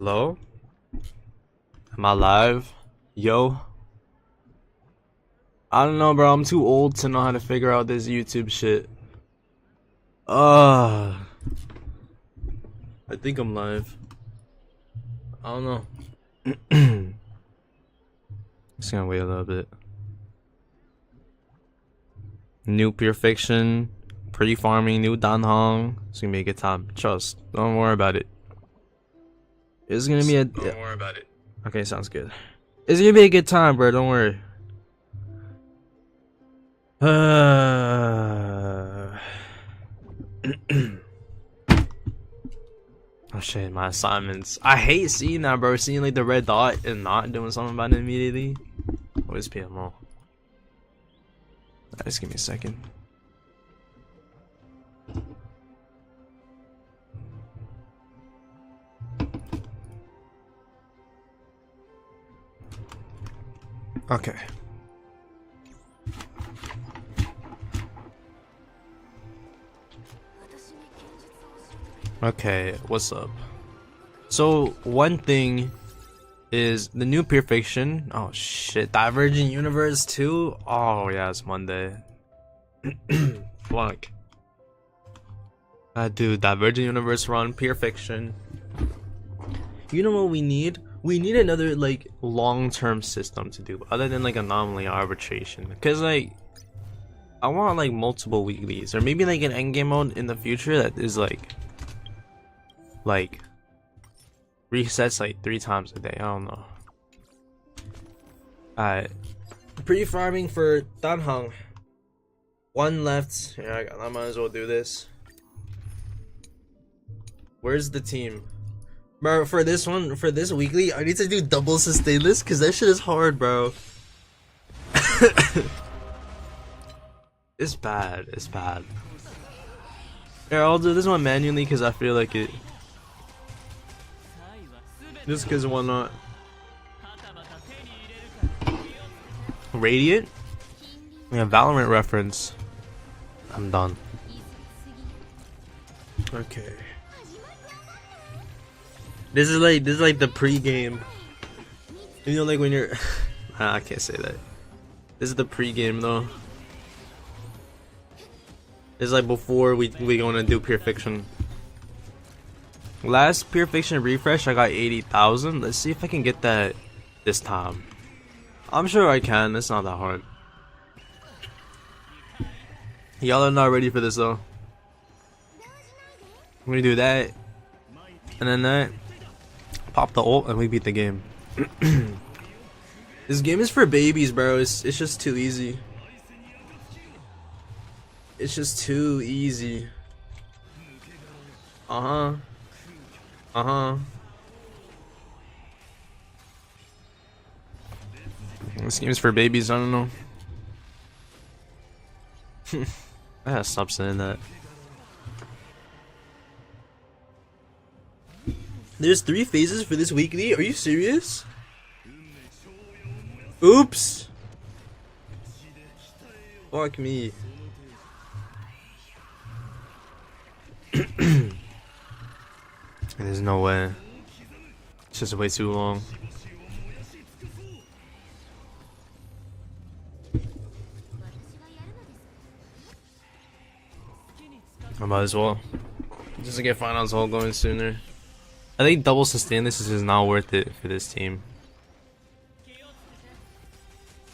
Hello? Am I live? Yo? I don't know, bro. I'm too old to know how to figure out this YouTube shit. I think I'm live. I don't know. Just gonna wait a little bit. New Pure Fiction, pre-farming, new Danhong. It's gonna be a good time. Trust. Don't worry about it. It's gonna be a. Don't worry about it. Okay, sounds good. It's gonna be a good time, bro. Don't worry. Oh shit, my assignments. I hate seeing that, bro. Seeing like the red dot and not doing something about it immediately. Where's PMO? Just give me a second. Okay. Okay, what's up? So one thing is the new Pure Fiction. Oh shit, Divergent Universe 2. Oh yeah, it's Monday. Fuck. Dude, Divergent Universe run, Pure Fiction. You know what we need? We need another like long-term system to do other than like anomaly arbitration. Cause like I want like multiple weeklies or maybe like an endgame mode in the future that is like resets like 3 times a day. I don't know. Alright. Pre-farming for Danhong. 1 left. Yeah, I might as well do this. Where's the team? Bro, for this one, for this weekly, I need to do double sustainless because that shit is hard, bro. It's bad. It's bad. Here, I'll do this one manually because I feel like it. Just because why not? Radiant? Yeah, Valorant reference. I'm done. Okay. This is like the pre-game. You know, like when you're. I can't say that. This is the pre-game though. It's like before we gonna do Pure Fiction. Last Pure Fiction refresh, I got 80,000. Let's see if I can get that this time. I'm sure I can. It's not that hard. Y'all are not ready for this though. I'm gonna do that, and then that. Pop the ult and we beat the game. This game is for babies, bro. It's just too easy. It's just too easy. This game is for babies. I don't know. I gotta stop saying that. There's 3 phases for this weekly? Are you serious? Oops! Fuck me. There's no way. It's just way too long. I might as well. Just to get finals all going sooner. I think double sustain this is just not worth it for this team.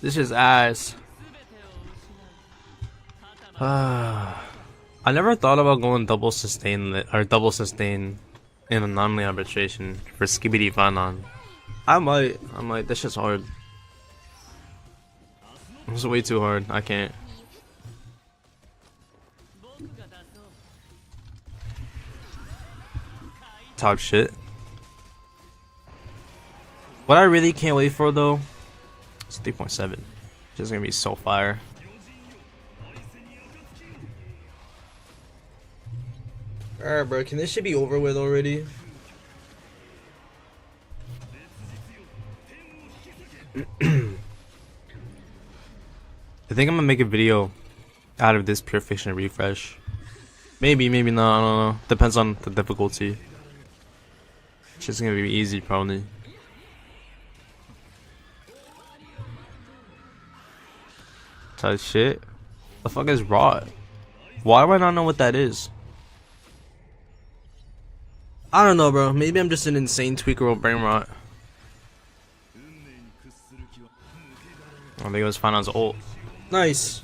This is ass. I never thought about going double sustain or double sustain in anomaly arbitration for Skibidi Fanon. I might. That's just hard. It's way too hard. I can't. Top shit. What I really can't wait for though, it's 3.7. It's just gonna be so fire. Alright, bro, can this shit be over with already? I think I'm gonna make a video out of this Pure Fiction refresh. Maybe, maybe not, I don't know. Depends on the difficulty. It's just gonna be easy, probably. Type shit. The fuck is rot? Why do I not know what that is? I don't know, bro. Maybe I'm just an insane tweaker with brain rot. I think it was Final's ult. Nice.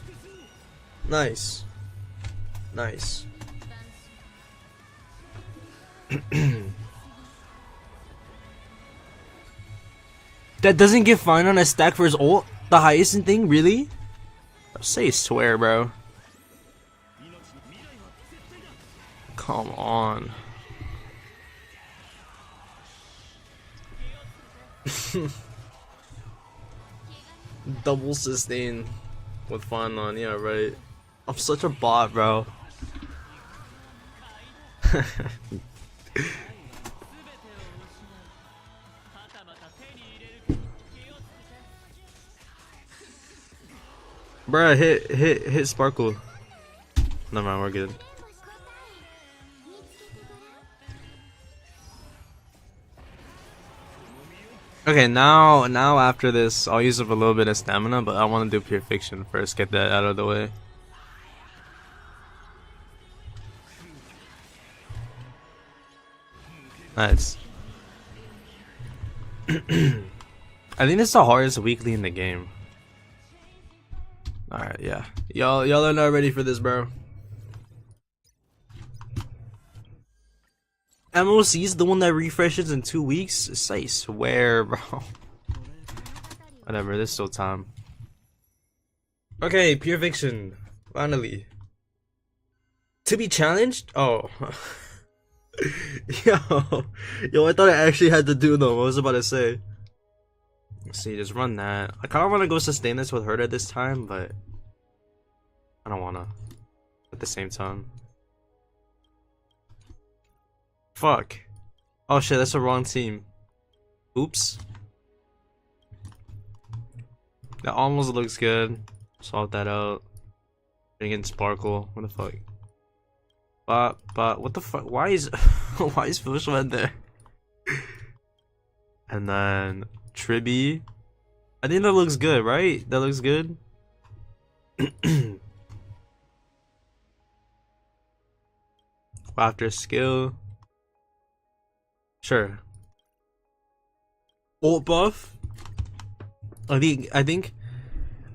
Nice. Nice. That doesn't give Final a stack for his ult? The highest thing? Really? I'll say swear, bro. Come on. Double sustain with fun on, yeah, right. I'm such a bot, bro. Bruh, hit Sparkle. Never mind, we're good. Okay, now after this, I'll use up a little bit of stamina, but I want to do Pure Fiction first, get that out of the way. Nice. I think this is the hardest weekly in the game. Alright, yeah. Y'all are not ready for this, bro. MOC is the one that refreshes in 2 weeks? I swear, bro. Whatever, there's still time. Okay, Pure Fiction. Finally. To be challenged? Oh. Yo, I thought I actually had to do them. I was about to say. Let's see, just run that. I kind of want to go sustain this with Herta this time, but I don't want to at the same time. Fuck. Oh shit, that's the wrong team. Oops. That almost looks good. Sort that out. Bring in Sparkle. What the fuck? But what the fuck? Why is why is Fushman there? And then Tribby. I think that looks good, right? That looks good. After skill. Sure. Ult buff. I think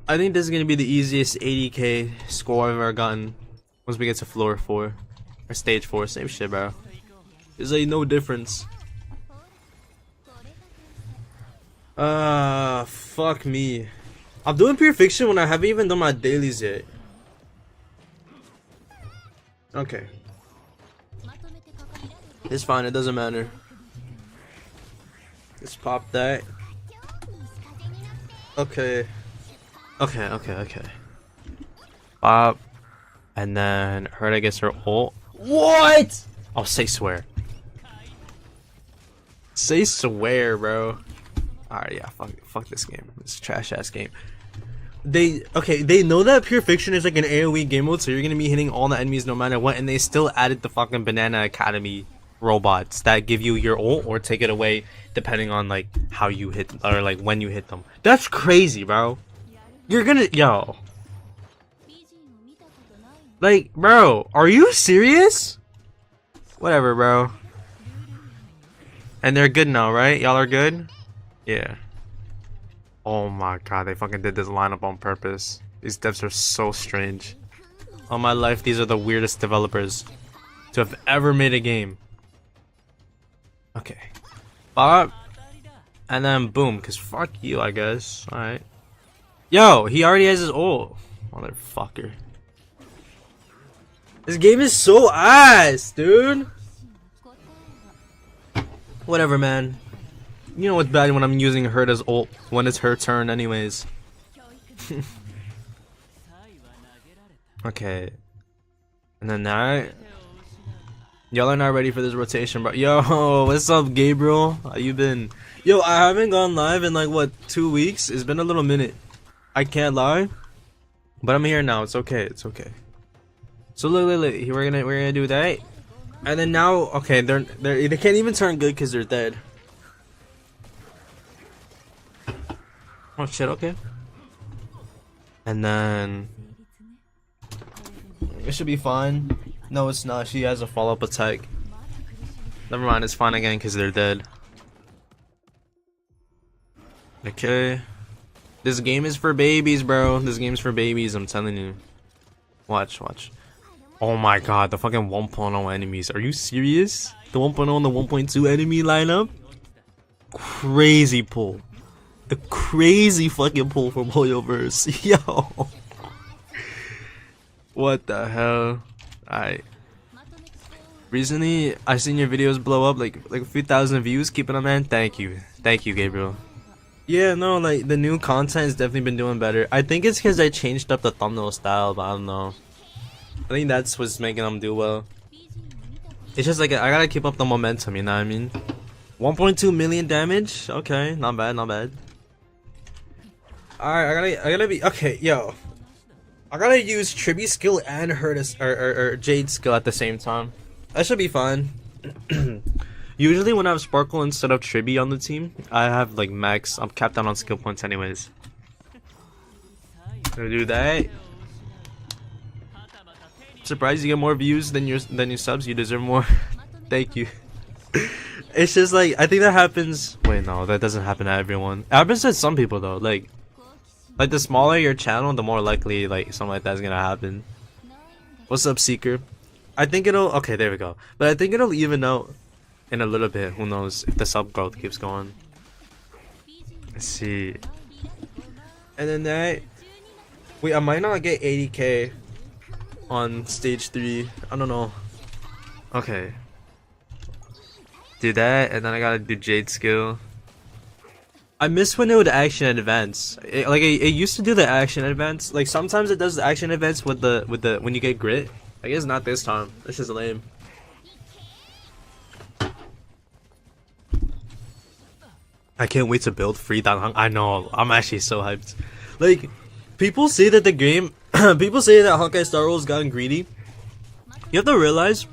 this is gonna be the easiest 80k score I've ever gotten once we get to floor 4 or stage 4. Same shit, bro. There's like no difference. Fuck me. I'm doing Pure Fiction when I haven't even done my dailies yet. Okay. It's fine, it doesn't matter. Let's pop that. Okay. Okay. Pop. And then Herta gets her ult. What? Oh, say swear. Say swear, bro. Alright, yeah, fuck this game. It's a trash ass game. They know that Pure Fiction is like an AoE game mode, so you're gonna be hitting all the enemies no matter what, and they still added the fucking Banana Academy robots that give you your ult or take it away depending on like how you hit or like when you hit them. That's crazy, bro. You're gonna like, bro, are you serious? Whatever, bro. And they're good now, right? Y'all are good? Yeah. Oh my god, they fucking did this lineup on purpose. These devs are so strange. All my life, these are the weirdest developers to have ever made a game. Okay. Bop. And then boom, because fuck you, I guess. Alright. Yo, he already has his ult. Motherfucker. This game is so ass, dude. Whatever, man. You know what's bad when I'm using Herta's ult when it's her turn anyways. Okay. And then that. Y'all are not ready for this rotation, bro. Yo, what's up, Gabriel? How you been? Yo, I haven't gone live in like, what, 2 weeks? It's been a little minute. I can't lie. But I'm here now. It's okay. It's okay. So look. We're gonna do that. And then now, okay, they can't even turn good because they're dead. Oh shit, okay. And then it should be fine. No, it's not. She has a follow-up attack. Never mind, it's fine again because they're dead. Okay. This game is for babies, bro. This game's for babies, I'm telling you. Watch, watch. Oh my god, the fucking 1.0 enemies. Are you serious? The 1.0 and the 1.2 enemy lineup? Crazy pull. The crazy fucking pull from Hoyoverse. Yo. What the hell? Alright. Recently, I seen your videos blow up like a few thousand views. Keep it up, man. Thank you. Thank you, Gabriel. Yeah, no, like the new content has definitely been doing better. I think it's because I changed up the thumbnail style, but I don't know. I think that's what's making them do well. It's just like I gotta keep up the momentum, you know what I mean? 1.2 million damage? Okay, not bad, not bad. Alright, I gotta be okay, yo. I gotta use Tribby skill and or Jade skill at the same time. That should be fine. Usually when I have Sparkle instead of Tribby on the team, I have like max. I'm capped out on skill points anyways. Gonna do that. Surprised you get more views than your subs. You deserve more. Thank you. It's just like I think that happens. Wait, no, that doesn't happen to everyone. It happens to some people though. Like the smaller your channel, the more likely like something like that's gonna happen. What's up, Seeker? I think it'll. Okay, there we go. But I think it'll even out in a little bit. Who knows if the sub growth keeps going? Let's see. And then that. Wait, I might not get 80k on stage 3. I don't know. Okay. Do that, and then I gotta do Jade skill. I miss when it would action advance. It used to do the action advance. Like sometimes it does the action advance with the when you get grit. I guess not this time. This is lame. I can't wait to build free Dan Heng. I know. I'm actually so hyped. Like people say that the game. People say that Honkai Star Wars gotten greedy. You have to realize,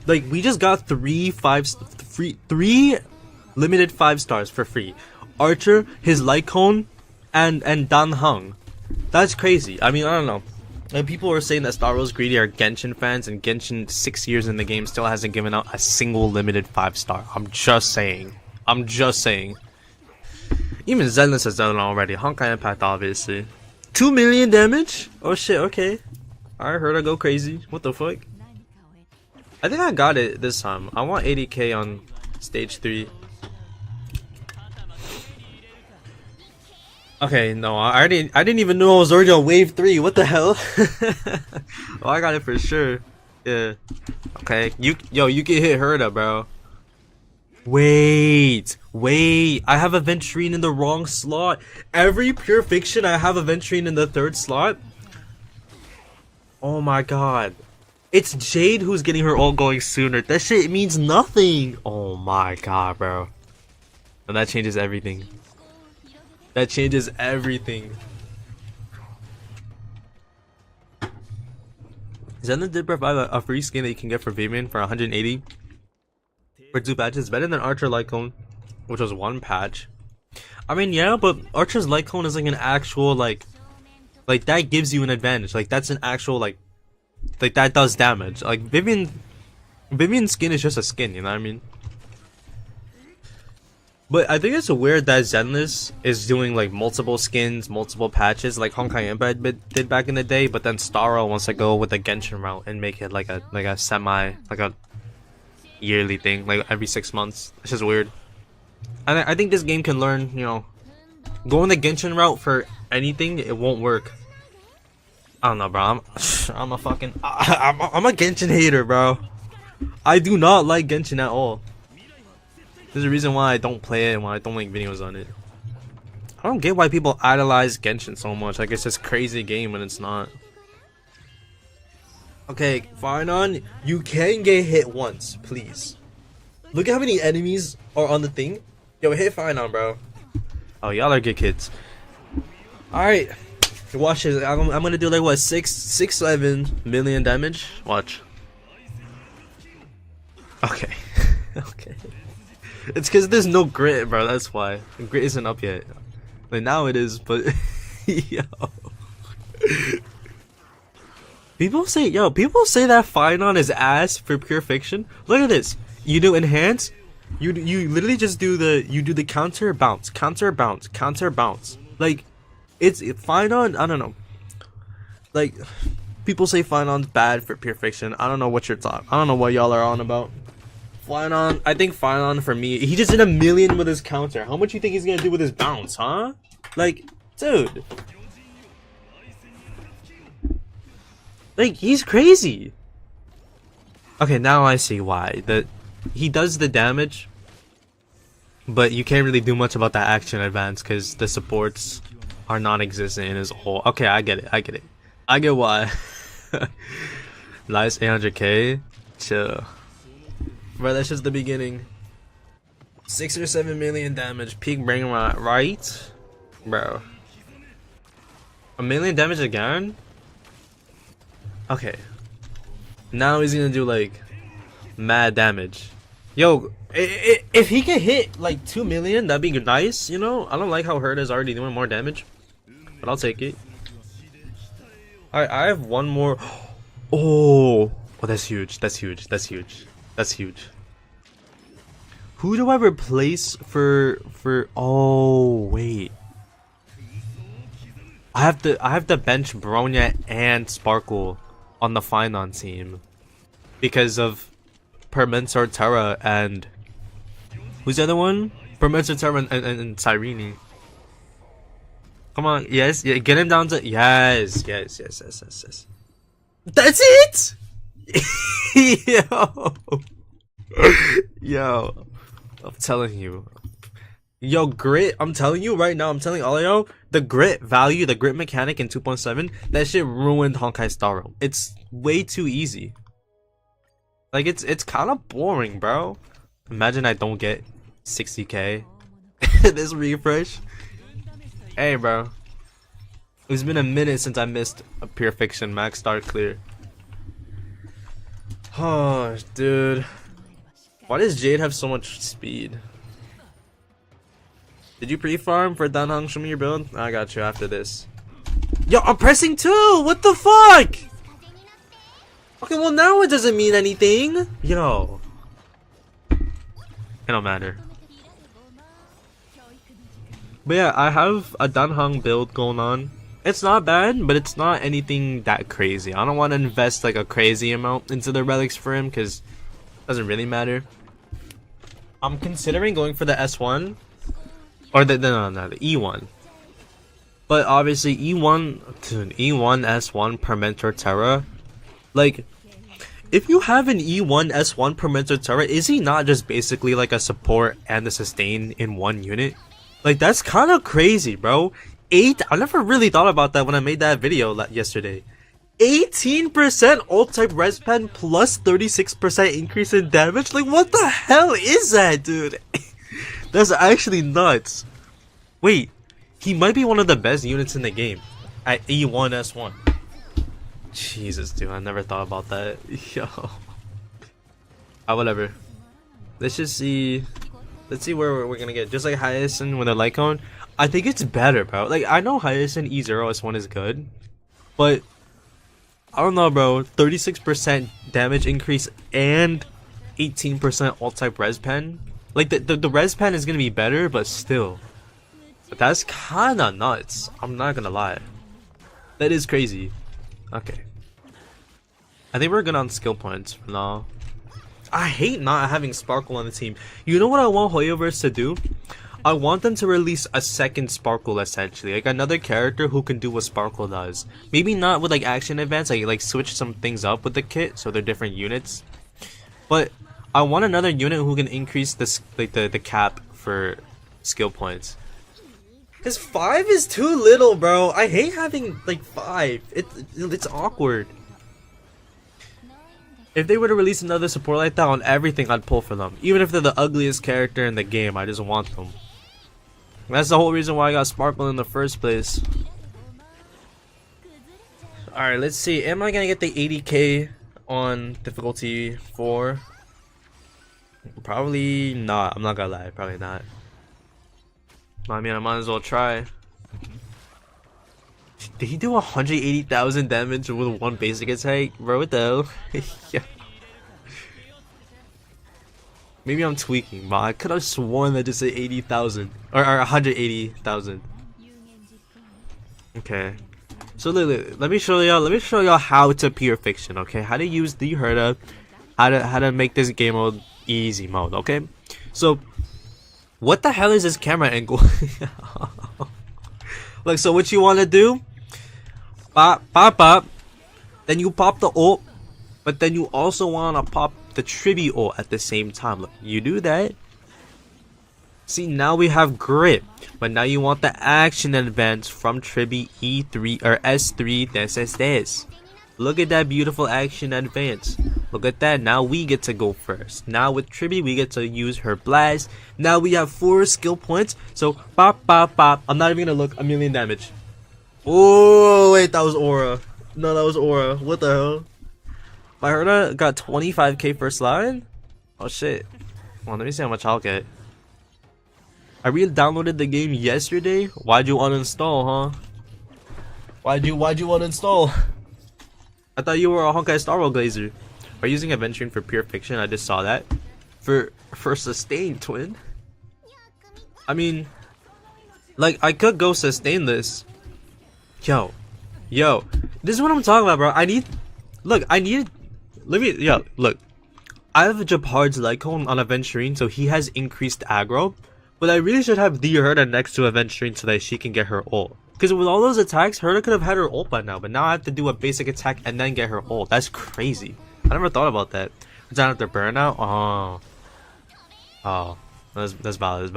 like we just got three limited 5 stars for free. Archer, his light cone, and Dan Heng. That's crazy. I mean, I don't know. And people are saying that Star Wars greedy are Genshin fans, and Genshin 6 years in the game still hasn't given out a single limited 5-star. I'm just saying. I'm just saying. Even Zenless has done it already. Honkai Impact, obviously. 2 million damage? Oh shit, okay. I heard I go crazy. What the fuck? I think I got it this time. I want 80k on stage 3. Okay, no, I didn't even know I was already on wave 3. What the hell? Oh, I got it for sure. Yeah. Okay. You can hit Herda, bro. Wait. I have a Venturine in the wrong slot. Every Pure Fiction I have a Venturine in the 3rd slot. Oh my god. It's Jade who's getting her ult going sooner. That shit means nothing. Oh my god, bro. And that changes everything. That changes everything. Zenless did provide a free skin that you can get for Vivian for 180 for 2 patches. Better than Archer Lycone, which was 1 patch. I mean, yeah, but Archer's Lycone is like an actual like that gives you an advantage. Like that's an actual like that does damage. Like Vivian's skin is just a skin, you know what I mean? But I think it's weird that Zenless is doing like multiple skins, multiple patches like Honkai Impact did back in the day, but then Starro wants to go with the Genshin route and make it like a yearly thing, like every 6 months. It's just weird. And I think this game can learn, you know, going the Genshin route for anything, it won't work. I don't know, bro. I'm a fucking I'm a Genshin hater, bro. I do not like Genshin at all. There's a reason why I don't play it and why I don't make videos on it. I don't get why people idolize Genshin so much. Like it's this crazy game when it's not. Okay, Farnon, you can get hit once, please. Look at how many enemies are on the thing. Yo, hit Farnon, bro. Oh, y'all are good kids. Alright. Watch it. I'm gonna do like what, 6-7 million damage? Watch. Okay. Okay. It's because there's no grit, bro. That's why. The grit isn't up yet. Like now it is, but yo. People say that Finon is ass for pure fiction. Look at this. You do enhance. You literally just do the counter bounce, counter bounce, counter bounce. Like it's Finon. I don't know. Like people say Finon's bad for pure fiction. I don't know what you're talking. I don't know what y'all are on about. Finon, I think Finon for me, he just did 1,000,000 with his counter. How much you think he's gonna do with his bounce, huh? Like, dude. Like, he's crazy. Okay, now I see why. He does the damage, but you can't really do much about that action advance because the supports are non-existent in his whole. Okay, I get it. I get why. Nice 800k. Chill. Bro, that's just the beginning. 6 or 7 million damage. Peak brain rot, right? Bro. 1,000,000 damage again? Okay. Now he's gonna do like mad damage. Yo, if he can hit like 2 million, that'd be nice, you know? I don't like how Hurt is already doing more damage, but I'll take it. Alright, I have one more. Oh, that's huge. That's huge. That's huge. That's huge. Who do I replace for oh wait. I have to bench Bronya and Sparkle on the Finon team because of Permensor Terra and who's the other one? Permensor Terra and Cyrene. Come on, yes, yeah, get him down to yes. That's it. Yo, I'm telling you. Yo, grit, I'm telling you right now, I'm telling all of y'all, the grit value, the grit mechanic in 2.7, that shit ruined Honkai Star Realm. It's way too easy. Like, it's kind of boring, bro. Imagine I don't get 60k this refresh. Hey, bro. It's been a minute since I missed a Pure Fiction max start clear. Oh, dude. Why does Jade have so much speed? Did you pre-farm for Danhang? Show me your build. I got you after this. Yo, I'm pressing 2! What the fuck? Okay, well now it doesn't mean anything. Yo. It don't matter. But yeah, I have a Danhang build going on. It's not bad, but it's not anything that crazy. I don't want to invest like a crazy amount into the relics for him because it doesn't really matter. I'm considering going for the S1 or the E1. But obviously E1, dude, E1 S1 Permentor Terra. Like, if you have an E1 S1 Permentor Terra, is he not just basically like a support and a sustain in one unit? Like, that's kind of crazy, bro. I never really thought about that when I made that video yesterday. 18% ult type res pen plus 36% increase in damage? Like, what the hell is that, dude? That's actually nuts. Wait, he might be one of the best units in the game at E1 S1. Jesus, dude, I never thought about that. Yo. Whatever. Let's just see. Let's see where we're gonna get. Just like Hyacinth with a Lycone. I think it's better, bro. Like, I know Hyacinth E0 S1 is good, but I don't know, bro. 36% damage increase and 18% ult type res pen. Like, the res pen is gonna be better, but still. But that's kinda nuts. I'm not gonna lie. That is crazy. Okay. I think we're good on skill points for now. I hate not having Sparkle on the team. You know what I want Hoyoverse to do? I want them to release a second Sparkle, essentially. Like, another character who can do what Sparkle does. Maybe not with, like, action advance. Like switch some things up with the kit, so they're different units. But I want another unit who can increase the cap for skill points. Cause 5 is too little, bro. I hate having like 5. It's awkward. If they were to release another support like that on everything, I'd pull for them. Even if they're the ugliest character in the game, I just want them. That's the whole reason why I got Sparkle in the first place. Alright, let's see. Am I gonna get the 80k on difficulty 4? Probably not. I'm not gonna lie. Probably not. I mean, I might as well try. Did he do 180,000 damage with one basic attack? Bro, what the hell? Yeah. Maybe I'm tweaking, but I could have sworn that just said 80,000 or 180,000. Okay. So let me show y'all how to pure fiction, okay? How to use the herda, how to make this game mode easy mode, okay? So what the hell is this camera angle? Like, so what you want to do? Pop, pop, pop. Then you pop the ult, but then you also want to pop the tribute ult at the same time. Look, you do that. See, now we have grip, but now you want the action advance from tribute E3 or S3. This. Look at that beautiful action advance. Look at that. Now we get to go first. Now with tribute, we get to use her blast. Now we have 4 skill points. So pop, pop, pop. I'm not even gonna look. 1,000,000 damage. Oh wait, that was aura. No, that was aura. What the hell? My herda got 25k first line. Oh shit. Well, let me see how much I'll get. I re-downloaded the game yesterday. Why'd you uninstall, huh? Why'd you uninstall? I thought you were a Honkai Star Wars glazer. Are you using Adventuring for pure fiction? I just saw that. For sustain, twin. I mean, like, I could go sustain this. Yo, this is what I'm talking about, bro. Look, I have Jabhard's Lycone on Aventurine, so he has increased aggro. But I really should have the Herda next to Aventurine so that she can get her ult. Because with all those attacks, Herda could have had her ult by now. But now I have to do a basic attack and then get her ult. That's crazy. I never thought about that. Is that after burnout? Oh, that's valid.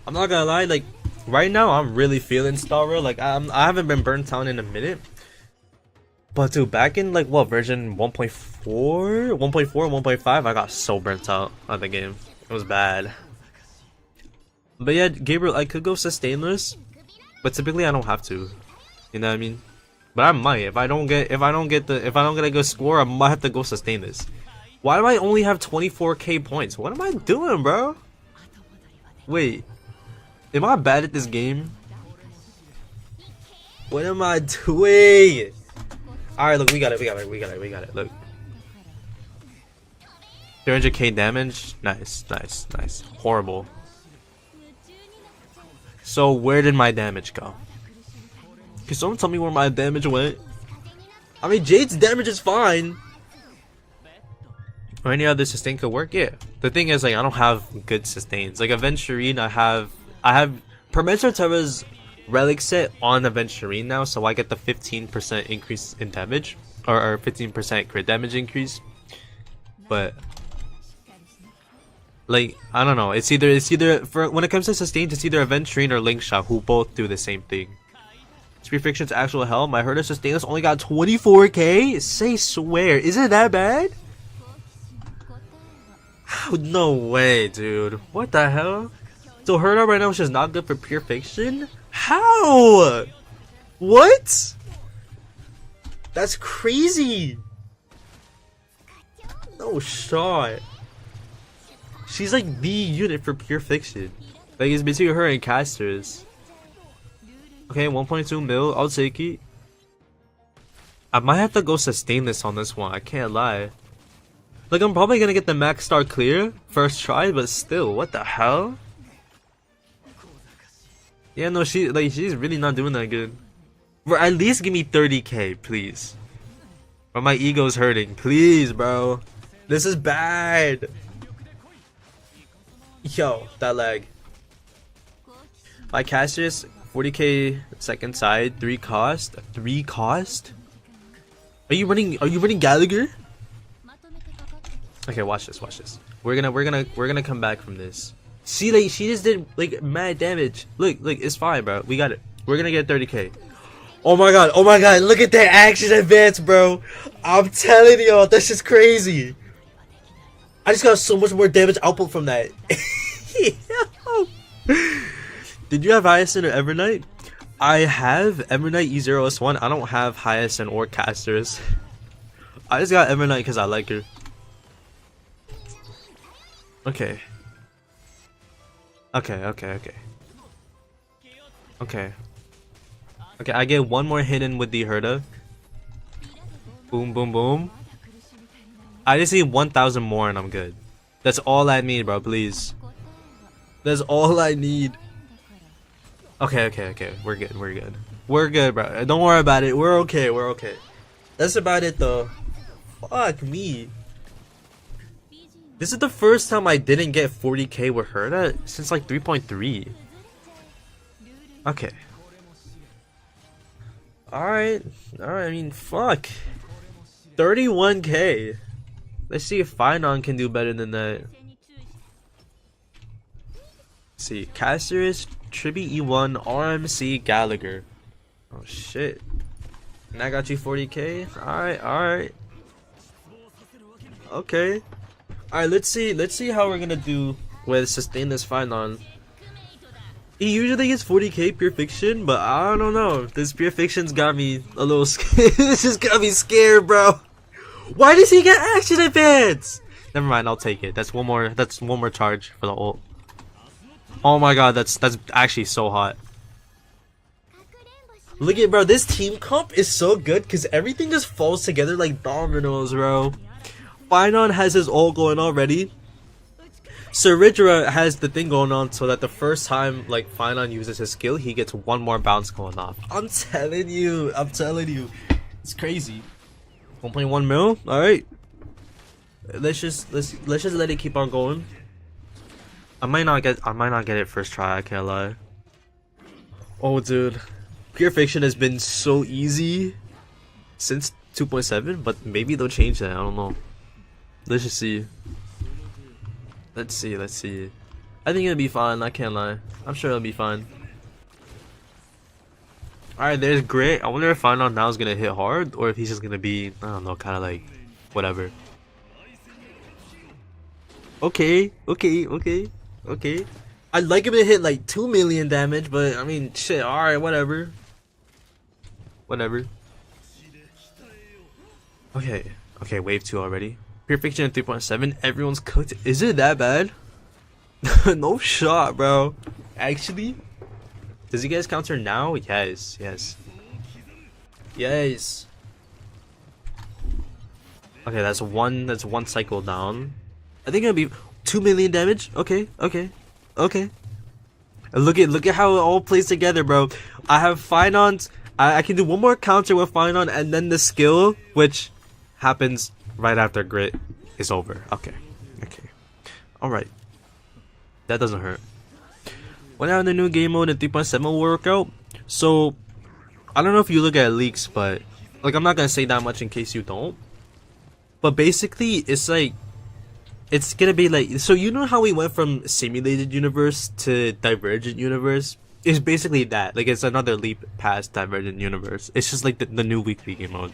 I'm not gonna lie, like, right now I'm really feeling Star Rail. Like, I haven't been burnt out in a minute. But dude, back in like what version 1.4, 1.5, I got so burnt out on the game. It was bad. But yeah, Gabriel, I could go sustainless, but typically I don't have to. You know what I mean? But I might if I don't get a good score, I might have to go sustain this. Why do I only have 24k points? What am I doing, bro? Wait, am I bad at this game? What am I doing? Alright, look, we got it. Look. 300k damage. Nice. Horrible. So where did my damage go? Can someone tell me where my damage went? I mean, Jade's damage is fine. Or any other sustain could work, yeah. The thing is, like, I don't have good sustains. Like Aventurine, I have Permetra Terra's relic set on Aventurine now, so I get the 15% increase in damage, or 15% crit damage increase. But like, I don't know. It's either for when it comes to sustains, it's either Aventurine or Linkshot, who both do the same thing. Spear Fiction's actual hell. My Herda Sustainless only got 24k. Say swear, is it that bad? No way, dude. What the hell? So Herda right now is just not good for pure fiction? How? What? That's crazy. No shot. She's like the unit for pure fiction. Like, it's between her and casters. Okay, 1.2 mil. I'll take it. I might have to go sustain this on this one. I can't lie. Like, I'm probably gonna get the max star clear first try, but still, what the hell? Yeah, no, she's really not doing that good. Bro, at least give me 30k, please. But my ego's hurting. Please, bro. This is bad. Yo, that lag. My casters, 40k second side, 3 cost. 3 cost? Are you running Gallagher? Okay, watch this. We're gonna come back from this. See, like, she just did like mad damage. Look, it's fine, bro. We got it. We're gonna get 30k. Oh my god, look at that action advance, bro. I'm telling y'all, that's just crazy. I just got so much more damage output from that. Did you have Hyacinth or Evernight? I have Evernight E0S1. I don't have Hyacinth or casters. I just got Evernight because I like her. Okay. Okay, okay, okay. Okay. Okay, I get one more hit in with the Herda. Boom, boom, boom. I just need 1,000 more and I'm good. That's all I need, bro, please. That's all I need. Okay, okay, okay. We're good, we're good. We're good, bro. Don't worry about it. We're okay, we're okay. That's about it, though. Fuck me. This is the first time I didn't get 40k with Herda since like 3.3. Okay. Alright. Alright, I mean, fuck. 31k. Let's see if Finon can do better than that. Let's see. Casterus, Tribi E1, RMC, Gallagher. Oh shit. And I got you 40k? Alright, alright. Okay. Alright, let's see how we're gonna do with sustain this Finon. He usually gets 40k pure fiction, but I don't know. This pure fiction's got me a little scared. This just got me scared, bro. Why does he get action advance? Never mind, I'll take it. That's one more charge for the ult. Oh my god, that's actually so hot. Look at, bro, this team comp is so good because everything just falls together like dominoes, bro. Finon has his ult going already. Saridra has the thing going on so that the first time like Finon uses his skill, he gets one more bounce going off. I'm telling you, it's crazy. 1.1 mil. All right, let's just let it keep on going. I might not get it first try. I can't lie. Oh, dude, pure fiction has been so easy since 2.7, but maybe they'll change that. I don't know. Let's just see. Let's see. I think it'll be fine. I can't lie. I'm sure it'll be fine. Alright, there's Grit. I wonder if Finon now is gonna hit hard or if he's just gonna be, I don't know, kind of like whatever. Okay. I'd like him to hit like 2 million damage, but I mean, shit. Alright, whatever. Okay, wave 2 already. Pure Fiction at 3.7. Everyone's cooked. Is it that bad? No shot, bro. Actually, does he get his counter now? Yes. Okay, that's one cycle down. I think it'll be 2 million damage. Okay. Look at how it all plays together, bro. I have Finon's. I can do one more counter with Finon, and then the skill, which happens right after Grit is over. Okay. Alright. That doesn't hurt. Went out in the new game mode in 3.7 will work out. So, I don't know if you look at leaks, but like I'm not gonna say that much in case you don't. But basically, it's like it's gonna be like, so you know how we went from simulated universe to divergent universe? It's basically that. Like it's another leap past divergent universe. It's just like the new weekly game mode.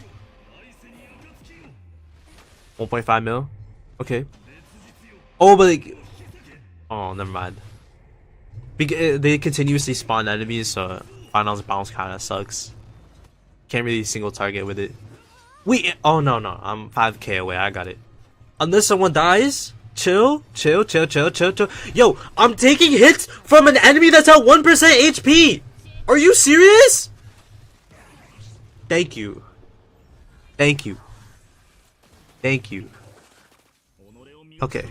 1.5 mil. Okay. Oh, but like, oh, never mind. Because they continuously spawn enemies, so Final's bounce kind of sucks. Can't really single target with it. Wait, oh no, I'm 5k away. I got it. Unless someone dies, chill. Yo, I'm taking hits from an enemy that's at 1% HP. Are you serious? Thank you. Okay.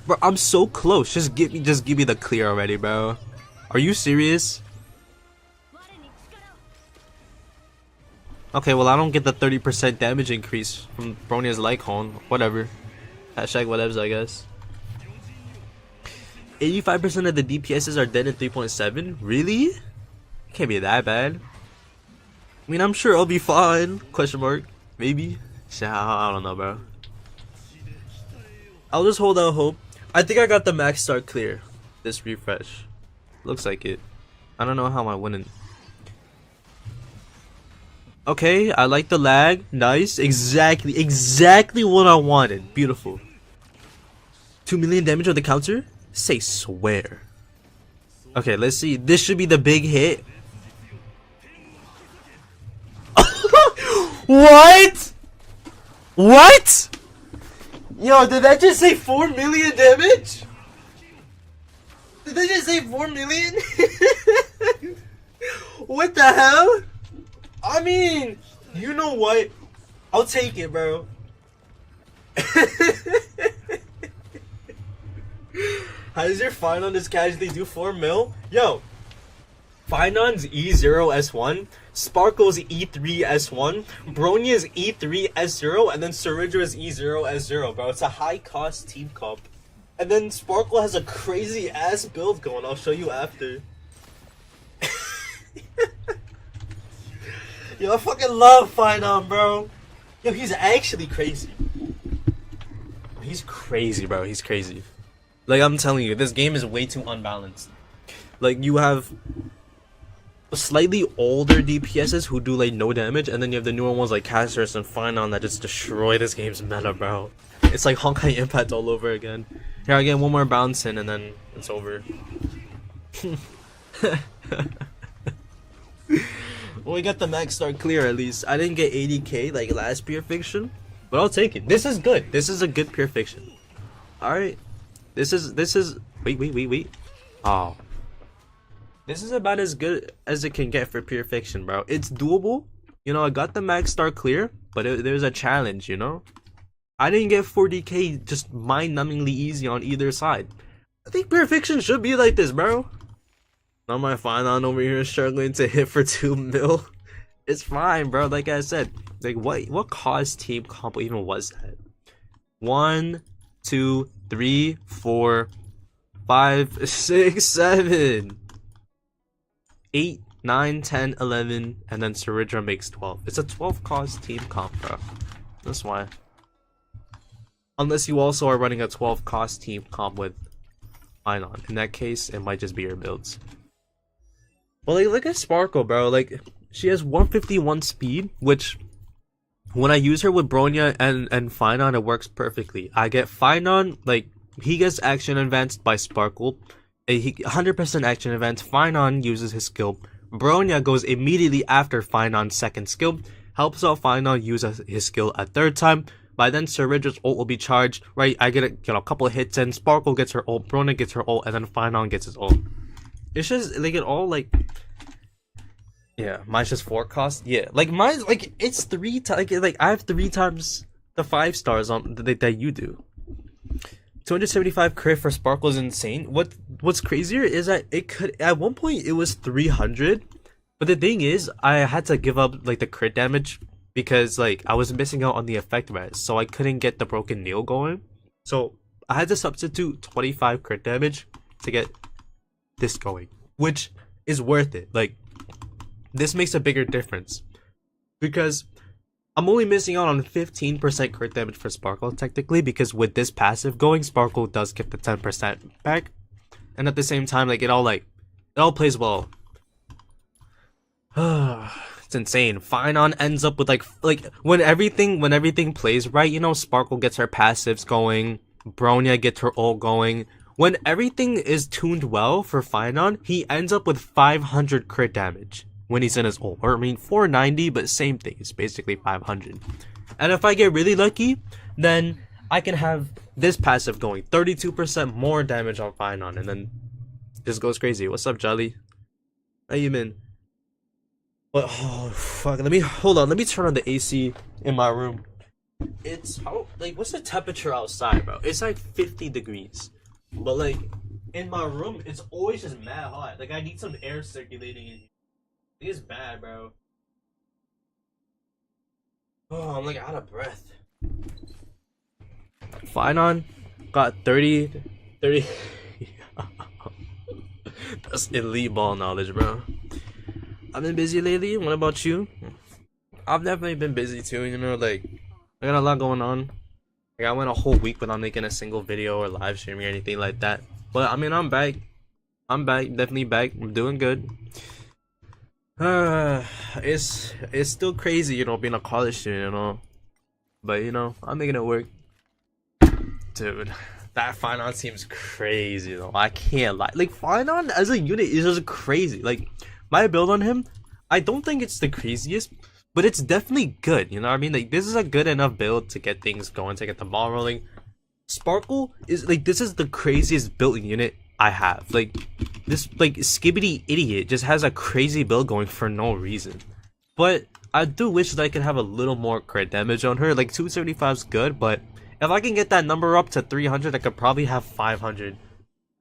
Bro, I'm so close. Just give me the clear already, bro. Are you serious? Okay, well I don't get the 30% damage increase from Bronia's Lycon. Whatever. Hashtag whatevs, I guess. 85% of the DPSs are dead in 3.7? Really? Can't be that bad. I mean, I'm sure I'll be fine. Question mark. Maybe. I don't know, bro. I'll just hold out hope. I think I got the max start clear. This refresh. Looks like it. I don't know how am I winning. Okay, I like the lag. Nice. Exactly what I wanted. Beautiful. 2 million damage on the counter? Say swear. Okay, let's see. This should be the big hit. What? Yo, did that just say 4 million damage? Did that just say 4 million? What the hell? I mean, you know what? I'll take it, bro. How does your Finon just casually do 4 mil? Yo, Finon's E0S1, Sparkle's E3S1, Bronya's E3S0, and then Suridra's E0S0, bro. It's a high cost team comp. And then Sparkle has a crazy ass build going, I'll show you after. Yo, I fucking love Finon, bro. Yo, he's actually crazy. He's crazy, bro. He's crazy. Like, I'm telling you, this game is way too unbalanced. Like, you have slightly older DPSs who do, like, no damage, and then you have the newer ones like Casterus and Finon that just destroy this game's meta, bro. It's like Honkai Impact all over again. Here, I get one more bounce in, and then it's over. Well, we got the max start clear at least. I didn't get 80k like last Pure Fiction, but I'll take it. This is good. This is a good Pure Fiction. Alright. This is wait. Oh. This is about as good as it can get for Pure Fiction, bro. It's doable. You know, I got the max start clear, but there's a challenge, you know? I didn't get 40k just mind-numbingly easy on either side. I think Pure Fiction should be like this, bro. Not my Finon over here struggling to hit for 2 mil. It's fine, bro. Like I said, like what cost team combo even was that? 1, 2, 3, 4, 5, 6, 7, 8, 9, 10, 11, and then Suridra makes 12. It's a 12 cost team comp, bro. That's why. Unless you also are running a 12 cost team comp with Finon. In that case, it might just be your builds. Well, like, look at Sparkle, bro. Like, she has 151 speed, which when I use her with Bronya and Finon, it works perfectly. I get Finon, like, he gets action advanced by Sparkle. 100% action advanced. Finon uses his skill. Bronya goes immediately after Finon's second skill. Helps out Finon use his skill a third time. By then, Suridra's ult will be charged, right? I get a couple of hits in. Sparkle gets her ult. Bronya gets her ult. And then Finon gets his ult. It's just, like, it all, like... Yeah, mine's just 4 cost. Yeah, like, mine's, like, it's 3 times... Like, I have 3 times the 5 stars on that you do. 275 crit for Sparkle is insane. What's crazier is that it could... At one point, it was 300. But the thing is, I had to give up, like, the crit damage. Because, like, I was missing out on the effect res. So I couldn't get the broken nail going. So, I had to substitute 25 crit damage to get this going, which is worth it. Like, this makes a bigger difference because I'm only missing out on 15% crit damage for Sparkle technically, because with this passive going, Sparkle does get the 10% back, and at the same time, like, it all plays well. It's insane. Finon ends up with like when everything plays right, you know, Sparkle gets her passives going, Bronya gets her ult going. When everything is tuned well for Finon, he ends up with 500 crit damage when he's in his ult. Or, I mean, 490, but same thing. It's basically 500. And if I get really lucky, then I can have this passive going. 32% more damage on Finon, and then this goes crazy. What's up, Jolly? How you been? But, oh, fuck. Hold on. Let me turn on the AC in my room. It's, what's the temperature outside, bro? It's like 50 degrees. But, like, in my room, it's always just mad hot. Like, I need some air circulating in here. It's bad, bro. Oh, I'm, like, out of breath. Finon got 30. That's elite ball knowledge, bro. I've been busy lately. What about you? I've definitely been busy, too, you know, like, I got a lot going on. Like, I went a whole week without making a single video or live streaming or anything like that. But, I mean, I'm back. Definitely back. I'm doing good. It's still crazy, you know, being a college student, you know. But, you know, I'm making it work. Dude, that Finon team's crazy, though. I can't lie. Like, Finon as a unit is just crazy. Like, my build on him, I don't think it's the craziest, but it's definitely good, you know what I mean? Like, this is a good enough build to get things going, to get the ball rolling. Sparkle is like, this is the craziest built unit I have. Like, this like skibbity idiot just has a crazy build going for no reason. But I do wish that I could have a little more crit damage on her. Like 275 is good, but if I can get that number up to 300, I could probably have 500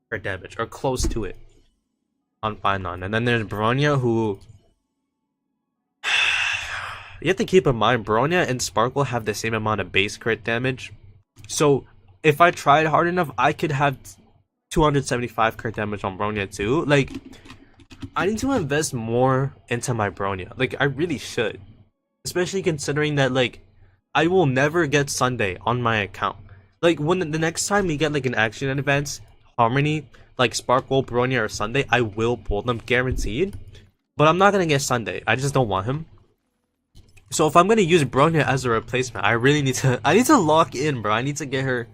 crit damage or close to it on Finon. And then there's Bronya, who you have to keep in mind, Bronya and Sparkle have the same amount of base crit damage. So if I tried hard enough, I could have 275 crit damage on Bronya too. Like, I need to invest more into my Bronya. Like, I really should. Especially considering that, like, I will never get Sunday on my account. Like, when the next time we get, like, an action event, Harmony, like Sparkle, Bronya, or Sunday, I will pull them, guaranteed. But I'm not gonna get Sunday. I just don't want him. So if I'm gonna use Bronya as a replacement, I really need to lock in, bro. I need to get her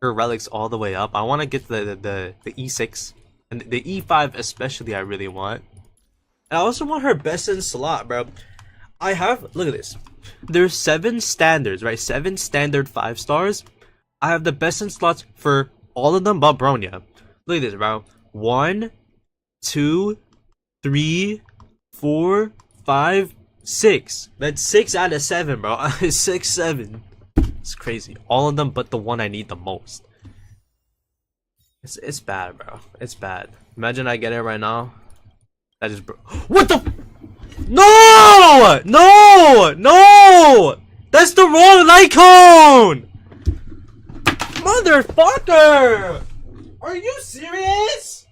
relics all the way up. I want to get the E6 and the E5 especially. I really want. And I also want her best in slot, bro. I have, look at this. There's 7 standards, right? 7 standard 5 stars. I have the best in slots for all of them but Bronya. Look at this, bro. 1, 2, 3, 4, 5, 6. That's 6 out of 7, bro. 6, 7. It's crazy. All of them but the one I need the most. It's bad, bro. It's bad. Imagine I get it right now. That is bro. What the? No! No! No! That's the wrong light cone! Motherfucker! Are you serious?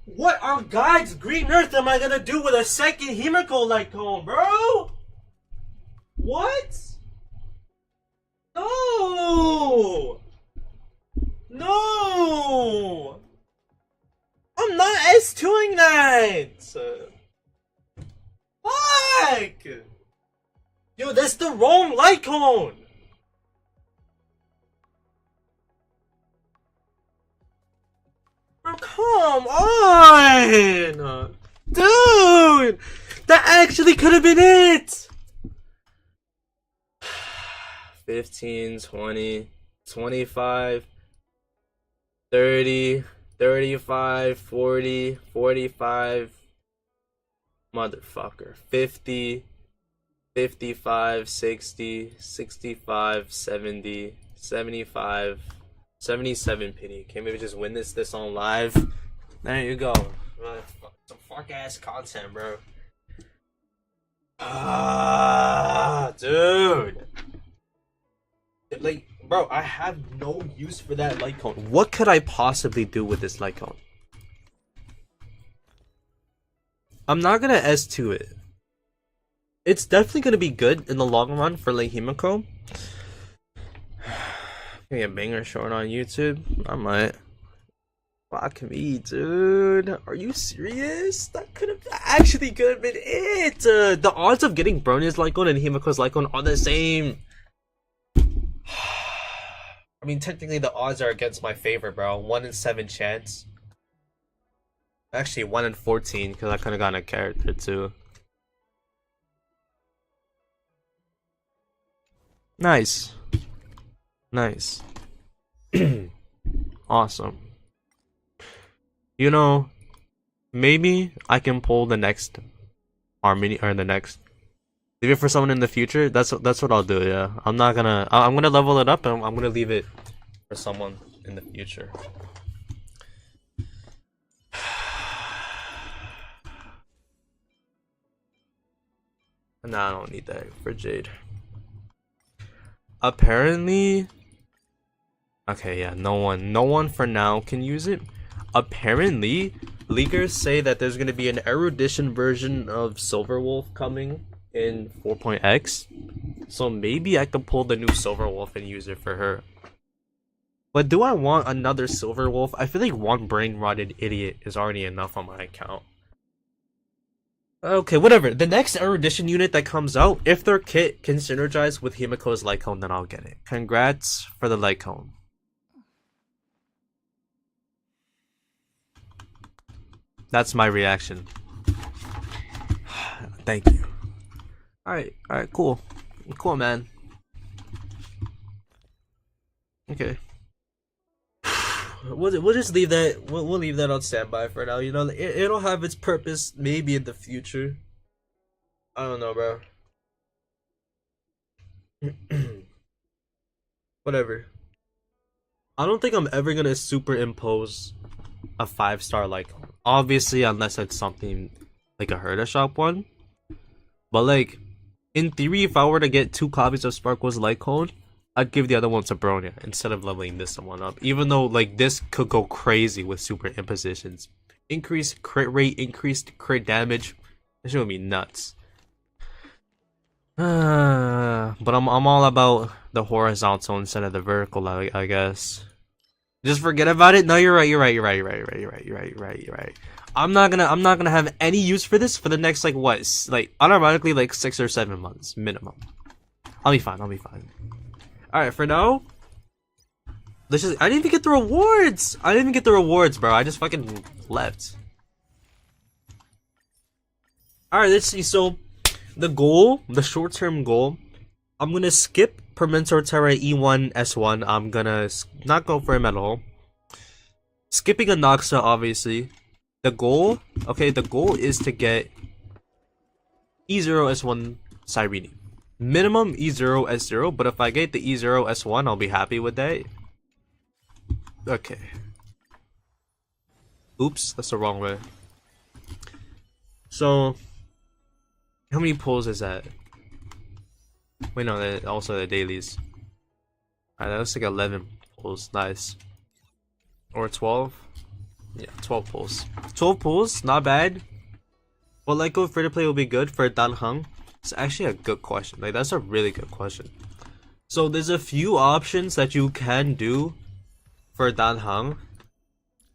What on God's green earth am I gonna do with a second Himiko light cone, bro? What? No! No! I'm not S2ing that! Fuck! Yo, that's the wrong light cone! Bro, come on! Dude! That actually could have been it! 15, 20, 25, 30, 35, 40, 45, motherfucker, 50, 55, 60, 65, 70, 75, 77 pity. Can't maybe just win this on live? There you go. Some fuck ass content, bro. Ah, dude. Like, bro, I have no use for that light cone. What could I possibly do with this light cone? I'm not gonna S2 it. It's definitely gonna be good in the long run for like Himiko. Gonna get banger short on YouTube. I might. Fuck me, dude. Are you serious? That could have actually could have been it. The odds of getting Bronya's light cone and Himiko's light cone are the same. I mean, technically the odds are against my favor, bro. 1 in 7 chance. Actually, 1 in 14, because I could have gotten a character too. Nice. Nice. Awesome. You know, maybe I can pull the next Harmony or the next. Leave it for someone in the future. That's what I'll do. Yeah, I'm gonna level it up and I'm gonna leave it for someone in the future. Nah, I don't need that for Jade. Apparently, okay, yeah, no one for now can use it. Apparently, leakers say that there's gonna be an erudition version of Silverwolf coming in 4.x, so maybe I could pull the new Silverwolf and use it for her. But do I want another Silverwolf? I feel like one brain rotted idiot is already enough on my account. Okay, whatever. The next erudition unit that comes out, if their kit can synergize with Himiko's light cone, then I'll get it. Congrats for the light cone. That's my reaction. Thank you. Alright, cool. Cool, man. Okay. We'll just leave that. We'll leave that on standby for now. You know, it'll have its purpose maybe in the future. I don't know, bro. Whatever. I don't think I'm ever gonna superimpose a 5-star Lycon. Obviously, unless it's something like a Herda Shop one. But like, in theory, if I were to get 2 copies of Sparkle's Lycon, I'd give the other one to Bronya instead of leveling this one up. Even though like this could go crazy with super impositions. Increased crit rate, increased crit damage. This would be nuts. But I'm all about the horizontal instead of the vertical, I guess. Just forget about it. No, you're right. I'm not gonna have any use for this for the next like what, like unironically like 6 or 7 months minimum. I'll be fine. All right, for now. Let's just. I didn't even get the rewards. Bro. I just fucking left. All right, let's see. So, the goal, the short-term goal, I'm gonna skip Permentor Terra E1 S1. I'm gonna not go for him at all. Skipping Anoxa, obviously. The goal is to get E0 S1 Cyrene. Minimum E0 S0, but if I get the E0 S1, I'll be happy with that. Okay. Oops, that's the wrong way. So, how many pulls is that? Wait, no, also the dailies. Alright, that looks like 11 pulls. Nice. Or 12? Yeah, 12 pulls. 12 pulls, not bad. Well, like, go free to play will be good for Dan Heng. It's actually a good question. Like, that's a really good question. So, there's a few options that you can do for Dan Heng.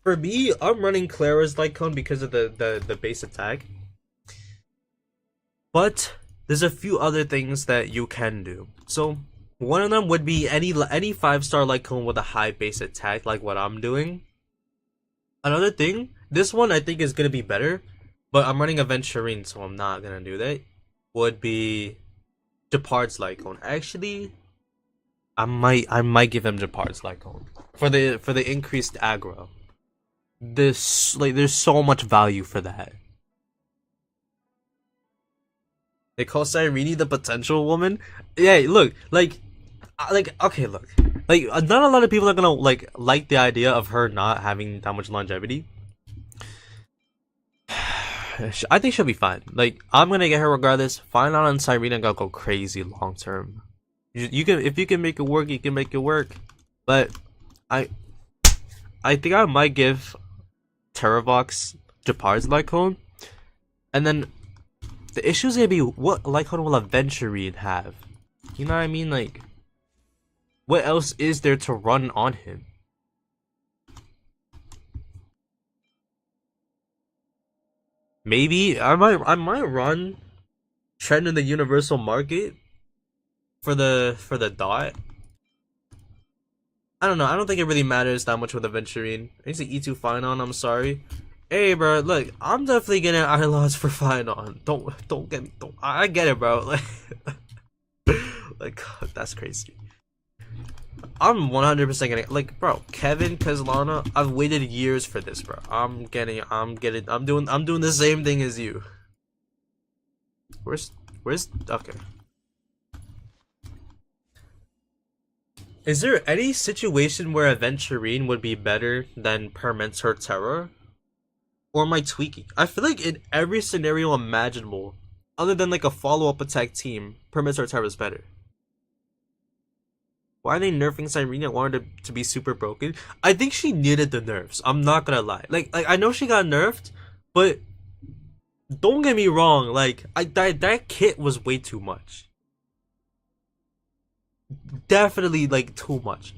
For me, I'm running Clara's Lycon because of the base attack. But there's a few other things that you can do. So, one of them would be any 5-star Lycon with a high base attack, like what I'm doing. Another thing, this one I think is gonna be better, but I'm running Aventurine, so I'm not gonna do that. Would be Japard's Lycon. Actually, I might give him Japard's Lycon for the increased aggro. There's so much value for that. They call Cyrene the potential woman. Yeah, look, okay, look, like not a lot of people are gonna like the idea of her not having that much longevity. I think she'll be fine. Like, I'm gonna get her regardless. Fine on Cyrene and go crazy long term. You can, if you can make it work, you can make it work. But I think I might give Terravox Japard's Lycon, and then the issue is gonna be what Lycon will Aventurine have. You know what I mean? Like, what else is there to run on him? Maybe I might run Trend in the Universal Market for the dot. I don't know. I don't think it really matters that much with Aventurine. It's an E2 Finon. I'm sorry. Hey, bro. Look, I'm definitely getting Ilots for Finon. Don't get. I get it, bro. Like, God, that's crazy. I'm 100% getting, like, bro, Kevin Kazlana, I've waited years for this, bro. I'm doing the same thing as you. Where's okay. Is there any situation where Aventurine would be better than Permentor Terra? Or am I tweaking? I feel like in every scenario imaginable, other than like a follow-up attack team, Permentor Terra is better. Why are they nerfing Cyrene? I wanted her to be super broken. I think she needed the nerfs. I'm not gonna lie. Like I know she got nerfed, but don't get me wrong. Like that kit was way too much. Definitely like too much.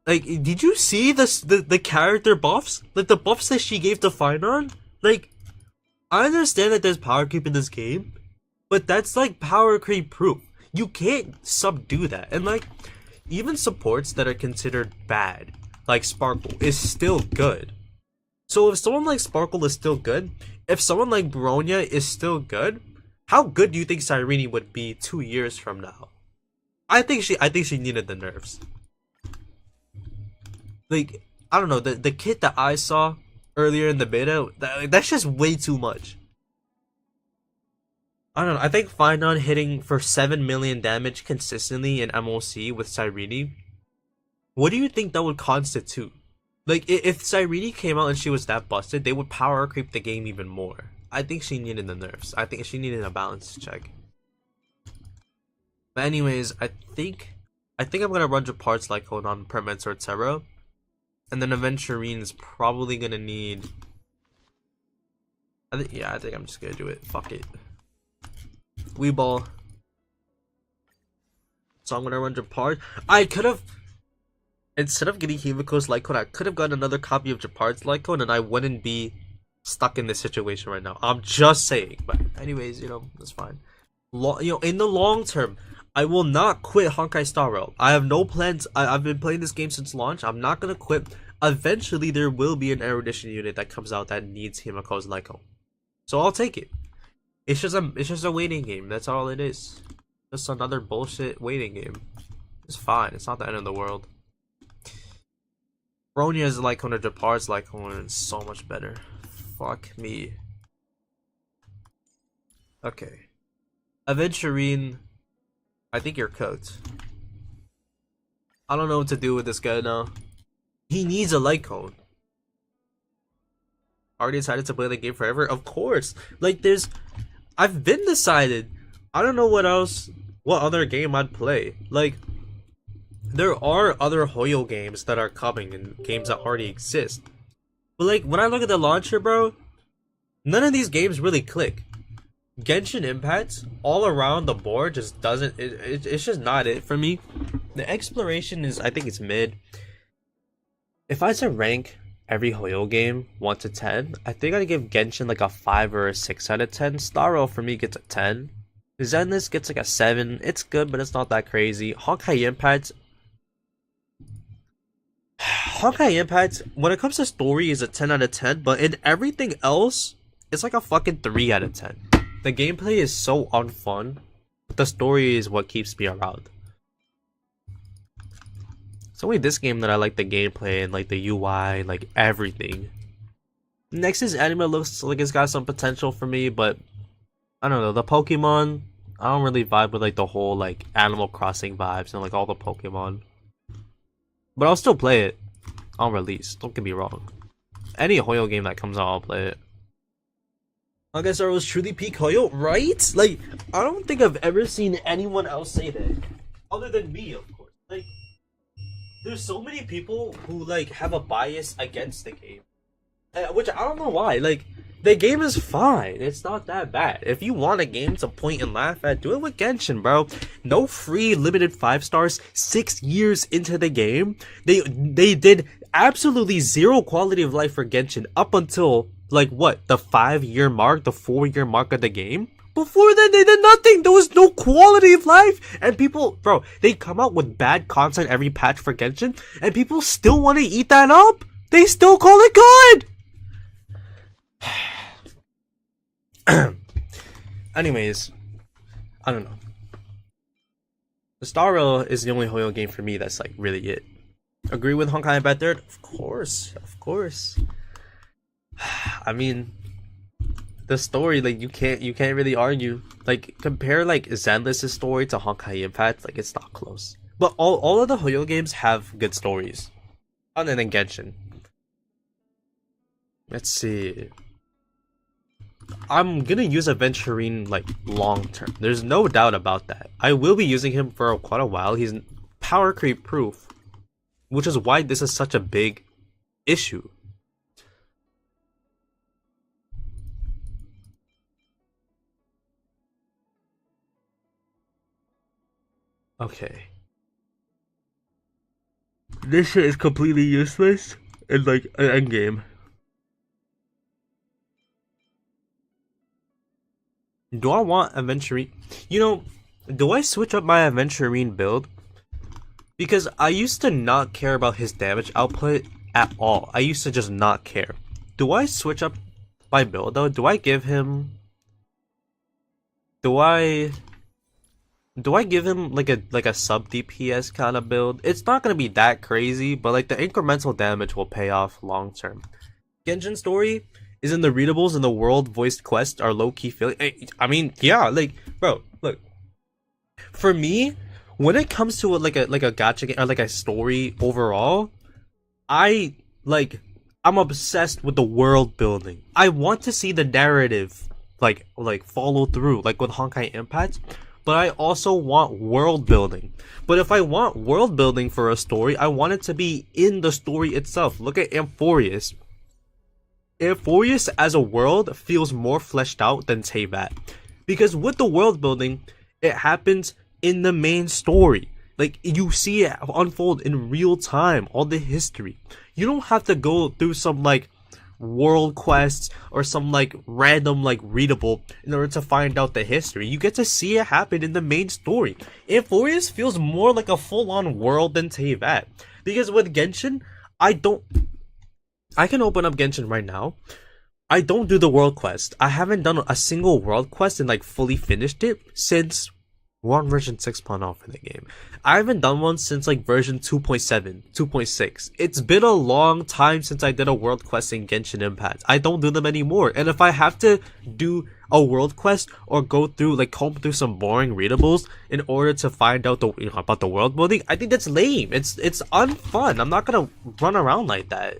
Like, did you see the character buffs? Like the buffs that she gave to Finon? Like, I understand that there's power creep in this game, but that's like power creep proof. You can't subdue that. And like, even supports that are considered bad, like Sparkle, is still good. So if someone like Sparkle is still good, if someone like Bronya is still good, how good do you think Cyrene would be 2 years from now? I think she needed the nerfs. Like, I don't know, the kit that I saw earlier in the beta, that's just way too much. I don't know, I think Finon hitting for 7 million damage consistently in MOC with Cyrene, what do you think that would constitute? Like, if Cyrene came out and she was that busted, they would power creep the game even more. I think she needed the nerfs. I think she needed a balance check. But anyways, I think I'm gonna run parts like hold on Permits or Terra. And then Aventurine is probably gonna need, I think I'm just gonna do it. Fuck it. Weeball. So I'm gonna run Japard. I could have, instead of getting Himiko's Lycone, I could have gotten another copy of Japard's Lycone and I wouldn't be stuck in this situation right now. I'm just saying. But anyways, you know, that's fine. In the long term, I will not quit Honkai Star Rail. I have no plans. I've been playing this game since launch. I'm not gonna quit. Eventually, there will be an erudition unit that comes out that needs Himiko's Lycone. So I'll take it. It's just a waiting game. That's all it is. Just another bullshit waiting game. It's fine. It's not the end of the world. Bronia's Lycone or Japard's Lycone is so much better. Fuck me. Okay. Aventurine, I think you're cooked. I don't know what to do with this guy now. He needs a Lycone. Already decided to play the game forever? Of course. Like, I've been decided. I don't know what other game I'd play. Like, there are other Hoyo games that are coming and games that already exist. But like, when I look at the launcher, bro, none of these games really click. Genshin Impact, all around the board, just doesn't, it's just not it for me. The exploration is, I think it's mid. If I had to rank every Hoyo game 1 to 10, I think I'd give Genshin like a 5 or a 6 out of 10. Star Rail for me gets a 10. Zenless gets like a 7. It's good, but it's not that crazy. Honkai Impact, when it comes to story, is a 10 out of 10, but in everything else, it's like a fucking 3 out of 10. The gameplay is so unfun, but the story is what keeps me around. It's only this game that I like the gameplay and like the UI, like everything. Nexus anime looks like it's got some potential for me, but I don't know, the Pokemon, I don't really vibe with like the whole like Animal Crossing vibes and like all the Pokemon. But I'll still play it on release, don't get me wrong. Any Hoyo game that comes out, I'll play it. I guess I was truly peak Hoyo, right? Like, I don't think I've ever seen anyone else say that. Other than me, of course. Like, there's so many people who like have a bias against the game. Which I don't know why. Like, the game is fine. It's not that bad. If you want a game to point and laugh at, do it with Genshin, bro. No free limited 5 stars 6 years into the game. They did absolutely zero quality of life for Genshin up until, like, what? The 5-year mark? The 4-year mark of the game? Before then, they did nothing. There was no quality of life. And people, bro, they come out with bad content every patch for Genshin, and people still want to eat that up. They still call it good. Anyways, I don't know. The Star Rail is the only Hoyo game for me that's like really it. Agree with Honkai Bad Third? Of course, of course. I mean, the story, like, you can't really argue. Like, compare like Zenless' story to Honkai Impact, like, it's not close. But all of the Hoyo games have good stories, other than Genshin. Let's see. I'm gonna use Aventurine like long term. There's no doubt about that. I will be using him for quite a while. He's power creep proof, which is why this is such a big issue. Okay. This shit is completely useless in like an endgame. Do I want Aventurine? You know, do I switch up my Aventurine build? Because I used to not care about his damage output at all. I used to just not care. Do I switch up my build though? Do I give him... Do I give him like a sub DPS kind of build? It's not gonna be that crazy, but like the incremental damage will pay off long term. Genshin story is in the readables and the world voiced quests are low key feeling. I mean, yeah, like bro, look. For me, when it comes to like a gacha game or like a story overall, I like I'm obsessed with the world building. I want to see the narrative like follow through, like with Honkai Impact, but I also want world building. But if I want world building for a story, I want it to be in the story itself. Look at Amphorius. Amphorius as a world feels more fleshed out than Teyvat. Because with the world building, it happens in the main story. Like, you see it unfold in real time, all the history. You don't have to go through some, like, world quests or some, like, random, like, readable in order to find out the history. You get to see it happen in the main story. Amphorius feels more like a full-on world than Teyvat. Because with Genshin, I can open up Genshin right now. I don't do the world quest. I haven't done a single world quest and, like, fully finished it since we're on version 6.0 for the game. I haven't done one since like version 2.7, 2.6. It's been a long time since I did a world quest in Genshin Impact. I don't do them anymore. And if I have to do a world quest or go through like comb through some boring readables in order to find out about the world building, I think that's lame. It's unfun. I'm not gonna run around like that.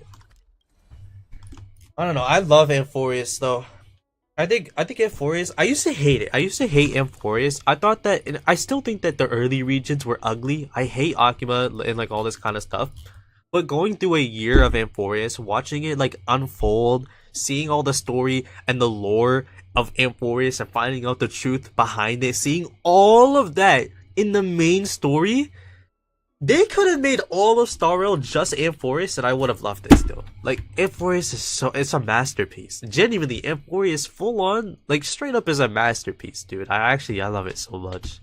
I don't know. I love Amphorius though. I think Amphorius. I used to hate it. I used to hate Amphorius. I thought that, and I still think that the early regions were ugly. I hate Akuma and like all this kind of stuff. But going through a year of Amphorius, watching it like unfold, seeing all the story and the lore of Amphorius and finding out the truth behind it, seeing all of that in the main story, they could have made all of Star Rail just Amphorius and I would have loved it still. Like, Amphorius is it's a masterpiece. Genuinely, Amphorius full on, like, straight up is a masterpiece, dude. I love it so much.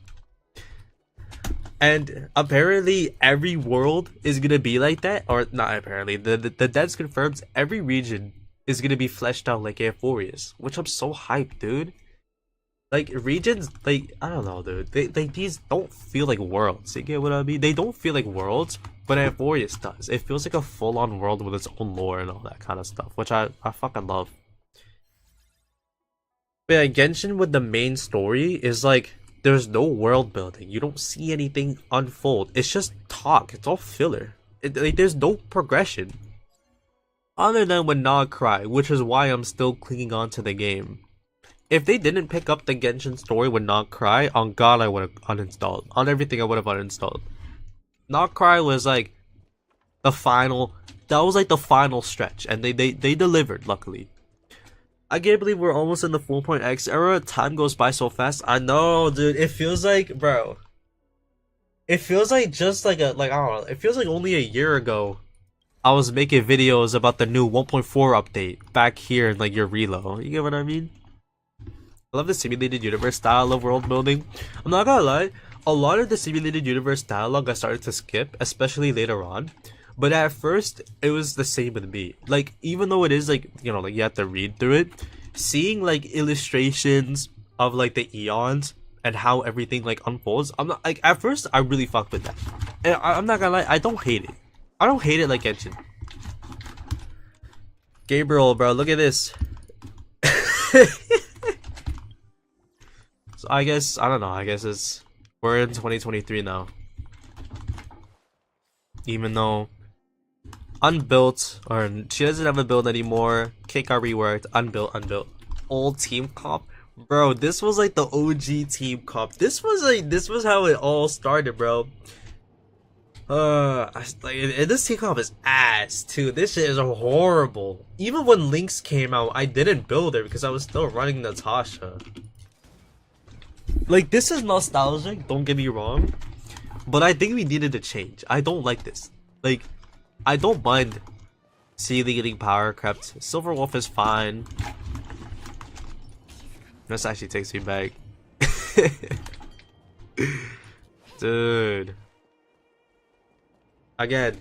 And apparently, every world is gonna be like that. Or, not apparently, the devs confirms every region is gonna be fleshed out like Amphorius. Which I'm so hyped, dude. Like, regions, like, I don't know, dude. These don't feel like worlds. You get what I mean? They don't feel like worlds, but Amphorius does. It feels like a full-on world with its own lore and all that kind of stuff, which I fucking love. But yeah, Genshin with the main story is like, there's no world building. You don't see anything unfold. It's just talk. It's all filler. Like, there's no progression. Other than with Nog Cry, which is why I'm still clinging on to the game. If they didn't pick up the Genshin story with Nog Cry, on God I would have uninstalled. On everything I would have uninstalled. Nog Cry was like the final, that was like the final stretch, and they delivered, luckily. I can't believe we're almost in the 4.x era. Time goes by so fast. I know, dude. It feels like, bro. It feels like just like I don't know. It feels like only a year ago I was making videos about the new 1.4 update back here in like your reload. You get what I mean? I love the simulated universe style of world building. I'm not gonna lie, a lot of the simulated universe dialogue I started to skip, especially later on. But at first, it was the same with me. Like, even though it is like, you know, like you have to read through it, seeing like illustrations of like the eons and how everything like unfolds, I'm not like, at first I really fucked with that. And I'm not gonna lie, I don't hate it. I don't hate it like Genshin. Gabriel, bro, look at this. So I guess, I don't know, I guess we're in 2023 now. Even though unbuilt, or she doesn't have a build anymore, cake got reworked, unbuilt. Old team comp. Bro, this was like the OG team comp. This was how it all started, bro. And this team comp is ass too. This shit is horrible. Even when Lynx came out, I didn't build it because I was still running Natasha. Like, this is nostalgic, don't get me wrong, but I think we needed a change. I don't like this. Like, I don't mind Sealy getting power crept. Silverwolf is fine. This actually takes me back. Dude. Again,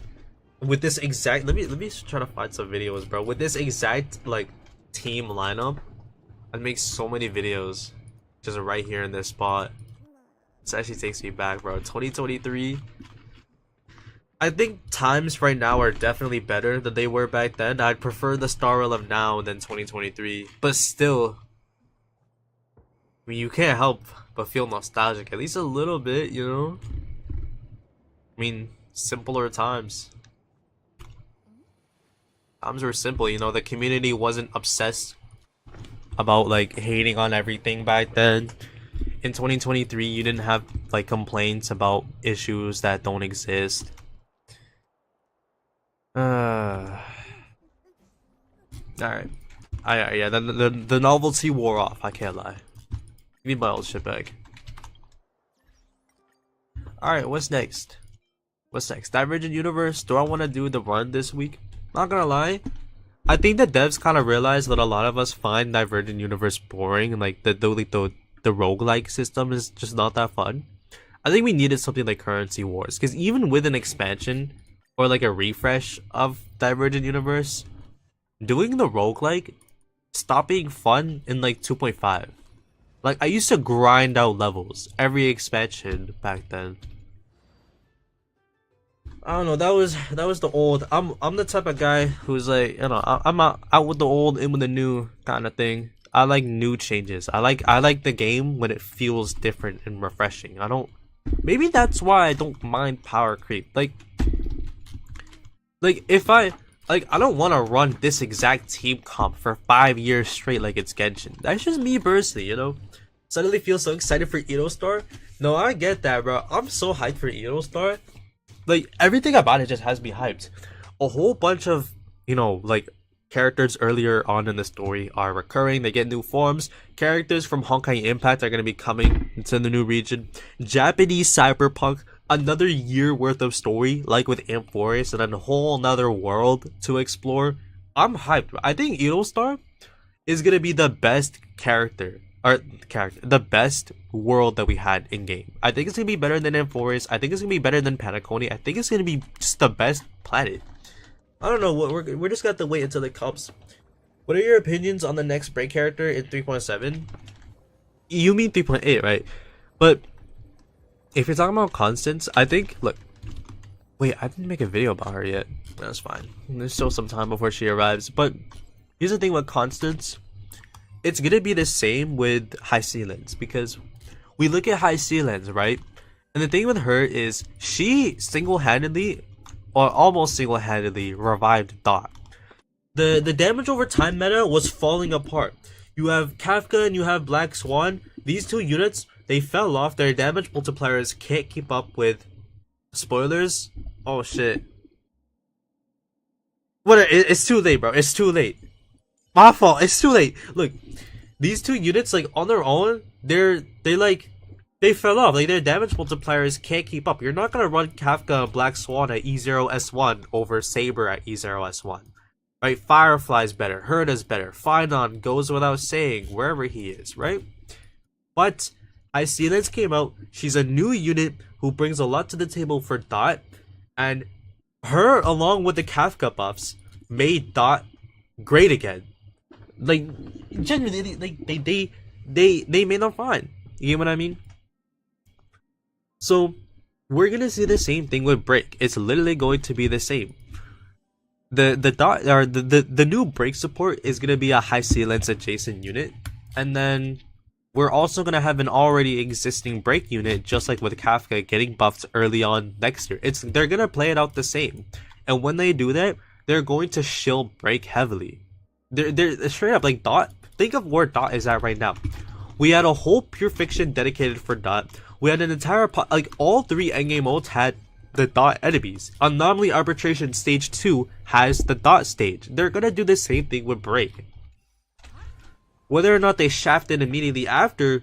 with this exact, let me try to find some videos, bro. With this exact like team lineup, I'd make so many videos just right here in this spot. This actually takes me back, bro. 2023. I think times right now are definitely better than they were back then. I'd prefer the Star Rail of now than 2023. But still, I mean, you can't help but feel nostalgic. At least a little bit, you know? I mean, simpler times. Times were simple, you know? The community wasn't obsessed about, like, hating on everything back then. In 2023, you didn't have, like, complaints about issues that don't exist. Alright. Yeah, the novelty wore off, I can't lie. Give me my old shit back. Alright, what's next? What's next? Divergent Universe. Do I want to do the run this week? Not gonna lie. I think the devs kind of realized that a lot of us find Divergent Universe boring, and like the roguelike system is just not that fun. I think we needed something like Currency Wars, because even with an expansion or like a refresh of Divergent Universe, doing the roguelike stopped being fun in like 2.5. Like, I used to grind out levels every expansion back then. I don't know, that was the old. I'm the type of guy who's like, you know, I'm out with the old, in with the new kind of thing. I like new changes. I like the game when it feels different and refreshing. I don't. Maybe that's why I don't mind power creep. Like if I don't want to run this exact team comp for 5 years straight like it's Genshin. That's just me personally, you know. Suddenly feel so excited for Star. No, I get that, bro. I'm so hyped for Star. Like, everything about it just has me hyped. A whole bunch of, you know, like, characters earlier on in the story are recurring. They get new forms. Characters from Honkai Impact are going to be coming into the new region. Japanese Cyberpunk, another year worth of story, like with Amphoris, and then a whole another world to explore. I'm hyped. I think Star is going to be the best the best world that we had in game. I think it's gonna be better than Amphoris. I think it's gonna be better than Panaconi. I think it's gonna be just the best planet. I don't know what we're just got to wait until it comes. What are your opinions on the next break character in 3.7? You mean 3.8, right? But if you're talking about Constance, I think, look, wait, I didn't make a video about her yet. That's fine. There's still some time before she arrives. But here's the thing with Constance. It's gonna be the same with High Sea Lens, because we look at High Sea Lens, right? And the thing with her is she single-handedly, or almost single-handedly, revived Dot. The damage over time meta was falling apart. You have Kafka and you have Black Swan. These two units, they fell off. Their damage multipliers can't keep up with. Spoilers? Oh shit. What? It's too late, bro. It's too late. My fault. It's too late. Look, these two units, like, on their own, they fell off. Like, their damage multipliers can't keep up. You're not gonna run Kafka and Black Swan at E0S1 over Saber at E0S1. Right? Firefly's better. Herda's better. Finon goes without saying wherever he is, right? But High Sea Lens came out. She's a new unit who brings a lot to the table for Dot, and her, along with the Kafka buffs, made Dot great again. Like, genuinely, like, they made them fine. You get what I mean? So we're gonna see the same thing with break. It's literally going to be the same. The Dot, or the new break support is gonna be a High Sea Lens adjacent unit, and then we're also gonna have an already existing break unit, just like with Kafka, getting buffed early on next year. They're gonna play it out the same, and when they do that, they're going to shill break heavily. They're straight up like Dot. Think of where Dot is at right now. We had a whole pure fiction dedicated for Dot. We had an entire like, all 3 endgame modes had the Dot enemies. Anomaly Arbitration Stage 2 has the Dot stage. They're gonna do the same thing with break. Whether or not they shaft it immediately after,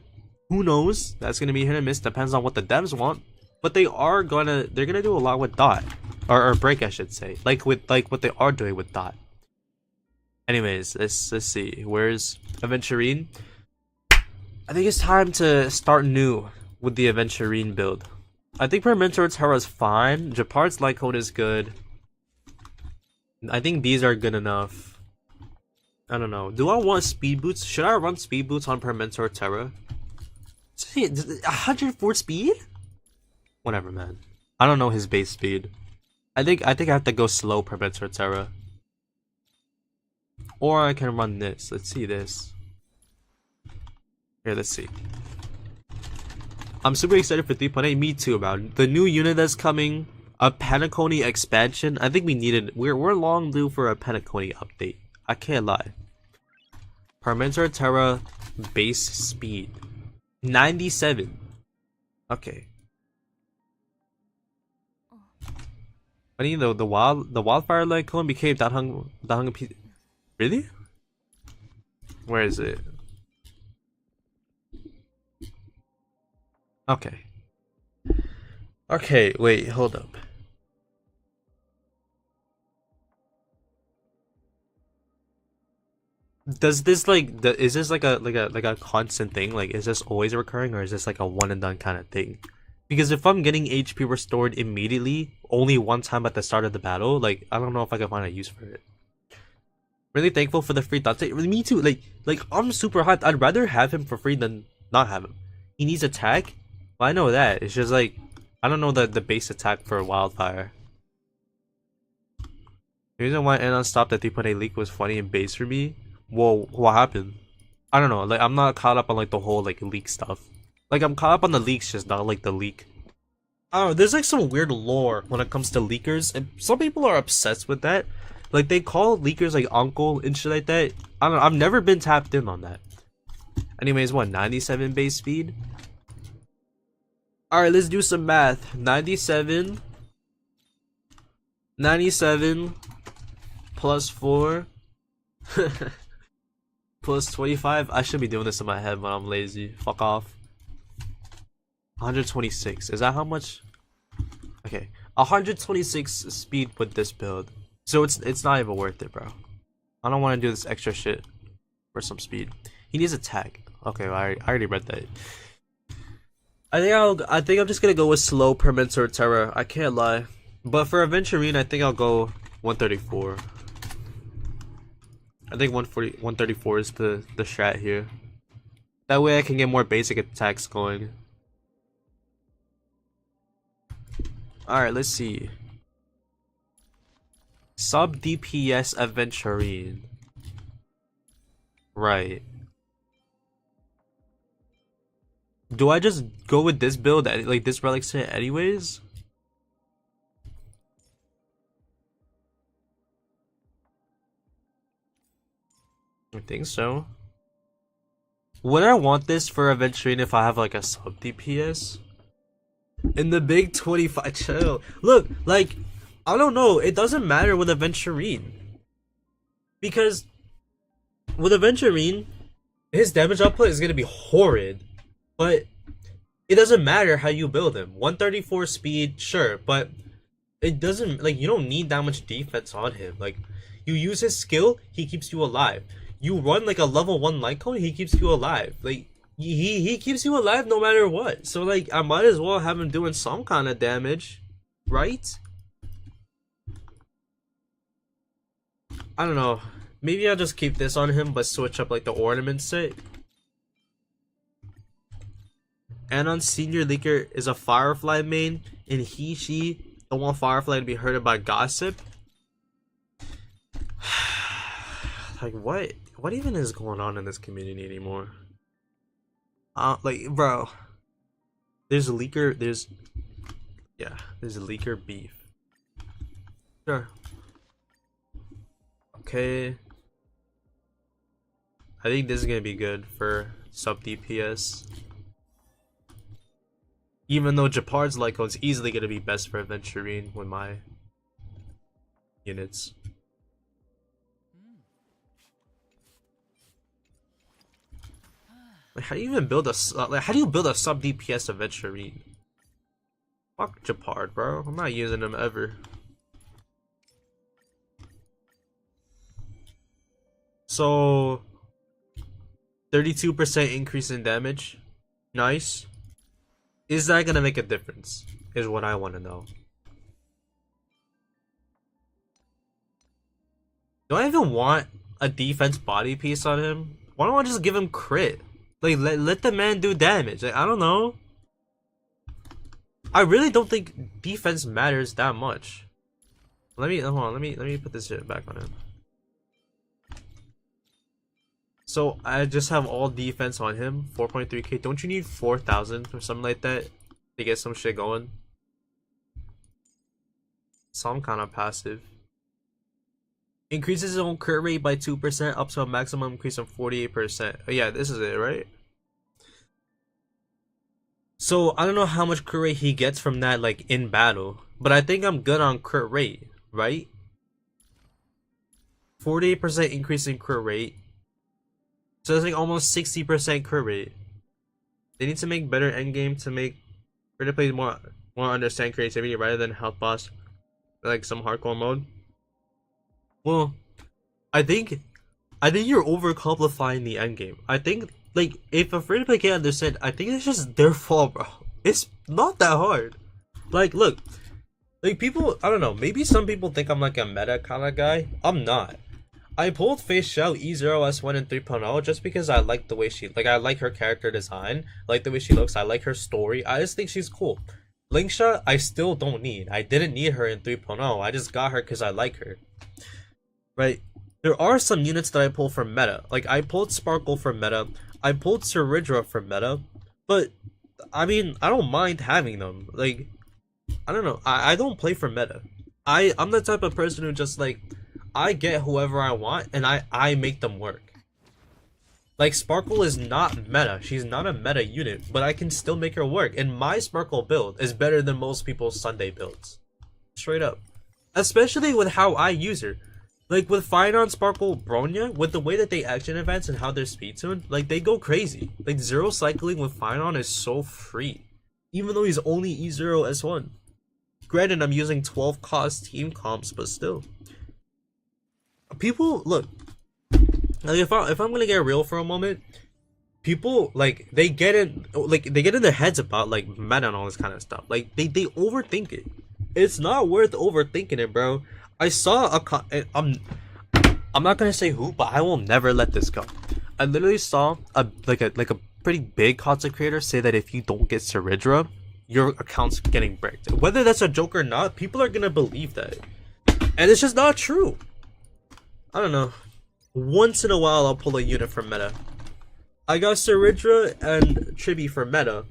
who knows? That's gonna be hit and miss. Depends on what the devs want. But they're gonna do a lot with Dot, or break, I should say. Like what they are doing with Dot. Anyways, let's see. Where's Aventurine? I think it's time to start new with the Aventurine build. I think Permentor Terra is fine. Japard's Light Cone is good. I think these are good enough. I don't know. Do I want speed boots? Should I run speed boots on Permentor Terra? See, 104 speed? Whatever, man. I don't know his base speed. I think I have to go slow Premature Terra. Or I can run this. Let's see this. Here, let's see. I'm super excited for 3.8. Me too, man. The new unit that's coming, a Penacony expansion. I think we needed. We're long due for a Penacony update. I can't lie. Premature Terra base speed 97. Okay. Funny though, the wildfire Lycone became that hung piece. Really? Where is it? Okay. Okay, wait, hold up. Does this like is this like a constant thing? Like, is this always recurring, or is this like a one and done kind of thing? Because if I'm getting HP restored immediately, only one time at the start of the battle, like I don't know if I can find a use for it. Really thankful for the free thoughts. Me too. Like I'm super hyped. I'd rather have him for free than not have him. He needs attack. Well, I know that. It's just like I don't know the base attack for wildfire. The reason why Anon stopped at 3.8 leak was funny and base for me. Whoa, what happened? I don't know. Like I'm not caught up on like the whole like leak stuff. Like I'm caught up on the leaks, just not like the leak. I don't know. There's like some weird lore when it comes to leakers, and some people are obsessed with that. Like they call leakers like uncle and shit like that. I don't know. I've never been tapped in on that. Anyways, what 97 base speed? All right, let's do some math. 97 plus 4 plus 25. I should be doing this in my head, but I'm lazy. Fuck off. 126. Is that how much? Okay, 126 speed with this build. So it's not even worth it, bro. I don't want to do this extra shit for some speed. He needs attack. Okay, well, I already read that. I think I'm just gonna go with slow Premature Terra. I can't lie. But for Aventurine, I think I'll go 134. I think 134 is the strat here. That way I can get more basic attacks going. Alright, let's see. Sub DPS Aventurine. Right. Do I just go with this build, like this relic set anyways? I think so. Would I want this for Aventurine if I have like a sub DPS? In the big 25, chill. Look, like, I don't know. It doesn't matter with Aventurine. Because with Aventurine, his damage output is going to be horrid. But it doesn't matter how you build him. 134 speed, sure. But it doesn't, like, you don't need that much defense on him. Like, you use his skill, he keeps you alive. You run like a level 1 light cone, he keeps you alive. Like, he keeps you alive no matter what. So like I might as well have him doing some kind of damage, right? I don't know. Maybe I'll just keep this on him but switch up like the ornament set. Anon Senior Leaker is a Firefly main, and she don't want Firefly to be hurted by gossip. Like what even is going on in this community anymore? Like, bro, there's a leaker, there's a leaker beef. Sure. Okay. I think this is gonna be good for sub DPS. Even though Japard's Lycone is easily gonna be best for Aventurine with my units. Like, how do you even build a how do you build a sub DPS Aventurine? Fuck Japard, bro. I'm not using him ever. So 32% increase in damage. Nice. Is that gonna make a difference? Is what I want to know. Do I even want a defense body piece on him? Why don't I just give him crit? Like let the man do damage. Like I don't know. I really don't think defense matters that much. Let me hold on. Let me put this shit back on him. So I just have all defense on him. 4.3k. Don't you need 4,000 or something like that to get some shit going? Some kind of passive. Increases his own crit rate by 2% up to a maximum increase of 48%. Oh, yeah, this is it, right? So I don't know how much crit rate he gets from that, like in battle, but I think I'm good on crit rate, right? 48% increase in crit rate, so it's like almost 60% crit rate. They need to make better endgame to make free to play more understand creativity rather than health boss, like some hardcore mode. Well, I think you're overcomplifying the endgame. I think like if a free to play can't understand, I think it's just their fault, bro. It's not that hard. Like, look, like people, I don't know. Maybe some people think I'm like a meta kind of guy. I'm not. I pulled Face Shell E0S1 and 3.0 just because I like the way she, like, I like her character design, I like the way she looks, I like her story. I just think she's cool. Linkshot, I still don't need. I didn't need her in 3.0. I just got her because I like her. Right? There are some units that I pull for meta. Like, I pulled Sparkle for meta. I pulled Ceridra for meta. But, I mean, I don't mind having them. Like, I don't know. I don't play for meta. I'm the type of person who just, like, I get whoever I want, and I make them work. Like, Sparkle is not meta. She's not a meta unit, but I can still make her work. And my Sparkle build is better than most people's Sunday builds. Straight up. Especially with how I use her. Like, with Fire Sparkle, Bronya, with the way that they action advance and how they're speed tuned, like, they go crazy. Like, zero cycling with Fire is so free. Even though he's only E0S1. Granted, I'm using 12 cost team comps, but still. People, look, like if I'm gonna get real for a moment, people like they get in their heads about like meta and all this kind of stuff. Like they overthink it. It's not worth overthinking it, bro. I saw I'm not gonna say who, but I will never let this go. I literally saw a pretty big content creator say that if you don't get Ceridra, your account's getting bricked. Whether that's a joke or not, people are gonna believe that, and it's just not true. I don't know. Once in a while, I'll pull a unit from meta. I got Ceridra and Chibi for meta,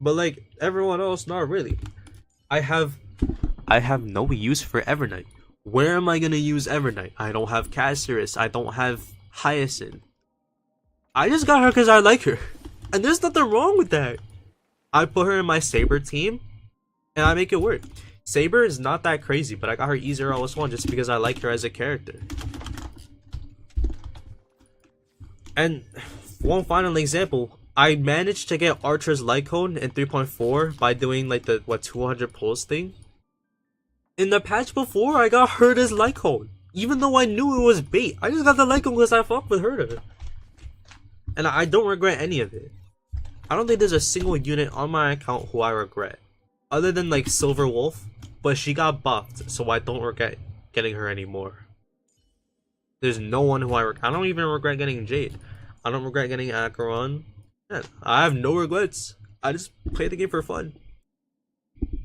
but like everyone else, not really. I have no use for Evernight. Where am I gonna use Evernight? I don't have Cassius. I don't have Hyacinth. I just got her because I like her, and there's nothing wrong with that. I put her in my Saber team, and I make it work. Saber is not that crazy, but I got her E0S1 just because I like her as a character. And one final example, I managed to get Archer's Light Cone in 3.4 by doing like the 200 pulls thing. In the patch before, I got Herta's Light Cone, even though I knew it was bait. I just got the Light Cone because I fucked with Herta, and I don't regret any of it. I don't think there's a single unit on my account who I regret, other than like Silver Wolf, but she got buffed, so I don't regret getting her anymore. There's no one who I don't even regret getting Jade. I don't regret getting Acheron. Man, I have no regrets. I just play the game for fun.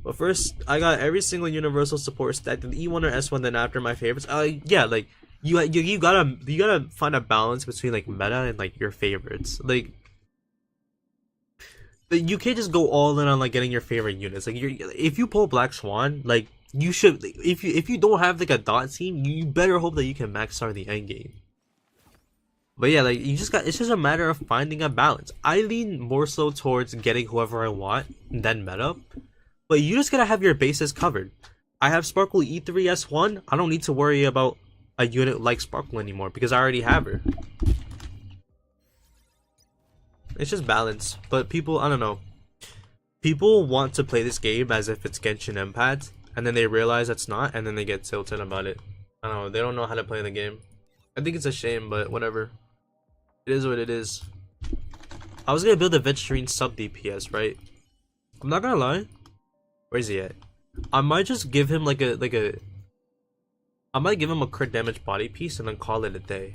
But first, I got every single universal support stacked in E1 or S1. Then after my favorites, yeah, like you gotta find a balance between like meta and like your favorites. Like you can't just go all in on like getting your favorite units. Like if you pull Black Swan, like you should. If you don't have like a dot team, you better hope that you can max star the end game. But yeah, like it's just a matter of finding a balance. I lean more so towards getting whoever I want than meta, but you just gotta have your bases covered. I have Sparkle E3S1. I don't need to worry about a unit like Sparkle anymore because I already have her. It's just balance. But people, I don't know. People want to play this game as if it's Genshin Impact, and then they realize it's not, and then they get tilted about it. I don't know. They don't know how to play the game. I think it's a shame, but whatever. It is what it is. I was gonna build a Vetsterine sub DPS, right? I'm not gonna lie. Where's he at? I might just give him I might give him a crit damage body piece and then call it a day.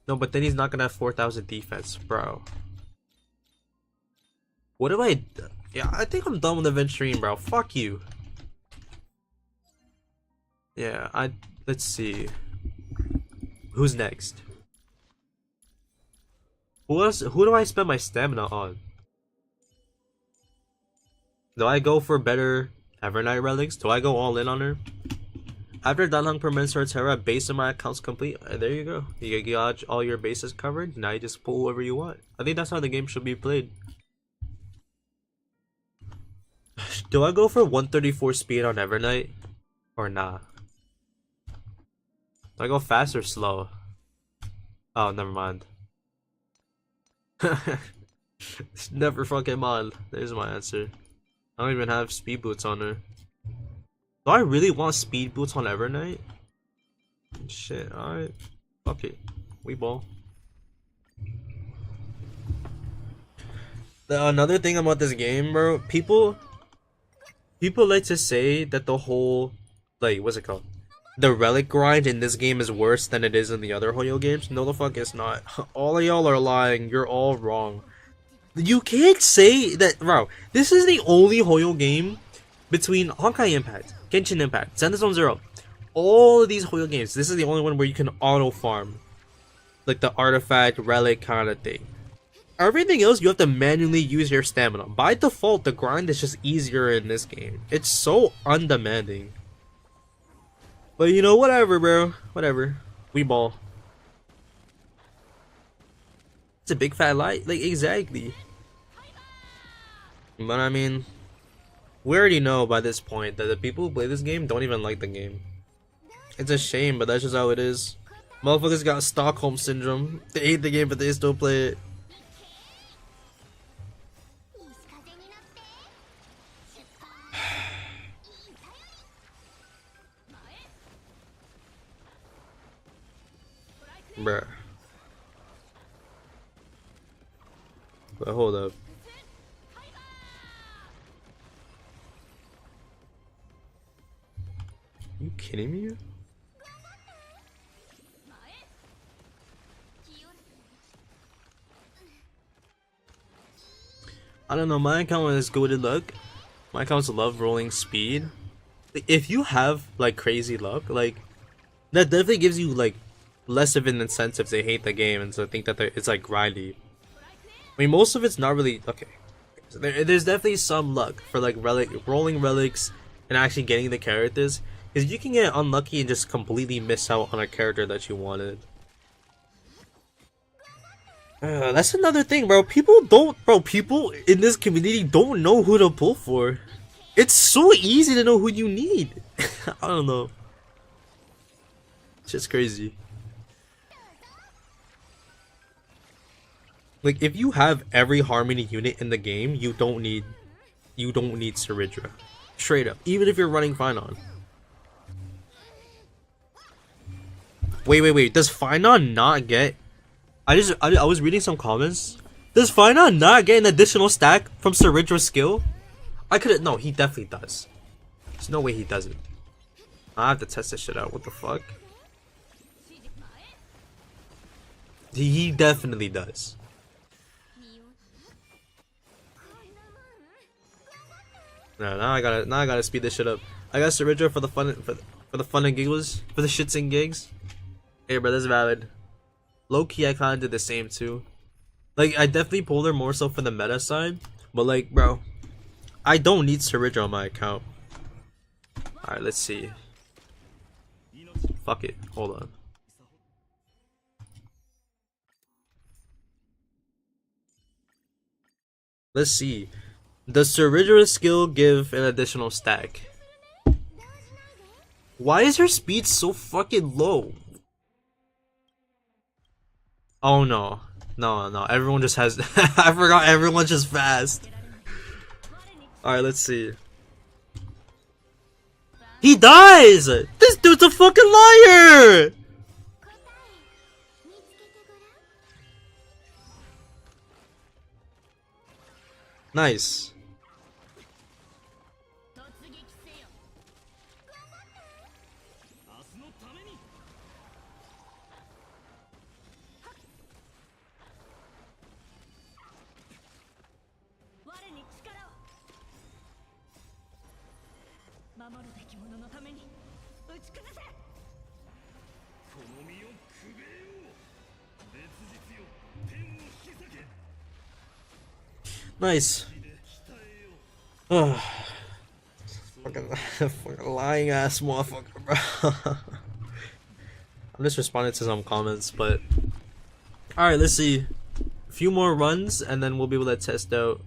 No, but then he's not gonna have 4,000 defense, bro. What do I? Yeah, I think I'm done with the stream, bro. Fuck you. Yeah, let's see. Who's next? Who else? Who do I spend my stamina on? Do I go for better Evernight relics? Do I go all in on her? After Danhang permanents her Terra, base of my account's complete. There you go. You got all your bases covered. Now you just pull whoever you want. I think that's how the game should be played. Do I go for 134 speed on Evernight? Or nah? Do I go fast or slow? Oh, never mind. Never fucking mind. There's my answer. I don't even have speed boots on her. Do I really want speed boots on Evernight? Shit, alright. Fuck it. We ball. Another thing about this game, bro, people like to say that the whole, like, what's it called? The relic grind in this game is worse than it is in the other Hoyo games. No, the fuck it's not. All of y'all are lying. You're all wrong. You can't say that, bro. This is the only Hoyo game between Honkai Impact, Genshin Impact, Zenithal Zero. All of these Hoyo games, this is the only one where you can auto farm, like the artifact relic kind of thing. Everything else, you have to manually use your stamina. By default, the grind is just easier in this game. It's so undemanding. But you know, whatever, bro. Whatever. We ball. It's a big fat lie. Like, exactly. But I mean, we already know by this point that the people who play this game don't even like the game. It's a shame, but that's just how it is. Motherfuckers got Stockholm Syndrome. They hate the game, but they still play it. Bruh. But hold up. You kidding me? I don't know, my account is good luck. My account's love rolling speed. If you have like crazy luck, like that definitely gives you like less of an incentive to hate the game and to think that it's like grindy. I mean, most of it's not really okay. So there's definitely some luck for like rolling relics and actually getting the characters, because you can get unlucky and just completely miss out on a character that you wanted. That's another thing, bro. People in this community don't know who to pull for. It's so easy to know who you need. I don't know. It's just crazy. Like, if you have every Harmony unit in the game, you don't need Saridra. Straight up. Even if you're running Finon. Wait. Does Finon not get... I was reading some comments. Does Finon not get an additional stack from Saridra's skill? No, he definitely does. There's no way he doesn't. I have to test this shit out. What the fuck? He definitely does. No, now I gotta speed this shit up. I got Saridra for the fun and giggles, for the shits and gigs. Hey, bro, that's valid. Low key, I kind of did the same too. Like, I definitely pulled her more so for the meta side, but like, bro, I don't need Saridra on my account. All right, let's see. Fuck it. Hold on. Let's see. Does Saridra skill give an additional stack? Why is her speed so fucking low? Oh no. No. Everyone just has... I forgot everyone's just fast. Alright, let's see. He dies! This dude's a fucking liar! Nice. Nice. Ugh. Fucking lying ass motherfucker, bro. I'm just responding to some comments, but alright, let's see. A few more runs and then we'll be able to test out.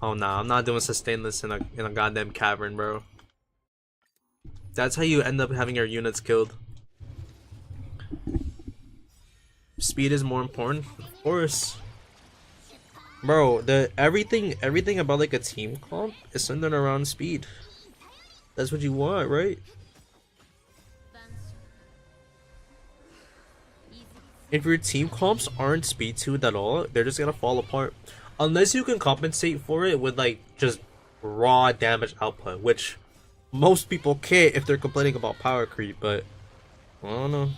Oh nah, I'm not doing sustainless in a goddamn cavern, bro. That's how you end up having your units killed. Speed is more important, of course. Bro, everything about like a team comp is centered around speed. That's what you want, right? If your team comps aren't speed tuned at all, they're just gonna fall apart. Unless you can compensate for it with like just raw damage output, which most people can't if they're complaining about power creep, but I don't know.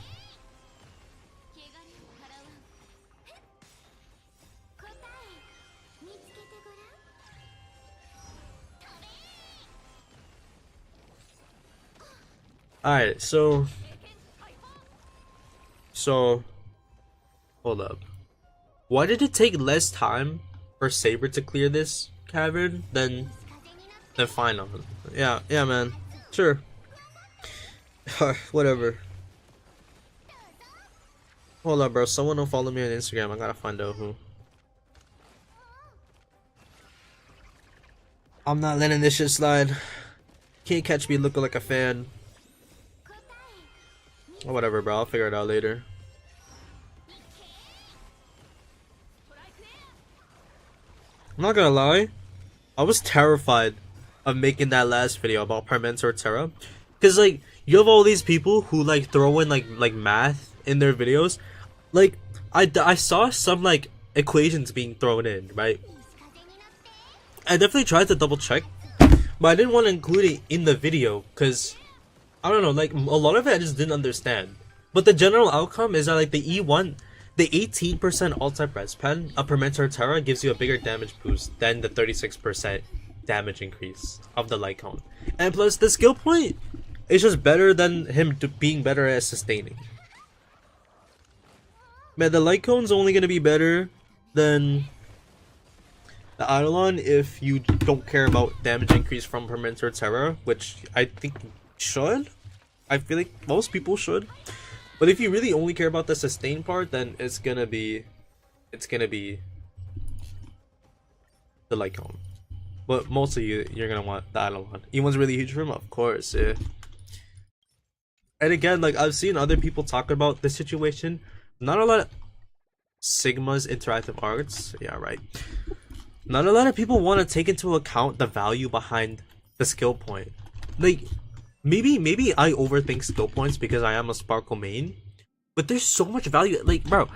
Alright, so hold up. Why did it take less time for Saber to clear this cavern than Final? Yeah, man. Sure. Whatever. Hold up, bro. Someone don't follow me on Instagram. I gotta find out who. I'm not letting this shit slide. Can't catch me looking like a fan. Or whatever, bro. I'll figure it out later. I'm not gonna lie. I was terrified of making that last video about Parmentor Terra. Cause like, you have all these people who like throw in like math in their videos. Like, I saw some like equations being thrown in, right? I definitely tried to double check, but I didn't want to include it in the video because I don't know, like a lot of it I just didn't understand. But the general outcome is that like the E1, the 18% alt-type res pen of Parmentor Terra gives you a bigger damage boost than the 36% damage increase of the light cone. And plus the skill point is just better than him being better at sustaining. Man, the light cone's only gonna be better than the Eidolon if you don't care about damage increase from Parmentor Terra, which I think should. I feel like most people should. But if you really only care about the sustain part, then it's gonna be the light cone. But mostly you're gonna want the Eidolon. E1's really huge for him, of course. Yeah. And again, like I've seen other people talk about this situation. Not a lot of Sigma's interactive arts. Yeah, right. Not a lot of people want to take into account the value behind the skill point. Like, maybe I overthink skill points because I am a Sparkle main, but there's so much value. Like, bro,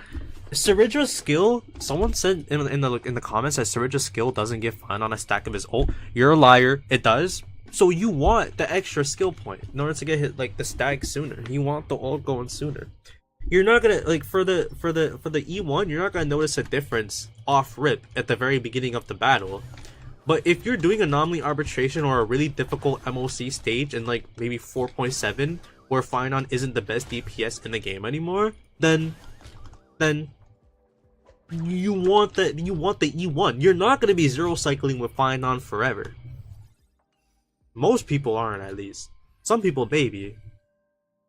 Saridra's skill. Someone said in the comments that Saridra's skill doesn't get fine on a stack of his ult. You're a liar. It does. So you want the extra skill point in order to get hit like the stack sooner. You want the ult going sooner. You're not gonna like for the E1. You're not gonna notice a difference off rip at the very beginning of the battle. But if you're doing anomaly arbitration or a really difficult MOC stage in like maybe 4.7 where Phynon isn't the best DPS in the game anymore, then you want the E1. You're not gonna be zero cycling with Phynon forever. Most people aren't, at least. Some people maybe.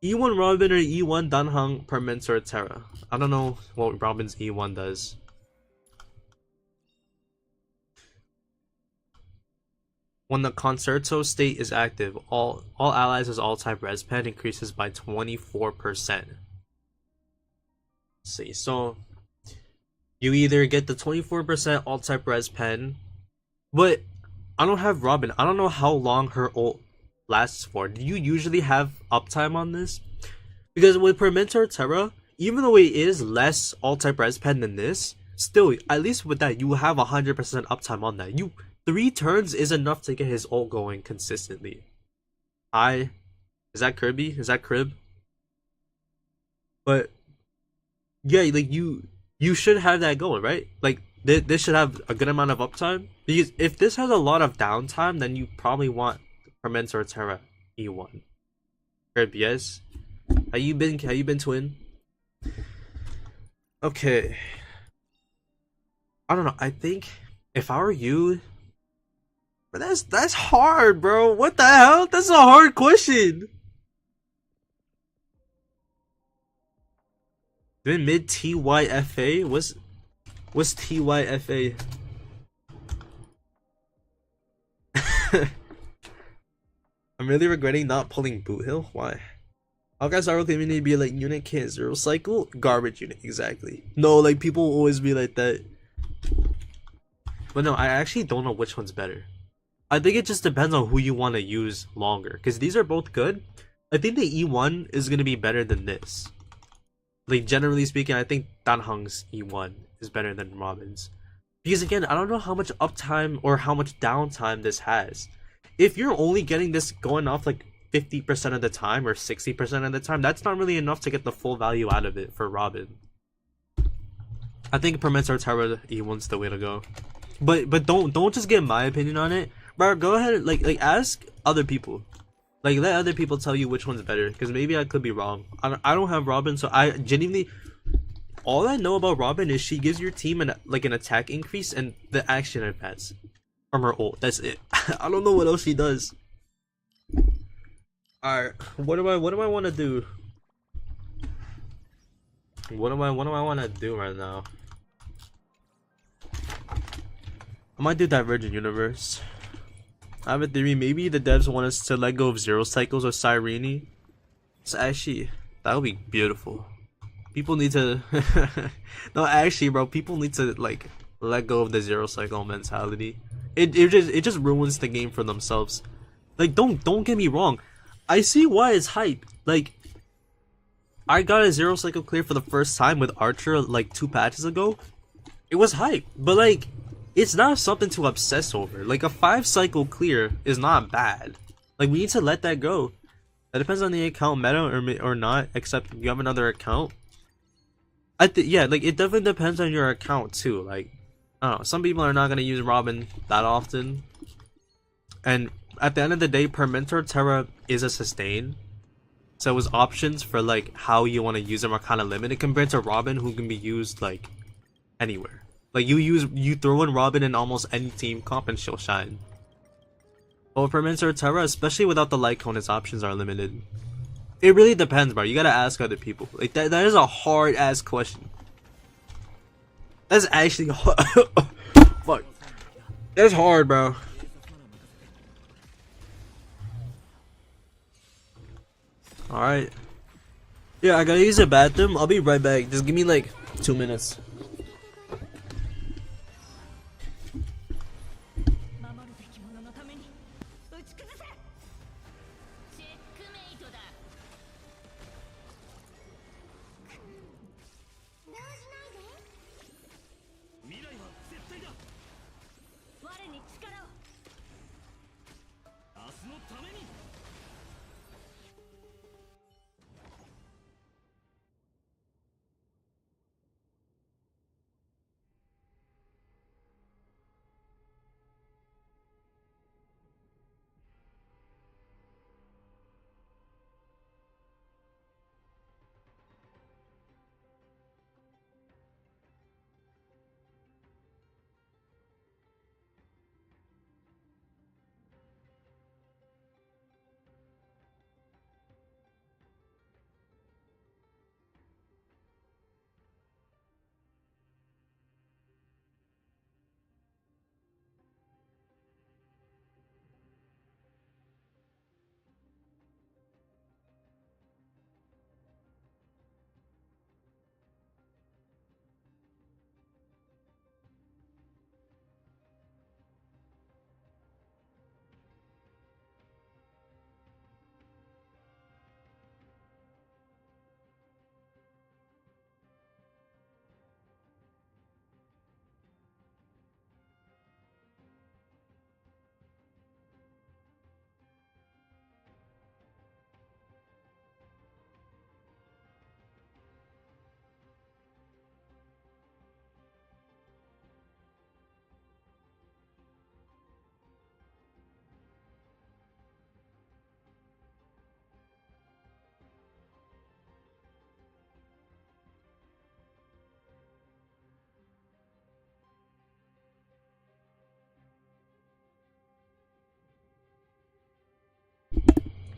E1 Robin or E1 Danhang Parmentor Terra. I don't know what Robin's E1 does. When the Concerto state is active, all allies' all-type res pen increases by 24%. Let's see, so you either get the 24% all-type res pen, but I don't have Robin. I don't know how long her ult lasts for. Do you usually have uptime on this? Because with Parmentor Terra, even though it is less all-type res pen than this, still, at least with that, you have 100% uptime on that. 3 turns is enough to get his ult going consistently. Is that Kirby? Is that Crib? But yeah, like you should have that going, right? Like This should have a good amount of uptime, because if this has a lot of downtime, then you probably want Fermentor Terra E1. Herb, yes. How you been? How you been, twin? Okay. I don't know. I think if I were you, but that's hard, bro. What the hell? That's a hard question. Doing mid TYFA? What's TYFA? I'm really regretting not pulling Boot Hill. Why? Honkai Star community be like, unit can't zero cycle? Garbage unit, exactly. No, like people always be like that. But no, I actually don't know which one's better. I think it just depends on who you want to use longer, because these are both good. I think the E1 is going to be better than this. Like, generally speaking, I think Dan Heng's E1 is better than Robin's. Because again, I don't know how much uptime or how much downtime this has. If you're only getting this going off like 50% of the time or 60% of the time, that's not really enough to get the full value out of it for Robin. I think Permits or Terra E1's the way to go. But don't just get my opinion on it. Bro, go ahead and like ask other people. Like, let other people tell you which one's better, because maybe I could be wrong. I don't have Robin, so I genuinely, all I know about Robin is she gives your team an attack increase and the action advance from her ult. That's it. I don't know what else she does. Alright, what do I want to do? What do I want to do right now? I might do Divergent Universe. I have a theory, maybe the devs want us to let go of Zero Cycles or Cyrene. So actually, that would be beautiful. People need to no, actually, bro, people need to like let go of the Zero Cycle mentality. It just ruins the game for themselves. Like, don't get me wrong, I see why it's hype. Like, I got a Zero Cycle clear for the first time with Archer like 2 patches ago. It was hype, but like, it's not something to obsess over. Like, a 5 cycle clear is not bad. Like, we need to let that go. That depends on the account meta or not, except you have another account. Yeah, like, it definitely depends on your account too. Like, I don't know, some people are not gonna use Robin that often. And at the end of the day, Permentor Terra is a sustain. So his options for like how you want to use them are kind of limited compared to Robin, who can be used like anywhere. Like, you throw in Robin in almost any team comp and she'll shine. But with Permentor Terra, especially without the light cone, its options are limited. It really depends, bro. You gotta ask other people. Like, that is a hard ass question. That's actually hard. Fuck. That's hard, bro. Alright. Yeah, I gotta use the bathroom. I'll be right back. Just give me like 2 minutes.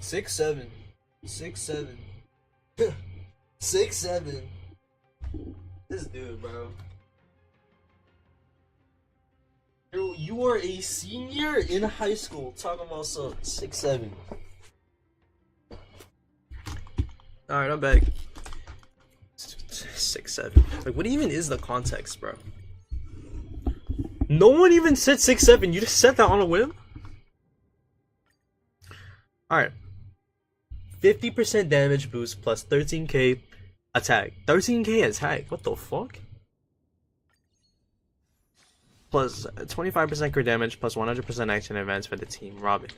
6'7". 6'7". 6'7". This dude, bro. You are a senior in high school talking about some 6'7". Alright, I'm back. 6'7". Like, what even is the context, bro? No one even said 6'7". You just said that on a whim? Alright. 50% damage boost plus 13k attack. 13k attack? What the fuck? Plus 25% crit damage plus 100% action advance for the team. Robin.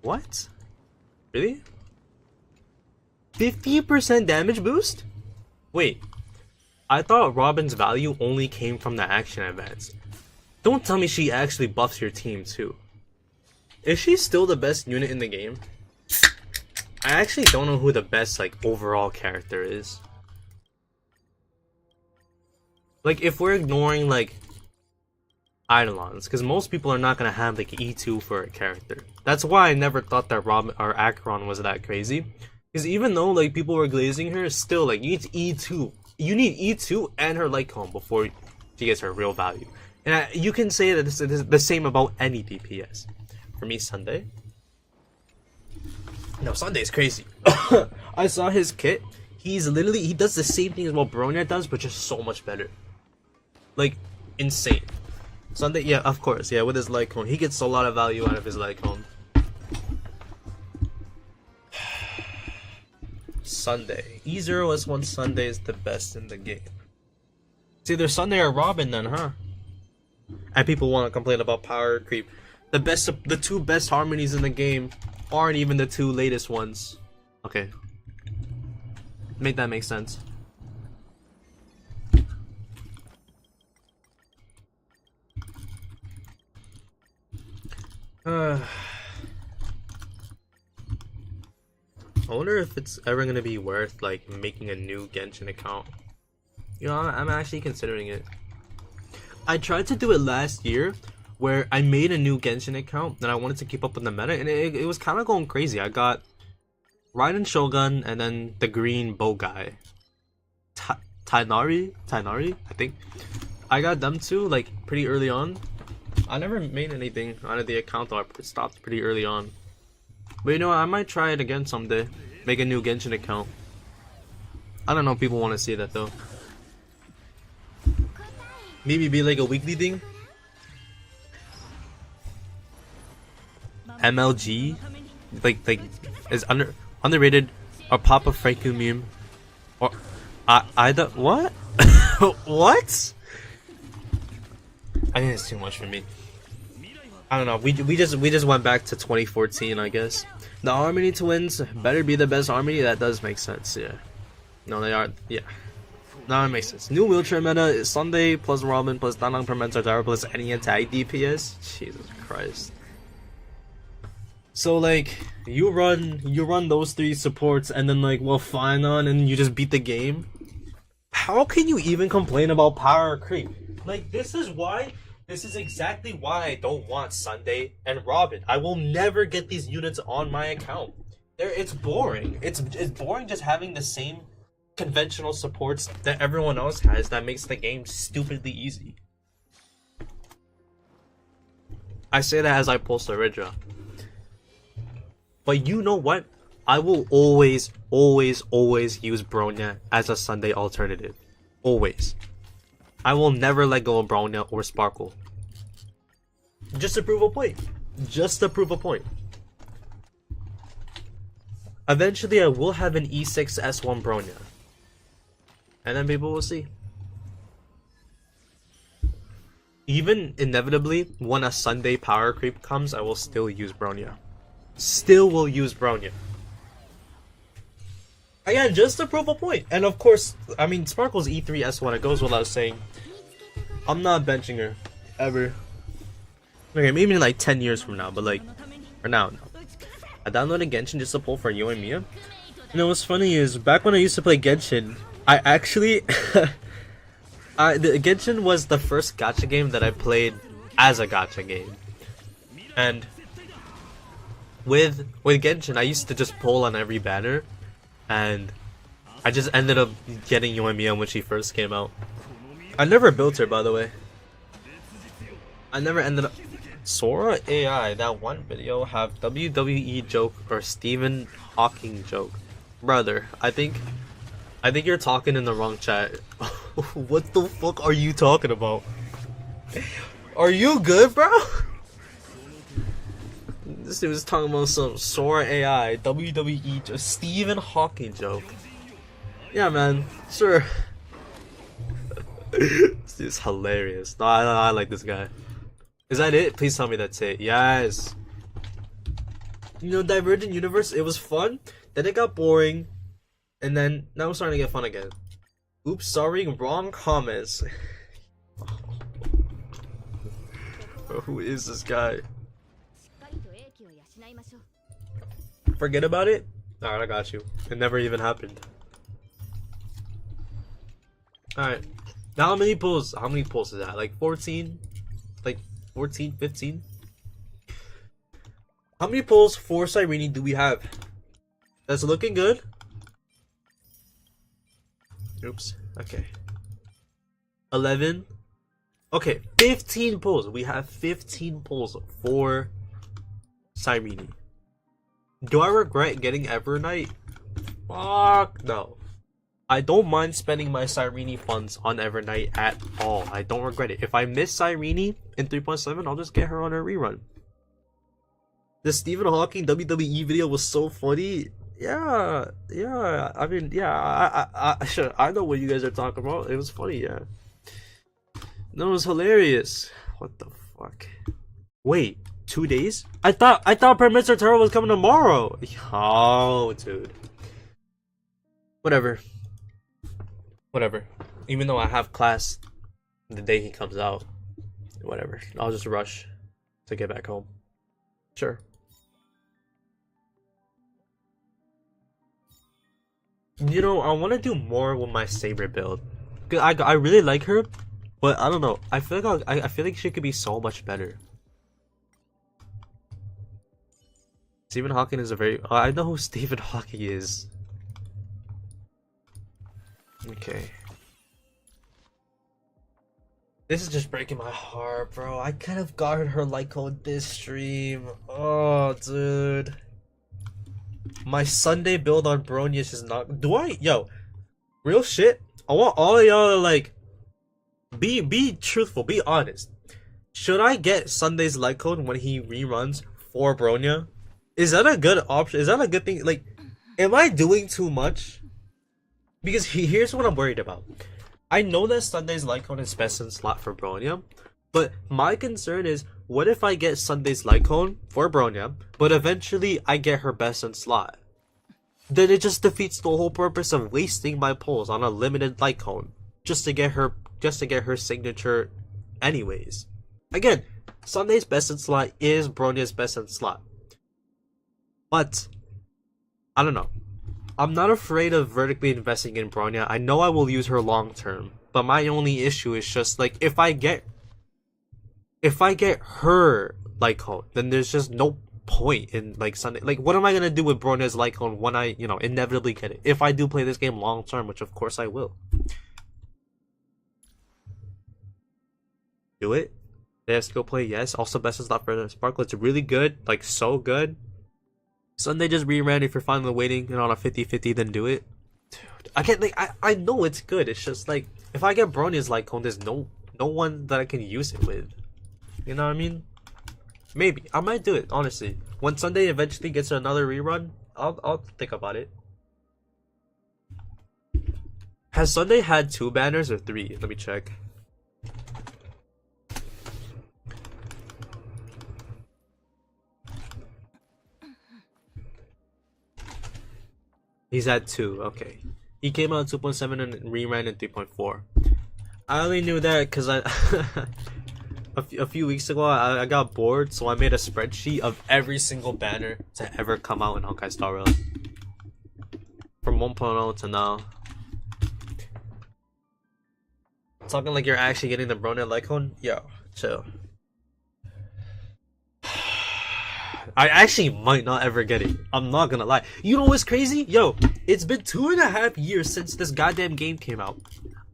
What? Really? 50% damage boost? Wait. I thought Robin's value only came from the action advance. Don't tell me she actually buffs your team too. Is she still the best unit in the game? I actually don't know who the best like overall character is. Like if we're ignoring like Eidolons, because most people are not gonna have like E2 for a character. That's why I never thought that Robin or Acheron was that crazy. Because even though like people were glazing her, still like you need E2. You need E2 and her light cone before she gets her real value. And you can say that this is the same about any DPS. For me, Sunday. No, Sunday's crazy. I saw his kit. He does the same thing as what Bronya does, but just so much better. Like, insane. Sunday, yeah, of course, yeah, with his light cone. He gets a lot of value out of his light cone. Sunday. E0S1 Sunday is the best in the game. It's either Sunday or Robin then, huh? And people want to complain about power creep. The two best harmonies in the game aren't even the two latest ones. Okay. Make that make sense. I wonder if it's ever gonna be worth like making a new Genshin account. You know, I'm actually considering it. I tried to do it last year where I made a new Genshin account and I wanted to keep up with the meta, and it was kind of going crazy. I got Raiden Shogun and then the green bow guy. Tainari, I think. I got them two like pretty early on. I never made anything out of the account though. I stopped pretty early on. But you know what, I might try it again someday. Make a new Genshin account. I don't know if people want to see that though. Maybe be like a weekly thing. MLG like is underrated, or Papa Franku meme, or either what? What? I think it's too much for me. I don't know. We just went back to 2014, I guess. The Harmony twins better be the best Harmony. That does make sense. Yeah. No, they are. Yeah. No, it makes sense. New wheelchair meta is Sunday plus Robin plus Danang per Mentor Tower plus any attack DPS. Jesus Christ. So like you run those three supports and then like well fine on and you just beat the game. How can you even complain about power creep? Like this is exactly why I don't want Sunday and Robin. I will never get these units on my account. It's boring. It's boring just having the same conventional supports that everyone else has that makes the game stupidly easy. I say that as I post Ridra. But you know what? I will always use Bronya as a Sunday alternative. Always. I will never let go of Bronya or Sparkle. Just to prove a point. Just to prove a point. Eventually I will have an E6 S1 Bronya. And then people will see. Even inevitably, when a Sunday power creep comes, I will still use Bronya. Still will use Bronya. Again, just to prove a point. And of course, I mean, Sparkle's E3 S1, it goes without saying. I'm not benching her. Ever. Okay, maybe in like 10 years from now, but like, for now, no. I downloaded Genshin just to pull for you and Mia. You know what's funny is, back when I used to play Genshin, I actually... Genshin was the first gacha game that I played as a gacha game. And with Genshin, I used to just pull on every banner, and I just ended up getting Yoimiya when she first came out. I never built her, by the way. I never ended up. Sora AI, that one video have WWE joke or Stephen Hawking joke, brother. I think you're talking in the wrong chat. What the fuck are you talking about? Are you good, bro? This dude was talking about some Sora AI, WWE, Stephen Hawking joke. Yeah, man, sure. This dude's hilarious. No, I like this guy. Is that it? Please tell me that's it. Yes. You know, Divergent Universe, it was fun, then it got boring, and then now it's starting to get fun again. Oops, sorry, wrong comments. Bro, who is this guy? Forget about it? Alright, I got you. It never even happened. Alright. Now how many pulls is that? Like 14? Like 14, 15? How many pulls for Cyrene do we have? That's looking good. Oops. Okay. 11. Okay, 15 pulls. We have 15 pulls for Cyrene. Do I regret getting Evernight? Fuck no. I don't mind spending my Cyrene funds on Evernight at all. I don't regret it. If I miss Cyrene in 3.7, I'll just get her on a rerun. The Stephen Hawking WWE video was so funny. Yeah. I mean, yeah. I know what you guys are talking about. It was funny. Yeah. No, it was hilarious. What the fuck? Wait, 2 days? I thought Mr. Turtle was coming tomorrow. Oh, dude. Whatever. Even though I have class the day he comes out. Whatever. I'll just rush to get back home. Sure. You know, I want to do more with my Saber build. I really like her, but I don't know. I feel like she could be so much better. Stephen Hawking is a very. I know who Stephen Hawking is. Okay. This is just breaking my heart, bro. I kind of got her like code this stream. Oh, dude. My Sunday build on Bronius is not. Do I? Yo, real shit. I want all of y'all to like. Be truthful. Be honest. Should I get Sunday's light code when he reruns for Bronya? Is that a good option? Is that a good thing? Like, am I doing too much? Because here's what I'm worried about. I know that Sunday's light cone is best in slot for Bronya, but my concern is, what if I get Sunday's light cone for Bronya, but eventually I get her best in slot? Then it just defeats the whole purpose of wasting my pulls on a limited light cone just to get her signature anyways. Again, Sunday's best in slot is Bronya's best in slot. But I don't know. I'm not afraid of vertically investing in Bronya. I know I will use her long term, but my only issue is just like if I get her light cone, then there's just no point in like Sunday. Like, what am I gonna do with Bronya's light cone when I, inevitably get it? If I do play this game long term, which of course I will. Do it. Yeah, skill play, yes. Also, best in slot for Sparkle. It's really good, like so good. Sunday just reran. If you're finally waiting and on a 50-50, then do it. Dude, I can't, like, I know it's good. It's just like, if I get Bronya's light cone, there's no one that I can use it with. You know what I mean? Maybe I might do it, honestly. When Sunday eventually gets another rerun, I'll think about it. Has Sunday had 2 banners or 3? Let me check. He's at 2, okay. He came out 2.7 and reran in 3.4. I only knew that because a few weeks ago I got bored, so I made a spreadsheet of every single banner to ever come out in Honkai Star Rail. From 1.0 to now. Talking like you're actually getting the Bronya Lycone? Yo, chill. I actually might not ever get it. I'm not gonna lie. You know what's crazy? Yo, it's been 2.5 years since this goddamn game came out.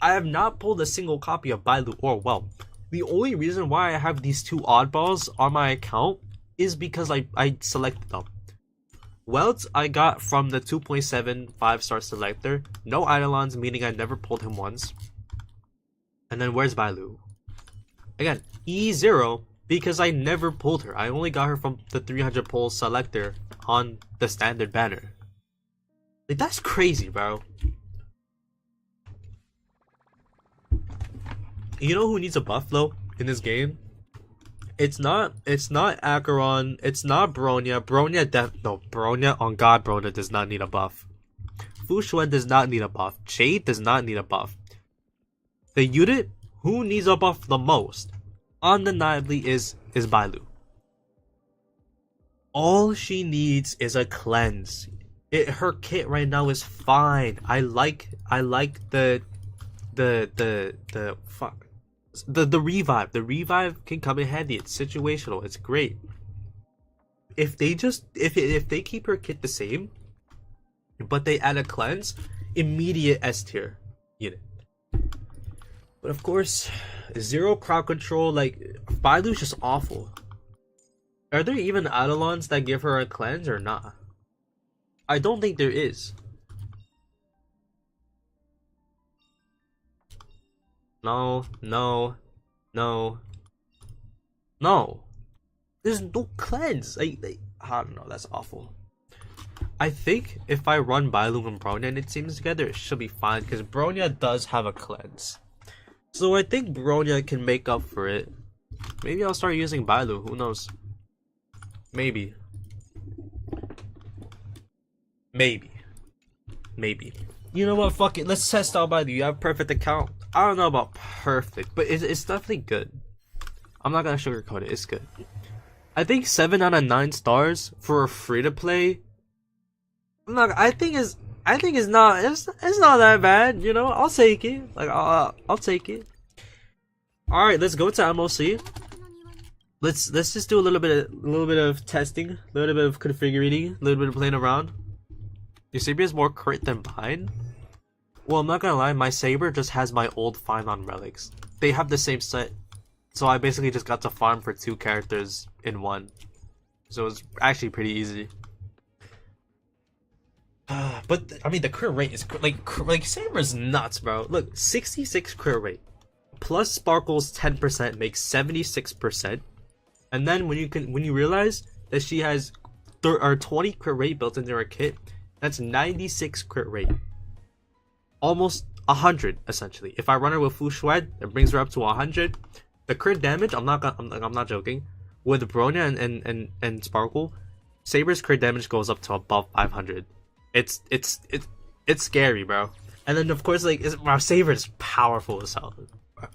I have not pulled a single copy of Bailu or Whelp. The only reason why I have these two oddballs on my account is because I selected them. Welt I got from the 2.7 5-star selector. No Eidolons, meaning I never pulled him once. And then where's Bailu? Again, E0 because I never pulled her. I only got her from the 300 pull selector on the standard banner. Like, that's crazy, bro. You know who needs a buff though in this game? It's not Acheron, it's not Bronya. Bronya, on God, Bronya does not need a buff. Fu Xuan does not need a buff. Jade does not need a buff. The unit who needs a buff the most, undeniably, is Bailu. All she needs is a cleanse. Her kit right now is fine. I like the fuck. The revive. The revive can come in handy. It's situational. It's great. If they just if they keep her kit the same, but they add a cleanse, immediate S tier unit. But of course, zero crowd control. Like, Bailu's just awful. Are there even Eidolons that give her a cleanse or not? I don't think there is. No. There's no cleanse. I don't know. That's awful. I think if I run Bailu and Bronya and it seems together, it should be fine because Bronya does have a cleanse. So I think Bronya can make up for it. Maybe I'll start using Bailu. Who knows? Maybe. You know what? Fuck it. Let's test out Bailu. You have perfect account. I don't know about perfect, but it's definitely good. I'm not gonna sugarcoat it. It's good. I think 7 out of 9 stars for a free to play. I think it's not that bad. You know, I'll take it. Like I'll take it. All right, let's go to MOC. Let's just do a little bit of testing, a little bit of configuring, a little bit of playing around. Your Saber is more crit than mine. Well, I'm not gonna lie, my Saber just has my old Finon relics. They have the same set, so I basically just got to farm for 2 characters in one. So it's actually pretty easy. But I mean, the crit rate is like Saber's nuts, bro. Look, 66 crit rate plus Sparkle's 10% makes 76%, and then when you realize that she has 20 crit rate built into her kit, that's 96 crit rate. Almost 100 essentially. If I run her with Fu Xuan, it brings her up to 100. The crit damage, I'm not joking. With Bronya and Sparkle, Saber's crit damage goes up to above 500. It's scary, bro. And then of course, like, our Saber's powerful as hell.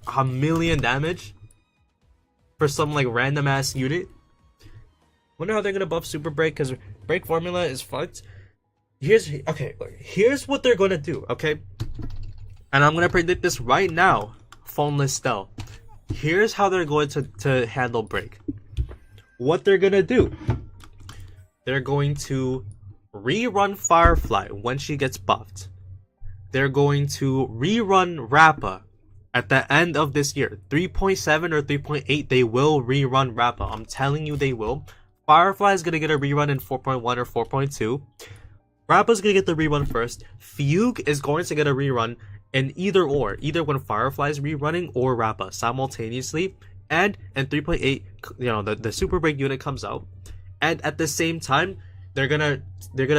1,000,000 damage for some like random ass unit. Wonder how they're gonna buff Super Break, because Break formula is fucked. Here's what they're gonna do, okay? And I'm gonna predict this right now. Phoneless Stell. Here's how they're going to handle Break. What they're gonna do. They're going to rerun Firefly when she gets buffed. They're going to rerun Rappa at the end of this year. 3.7 or 3.8, they will rerun Rappa. I'm telling you, they will. Firefly is gonna get a rerun in 4.1 or 4.2. Rappa's gonna get the rerun first. Fugue is going to get a rerun in either when Firefly's rerunning or Rappa simultaneously. And in 3.8, you know, the Super Break unit comes out, and at the same time, they're gonna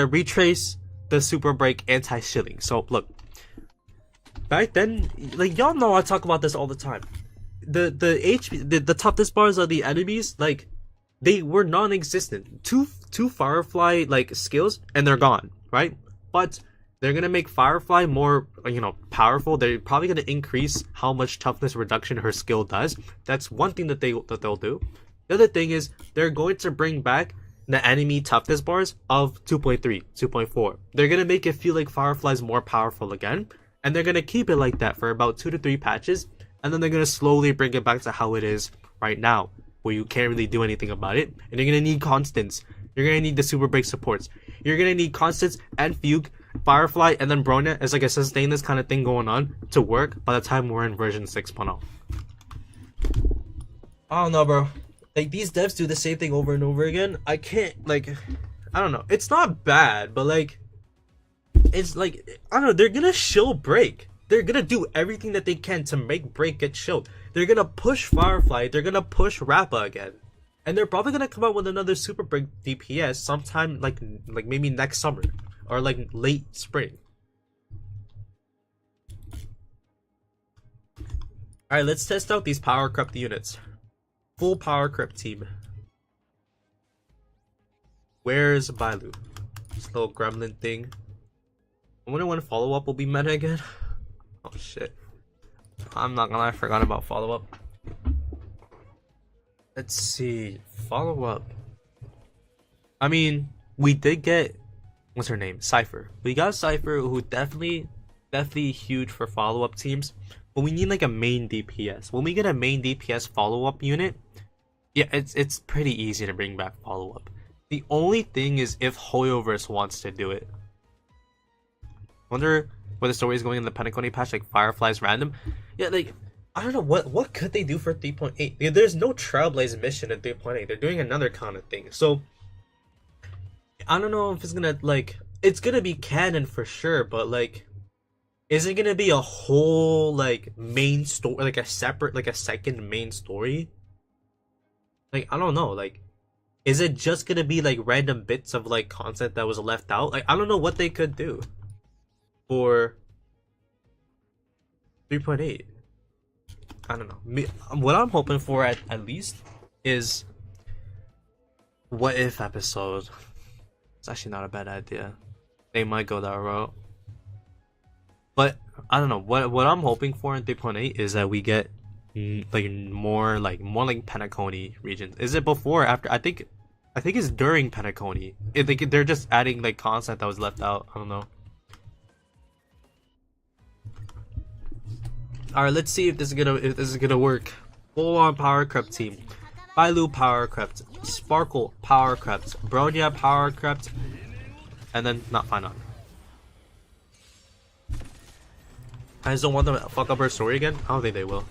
retrace the Super Break anti-shilling. So look, back then, like, y'all know I talk about this all the time. The HP, the toughness bars of the enemies, like, they were non-existent. Two Firefly like skills and they're gone, right? But they're gonna make Firefly more, you know, powerful. They're probably gonna increase how much toughness reduction her skill does. That's one thing that they'll do. The other thing is they're going to bring back the enemy toughness bars of 2.3, 2.4. They're gonna make it feel like Firefly's more powerful again, and they're gonna keep it like that for about 2 to 3 patches, and then they're gonna slowly bring it back to how it is right now, where you can't really do anything about it, and you're gonna need constants You're gonna need the super break supports. You're gonna need Constance and Fugue, Firefly, and then Bronya as like a sustainless kind of thing going on to work by the time we're in version 6.0. I don't know, bro. Like, these devs do the same thing over and over again. I can't, like, I don't know. It's not bad, but like, it's like, I don't know, they're gonna shill break. They're gonna do everything that they can to make break get shilled. They're gonna push Firefly, they're gonna push Rappa again. And they're probably gonna come out with another super break DPS sometime like maybe next summer or like late spring. Alright, let's test out these power crept units. Full power crept team. Where's Bailu? This little gremlin thing. I wonder when follow up will be meta again. Oh shit. I'm not gonna lie, I forgot about follow up. Let's see. Follow up. I mean, we did get, what's her name? Cypher. We got Cypher, who definitely huge for follow up teams. But we need like a main DPS. When we get a main DPS follow up unit, yeah, it's pretty easy to bring back follow up. The only thing is if Hoyoverse wants to do it. Wonder where the story is going in the Penacony patch, like Firefly's random. Yeah, like, I don't know, what could they do for 3.8? Yeah, there's no Trailblaze mission in 3.8. They're doing another kind of thing. So, I don't know if it's gonna, like, it's gonna be canon for sure, but, like, is it gonna be a whole, like, main story, like a separate, like a second main story? Like, I don't know, like, is it just gonna be, like, random bits of, like, content that was left out? Like, I don't know what they could do for 3.8. I don't know. What I'm hoping for at least is what if episode. It's actually not a bad idea. They might go that route. But I don't know. What I'm hoping for in 3.8 is that we get like more like Penacony regions. Is it before or after? I think it's during Penacony. They're just adding like content that was left out. I don't know. Alright, let's see if this is gonna work. Full on power crept team. Bailu power crept. Sparkle power crept. Bronya power crept. And then not Finon. I just don't want them to fuck up her story again. I don't think they will.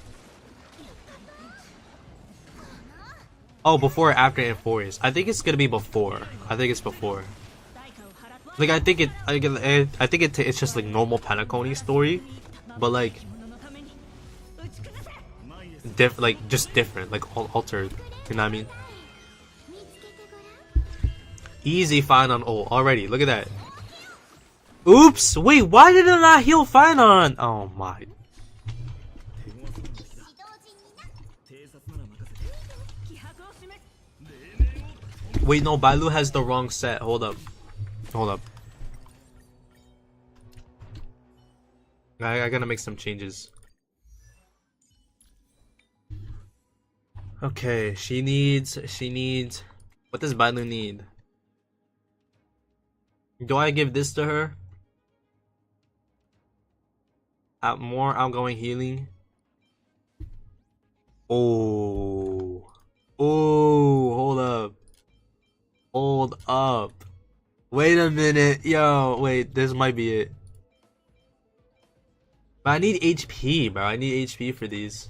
Oh, before or after Infurious? I think it's gonna be before. I think it's before. Like I think it's just like normal Penacony story, but like just different, like altered. You know what I mean? Easy Finon ult already. Look at that. Oops! Wait, why did it not heal Finon? Oh my. Wait, no, Bailu has the wrong set. Hold up. Hold up. I gotta make some changes. Okay, she needs, what does Bailu need? Do I give this to her? More outgoing healing? Oh, hold up. Hold up. Wait a minute. Yo, wait, this might be it. But I need HP, bro. I need HP for these.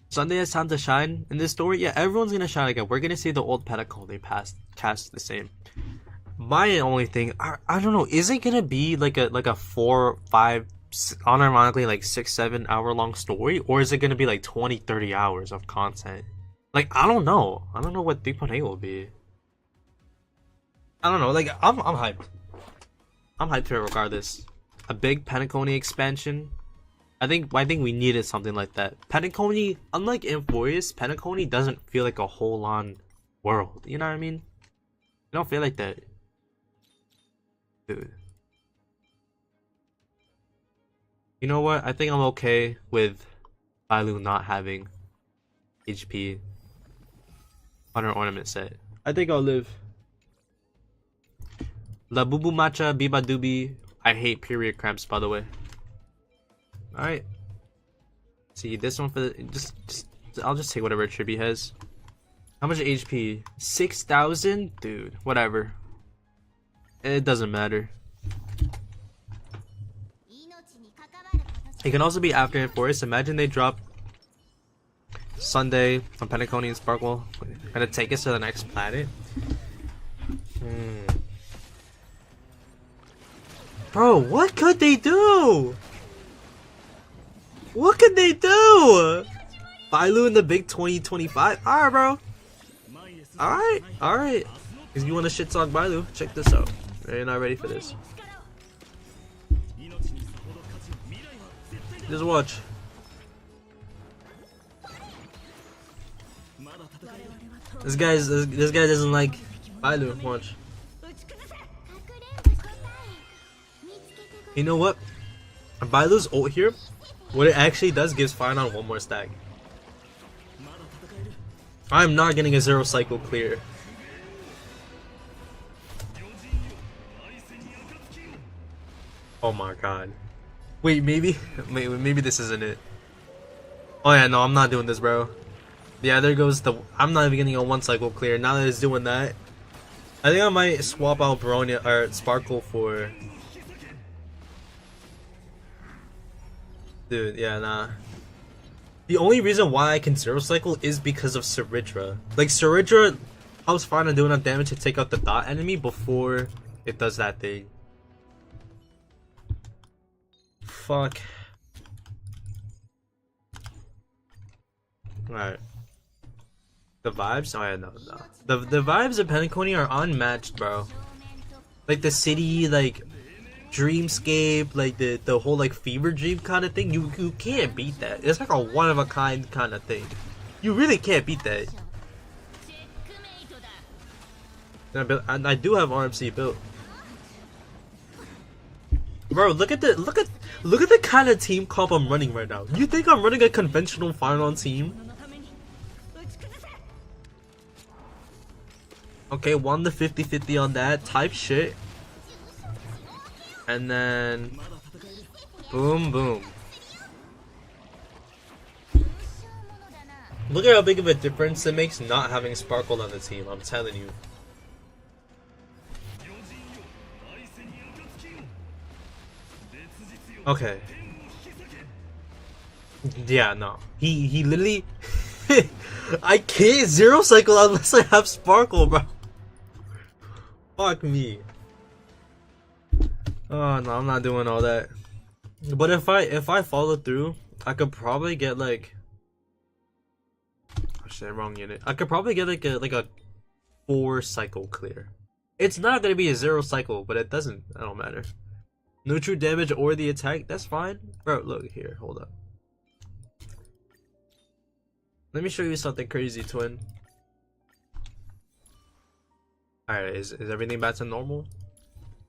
Sunday has time to shine in this story. Yeah, everyone's gonna shine again. We're gonna see the old Penacony cast the same. My only thing, I don't know, is it gonna be like a 4, 5, unironically like 6, 7 hour long story, or is it gonna be like 20, 30 hours of content? Like, I don't know. I don't know what 3.8 will be. I don't know. Like, I'm hyped. I'm hyped for it regardless. A big Penacony expansion. I think we needed something like that. Penacony, unlike Infurious, Penacony doesn't feel like a whole on world. You know what I mean? I don't feel like that. Dude. You know what? I think I'm okay with Bailu not having HP on her ornament set. I think I'll live. La Bubu Matcha Biba Dubi. I hate period cramps, by the way. Alright. See, this one for the, I'll just take whatever Chibi has. How much HP? 6,000? Dude, whatever. It doesn't matter. It can also be after Enforced. Imagine they drop Sunday on Pentaconi and Sparkle. Gonna take us to the next planet. Bro, what could they do? What could they do? Bailu in the big 2025? Alright, bro. Alright. If you want to shit talk Bailu, check this out. You're not ready for this. Just watch. This guy doesn't like Bailu. Watch. You know what? Bailu's ult here, what it actually does gives Fire on one more stack. I'm not getting a 0 cycle clear. Oh my god. Wait, maybe this isn't it. Oh yeah, no, I'm not doing this, bro. Yeah, there goes the. I'm not even getting a 1 cycle clear. Now that it's doing that, I think I might swap out Bronya or Sparkle for. Dude, yeah, nah. The only reason why I can 0 cycle is because of Saridra. Like, Saridra helps Fire do enough damage to take out the dot enemy before it does that thing. Fuck. Alright. The vibes? Oh yeah, no. The vibes of Pentaconi are unmatched, bro. Like the city, like dreamscape, like the whole like fever dream kind of thing. You can't beat that. It's like a one of a kind kind of thing. You really can't beat that. And I do have RMC built. Bro, look at the kind of team comp I'm running right now. You think I'm running a conventional final team? Okay, won the 50-50 on that type shit. And then boom boom. Look at how big of a difference it makes not having Sparkle on the team, I'm telling you. Okay. Yeah, no. He literally I can't 0 cycle unless I have Sparkle, bro. Fuck me. Oh no, I'm not doing all that. But if I follow through, I could probably get like oh shit, wrong unit. I could probably get like a 4 cycle clear. It's not gonna be a 0 cycle, but it doesn't matter. No true damage or the attack, that's fine. Bro, look here, hold up. Let me show you something crazy, twin. Alright, is everything back to normal?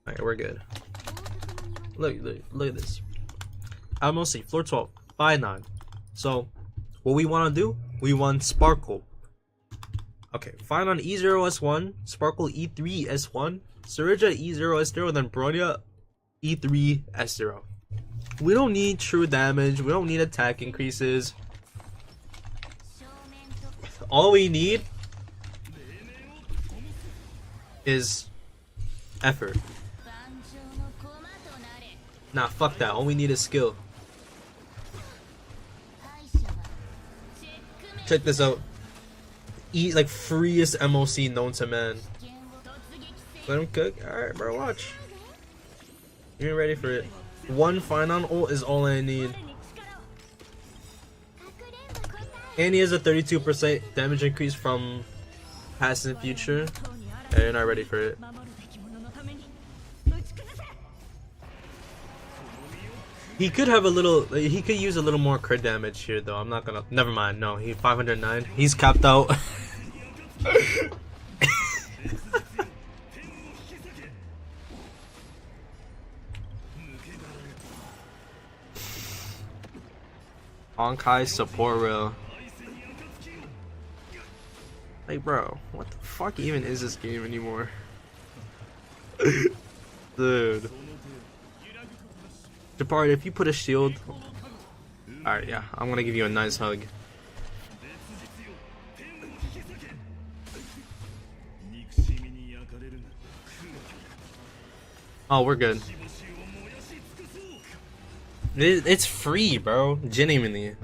Alright, we're good. Look at this. MLC, floor 12, 5-9. So, what we want to do, we want Sparkle. Okay, fine on E0S1, Sparkle E3S1, Saridra E0S0, and then Bronya E3S0. We don't need true damage, we don't need attack increases. All we need is effort. Nah, fuck that. All we need is skill. Check this out. Eat like freest MOC known to man. Let him cook. Alright, bro, watch. You ain't ready for it. One Finon ult is all I need. And he has a 32% damage increase from past and future. Yeah, you're not ready for it. He could have a little. He could use a little more crit damage here, though. I'm not gonna. Never mind. No, he 509. He's capped out. Honkai support rail. Like, bro, what the fuck even is this game anymore? Dude. Depart, if you put a shield. Alright, yeah, I'm gonna give you a nice hug. Oh, we're good. It's free, bro. Genuinely.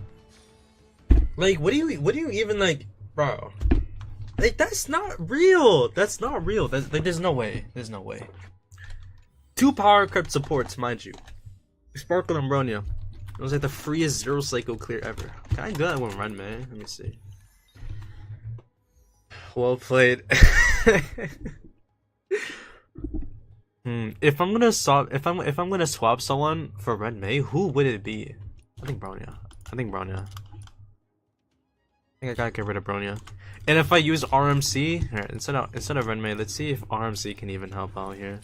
Like, what do you even like, bro? Like, that's not real. That's not real. That's like, there's no way. There's no way. 2 power crept supports, mind you. Sparkle and Bronya. It was like the freest 0 cycle clear ever. Can I do that one run, man? Let me see. Well played. If I'm gonna swap someone for Red May, who would it be? I think Bronya. I think I gotta get rid of Bronya. And if I use RMC, right, instead of Red May, let's see if RMC can even help out here.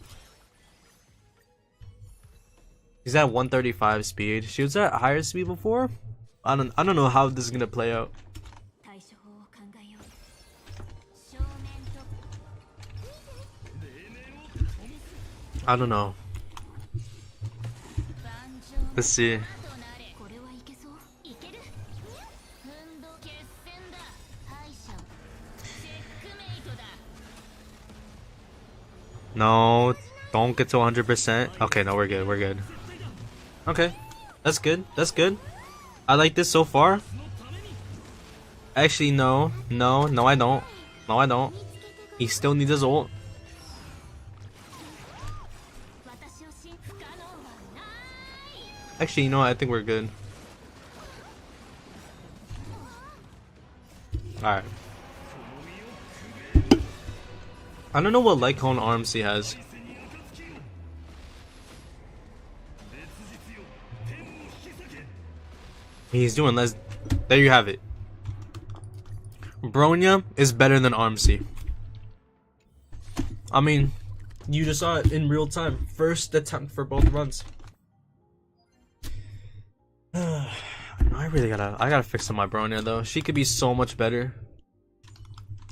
He's at 135 speed. She was at higher speed before. I don't know how this is gonna play out. I don't know. Let's see. No, don't get to 100%. Okay, no, we're good. We're good. Okay, that's good. That's good. I like this so far. Actually, no, I don't. No, I don't. He still needs his ult. Actually, you know what? I think we're good. Alright. I don't know what light cone RMC has. He's doing less. There you have it. Bronya is better than RMC. I mean, you just saw it in real time. First attempt for both runs. I gotta fix up my Bronya though. She could be so much better.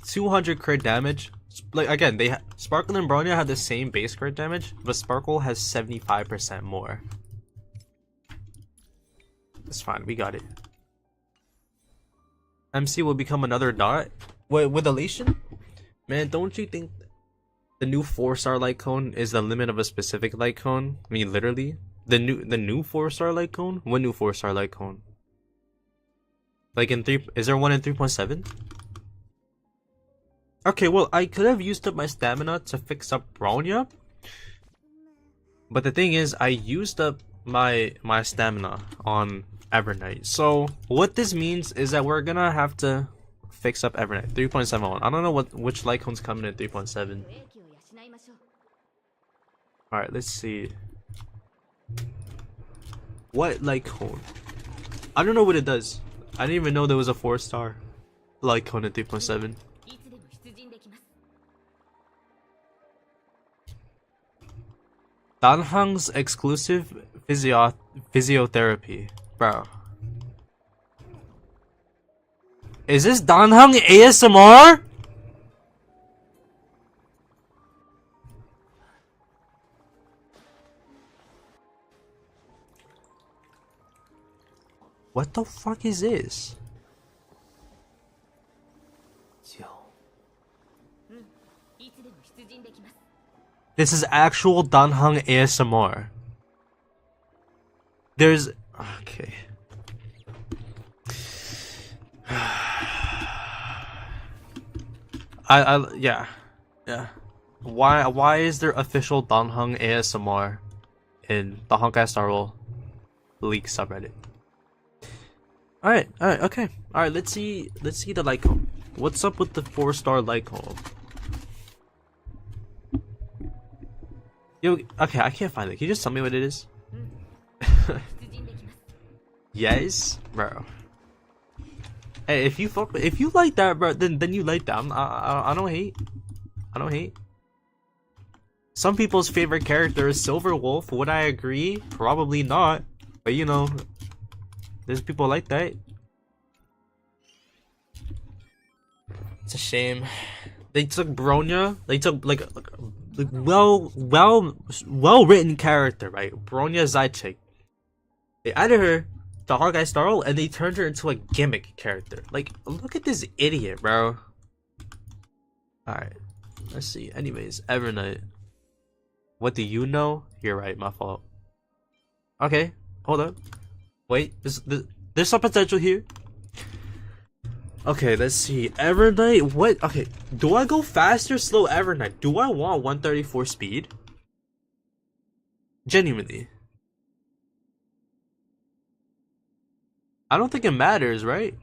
200 crit damage. Like again, Sparkle and Bronya have the same base crit damage, but Sparkle has 75% more. It's fine, we got it. MC will become another dot. With Elation? Man, don't you think the new 4-star light cone is the limit of a specific light cone? I mean, literally. The new 4-star light cone? What new 4-star light cone? Like in 3, is there one in 3.7? Okay, well, I could have used up my stamina to fix up Bronya. But the thing is, I used up my stamina on Evernight. So what this means is that we're gonna have to fix up Evernight 3.71. I don't know which light cone's coming in 3.7. Alright, let's see. What light cone? I don't know what it does. I didn't even know there was a 4-star light cone at 3.7. Danhang's exclusive physiotherapy. Bro. Is this Danhang ASMR? What the fuck is this? This is actual Danhang ASMR. There's... Okay. Yeah. Why is there official Danhang ASMR in the Honkai Star Roll leak subreddit? Alright, okay. Alright, let's see the light cone. What's up with the 4-star light cone? Yo, okay, I can't find it. Can you just tell me what it is? Yes, bro. Hey, if you like that, bro, then you like that. I don't hate. I don't hate. Some people's favorite character is Silver Wolf. Would I agree? Probably not. But you know, there's people like that. It's a shame. They took Bronya. They took like well written character, right? Bronya Zaichik. They added her to Honkai Star Roll and they turned her into a gimmick character. Like, look at this idiot, bro. Alright. Let's see. Anyways, Evernight. What do you know? You're right, my fault. Okay, hold up. Wait, there's some potential here. Okay, let's see. Evernight, what? Okay, do I go fast or slow Evernight? Do I want 134 speed? Genuinely. I don't think it matters, right?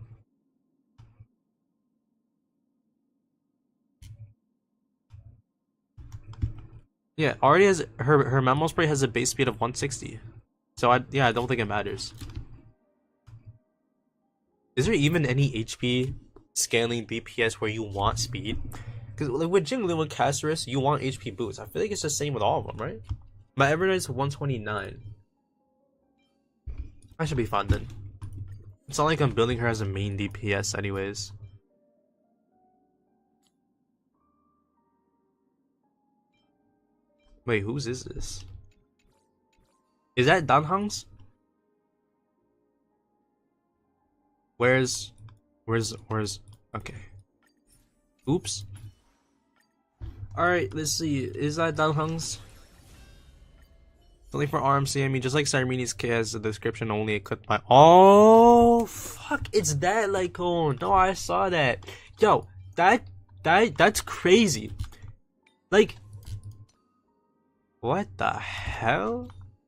Yeah, already has her memo spray has a base speed of 160. So I don't think it matters. Is there even any HP scaling DPS where you want speed? Because like with Jingliu and Caceres, you want HP boost. I feel like it's the same with all of them, right? My Evernight's 129. I should be fine then. It's not like I'm building her as a main DPS anyways. Wait, whose is this? Is that Danhang's? Where's okay. Oops. Alright, let's see. Is that Danhang's? Something for RMC, I mean just like Cyreni's K has the description only equipped by oh fuck, it's that Lycone. No, I saw that. Yo, that's crazy. Like what the hell?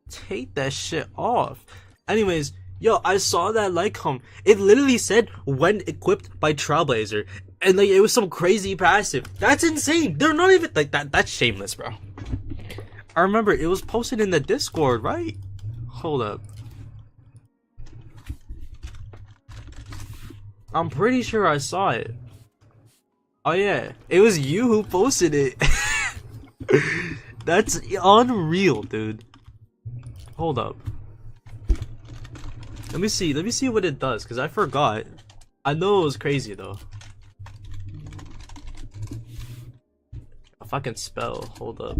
Take that shit off. Anyways, yo, I saw that Lycone. It literally said when equipped by Trailblazer. And like it was some crazy passive. That's insane. They're not even like that. That's shameless, bro. I remember it was posted in the Discord, right? Hold up. I'm pretty sure I saw it. Oh yeah, it was you who posted it. That's unreal, dude. Hold up. Let me see what it does, because I forgot. I know it was crazy though. A fucking spell, hold up.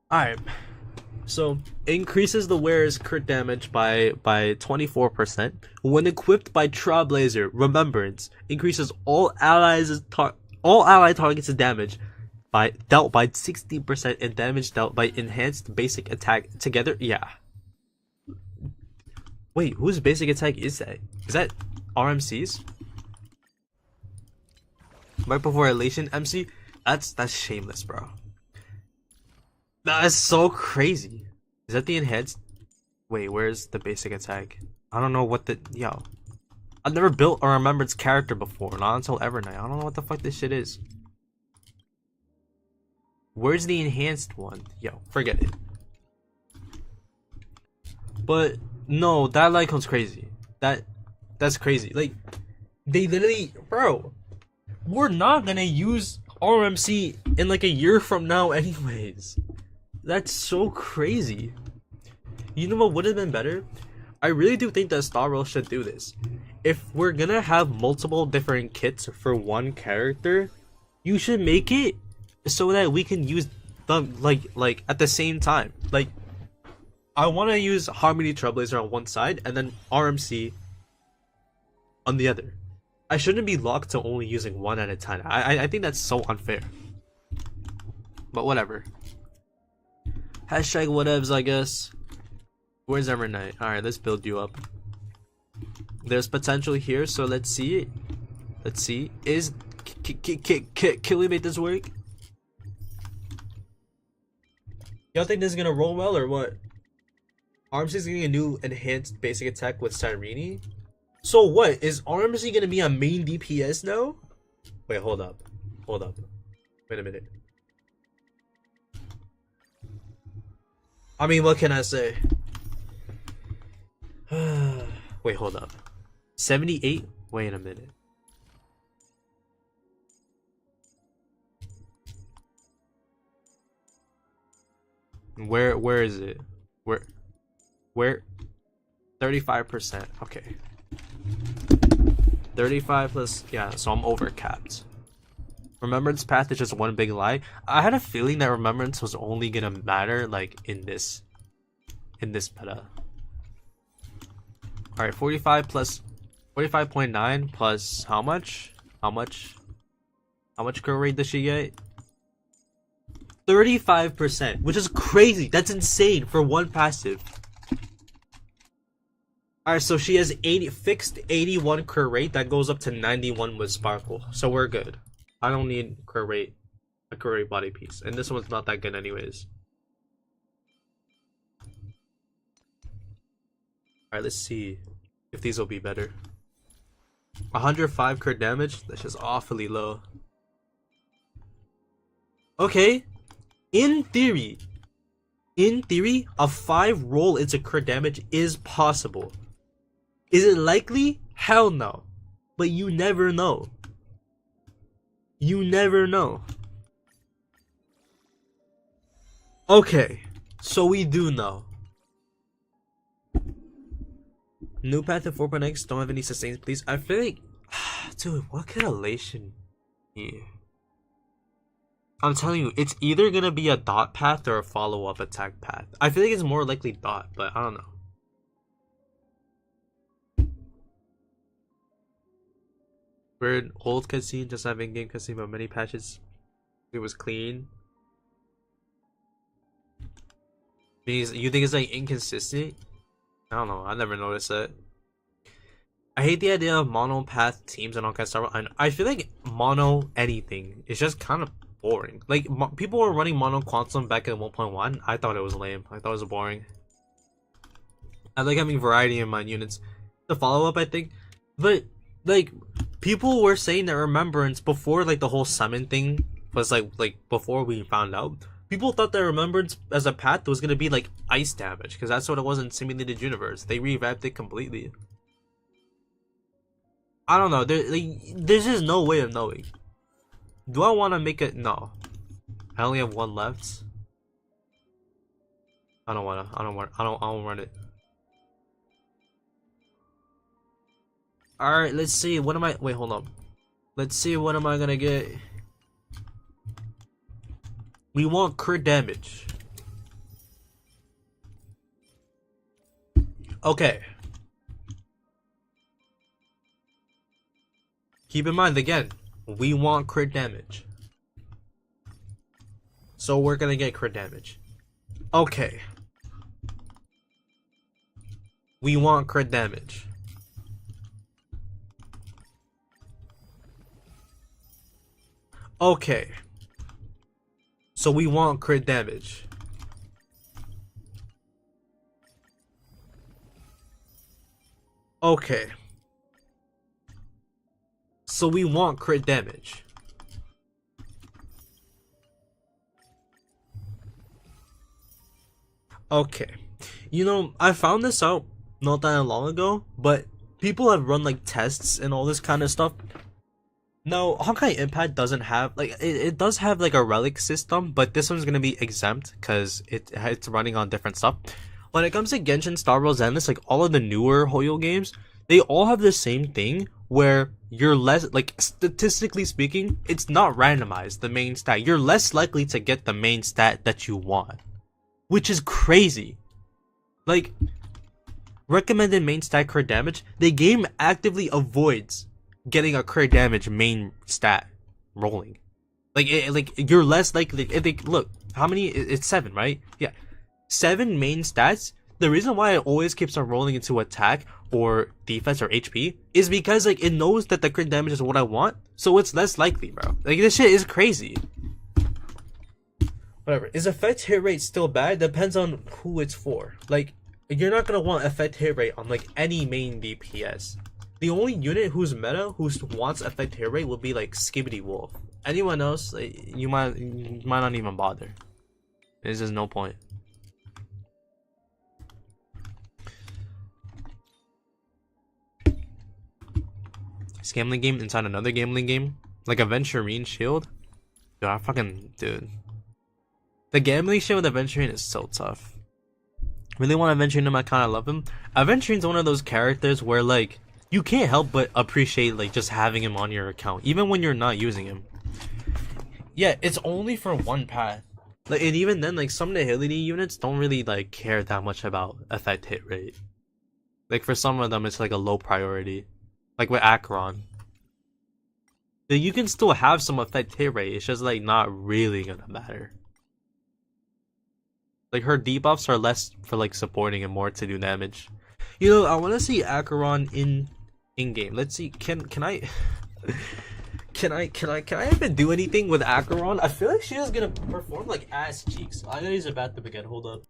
Alright. So increases the wearer's crit damage by 24%. When equipped by Trailblazer, Remembrance increases all allied targets' damage dealt by 60% and damage dealt by enhanced basic attack together. Yeah. Wait, whose basic attack is that? Is that RMC's? Right before Elation MC? That's shameless, bro. That is so crazy. Is that the enhanced? Wait, where's the basic attack? I don't know what the yo. I've never built a Remembrance character before, not until Evernight. I don't know what the fuck this shit is. Where's the enhanced one? Yo, forget it. But no, that Lycone's crazy. That's crazy. Like they literally, bro. We're not gonna use RMC in like a year from now, anyways. That's so crazy. You know what would have been better? I really do think that Star Rail should do this. If we're gonna have multiple different kits for one character, you should make it so that we can use them like at the same time. Like I want to use Harmony Trailblazer on one side and then RMC on the other. I shouldn't be locked to only using one at a time. I think that's so unfair. But whatever. Hashtag whatevs, I guess. Where's Evernight? Alright, let's build you up. There's potential here, so let's see. Let's see. Can we make this work? Y'all think this is gonna roll well or what? RMC is getting a new enhanced basic attack with Cyrene. So what? Is RMC gonna be a main DPS now? Wait, hold up. Hold up. Wait a minute. I mean, what can I say? Wait, hold up. 78? Wait a minute. Where is it? Where? 35%. Okay. 35 plus, yeah, so I'm over capped. Remembrance path is just one big lie. I had a feeling that Remembrance was only gonna matter like in this meta. Alright, 45 plus 45.9 plus how much? How much? How much crit rate does she get? 35%, which is crazy. That's insane for one passive. Alright, so she has fixed 81 crit rate that goes up to 91 with Sparkle. So we're good. I don't need a crit rate body piece. And this one's not that good anyways. Alright, let's see if these will be better. 105 crit damage? That's just awfully low. Okay. In theory, a 5 roll into crit damage is possible. Is it likely? Hell no. But you never know. You never know. Okay, so we do know. New path to 4.x, don't have any sustains, please. I feel like, dude, what could elation be? I'm telling you, it's either gonna be a dot path or a follow-up attack path. I feel like it's more likely dot, but I don't know. Weird old cutscene, just have in-game cutscene, but many patches. It was clean. Means you think it's like inconsistent? I don't know. I never noticed that. I hate the idea of mono path teams and Honkai Star Wars. I feel like mono anything is just kind of boring. Like people were running mono quantum back in 1.1. I thought it was lame. I thought it was boring. I like having variety in my units. The follow up, I think, but like people were saying that Remembrance before like the whole summon thing was like before we found out. People thought that Remembrance as a path was gonna be like ice damage because that's what it was in Simulated Universe. They revamped it completely. I don't know. There's just no way of knowing. Do I want to make it? No. I only have one left. I don't want to. I don't run it. All right. Let's see. What am I? Wait. Hold on. Let's see. What am I gonna get? We want crit damage. Okay. Keep in mind again, we want crit damage. So we're gonna get crit damage. Okay. We want crit damage. Okay. So we want crit damage. Okay. So we want crit damage. Okay. You know, I found this out not that long ago, but people have run like tests and all this kind of stuff. No, Honkai Impact doesn't have like it does have like a relic system, but this one's gonna be exempt because it's running on different stuff. When it comes to Genshin, Star Wars, Zenless, like all of the newer Hoyo games, they all have the same thing where you're less like statistically speaking, it's not randomized the main stat. You're less likely to get the main stat that you want, which is crazy. Like recommended main stat crit damage, the game actively avoids getting a crit damage main stat rolling. Like you're less likely. Look, how many? It's 7, right? Yeah, 7 main stats. The reason why it always keeps on rolling into attack or defense or HP is because like it knows that the crit damage is what I want, so it's less likely, bro. Like this shit is crazy. Whatever. Is effect hit rate still bad? Depends on who it's for. Like you're not gonna want effect hit rate on like any main DPS. The only unit who's meta who wants effect hit rate will be like Skibbity Wolf. Anyone else, like, you might not even bother. There's just no point. This gambling game inside another gambling game, like a Venturine shield. Dude, the gambling shit with Aventurine is so tough. Really want Aventurine him, I kind of love him. Aventurine's one of those characters where like you can't help but appreciate like just having him on your account, even when you're not using him. Yeah, it's only for one path. Like, and even then, like some Nihility units don't really like care that much about effect hit rate. Like for some of them, it's like a low priority. Like with Acheron. Like, you can still have some effect hit rate. It's just like not really gonna matter. Like her debuffs are less for like supporting and more to do damage. You know, I want to see Acheron in game. Let's see. Can I can I even do anything with Acheron? I feel like she's just gonna perform like ass cheeks. I gotta use a bathtub again. Hold up.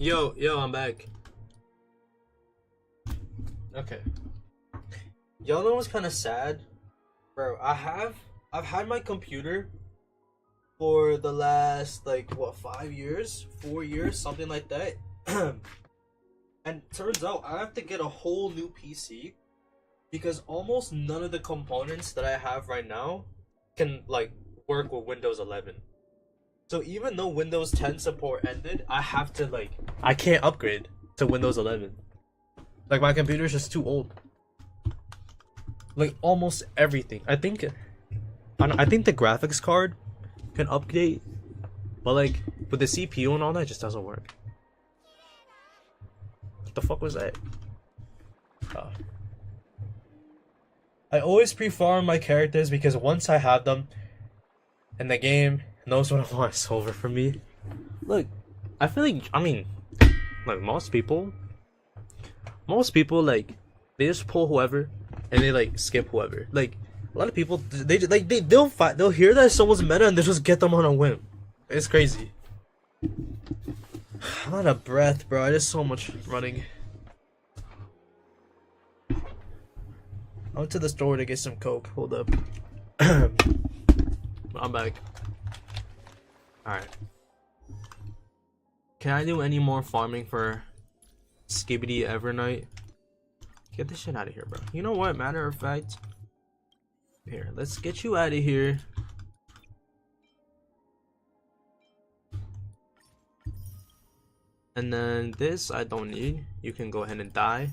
Yo, I'm back. Okay. Y'all know what's kind of sad, bro? I've had my computer for the last like what 5 years, 4 years, something like that. And turns out I have to get a whole new PC because almost none of the components that I have right now can like work with Windows 11. So even though Windows 10 support ended, I have to like I can't upgrade to Windows 11. Like my computer's just too old. Like almost everything. I think the graphics card can update, but like with the CPU and all that, it just doesn't work. What the fuck was that? I always pre-farm my characters because once I have them, and the game knows what I want, it's over for me. Look, I feel like like most people like they just pull whoever and they like skip whoever. Like a lot of people they'll fight, they'll hear that someone's meta and they just get them on a whim. It's crazy. I'm out of breath, bro. There's so much running. I went to the store to get some Coke. Hold up. I'm back. Alright. Can I do any more farming for Skibbity Evernight? Get this shit out of here, bro. You know what? Matter of fact, here, let's get you out of here. And then this I don't need. You can go ahead and die.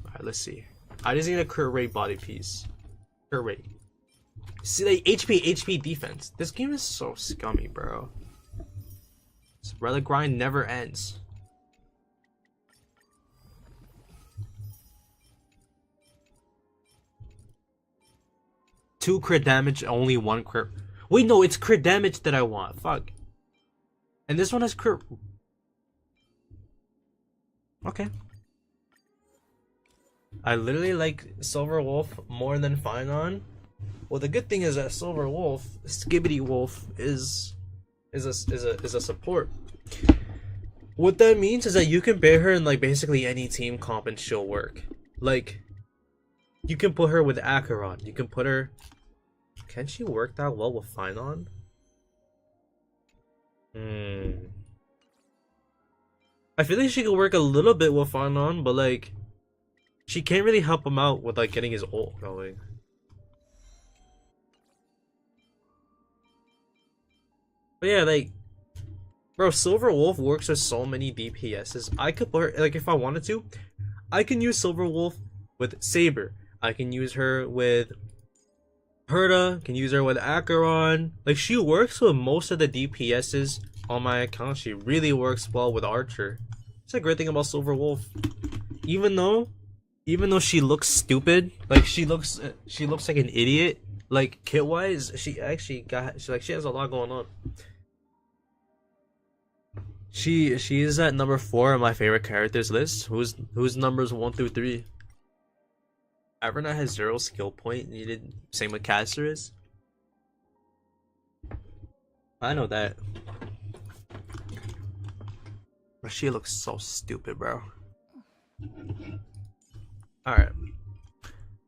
Alright, let's see. I just need a crit rate body piece. Crit rate. See, like HP defense. This game is so scummy, bro. This relic grind never ends. Two crit damage, only one crit. Wait, no, it's crit damage that I want. Fuck. And this one has crit. Okay. I literally like Silver Wolf more than Finon. Well, the good thing is that Silver Wolf, Skibbity Wolf, is a support. What that means is that you can pair her in like basically any team comp and she'll work. Like, you can put her with Acheron. You can put her. Can she work that well with Finon? I feel like she could work a little bit with Finon, but like, she can't really help him out with like getting his ult going. But yeah, like, bro, Silver Wolf works with so many DPSs. I could put her, like, if I wanted to, I can use Silver Wolf with Saber. I can use her with Herta, can use her with Acheron. Like, she works with most of the DPSs on my account. She really works well with Archer. It's a great thing about Silver Wolf. Even though she looks stupid, like she looks like an idiot. Like kit wise, she actually she has a lot going on. She is at number 4 on my favorite characters list. Who's numbers 1 through 3? Evernight has 0 skill point needed. Same with Caster is. I know that. But she looks so stupid, bro. Alright.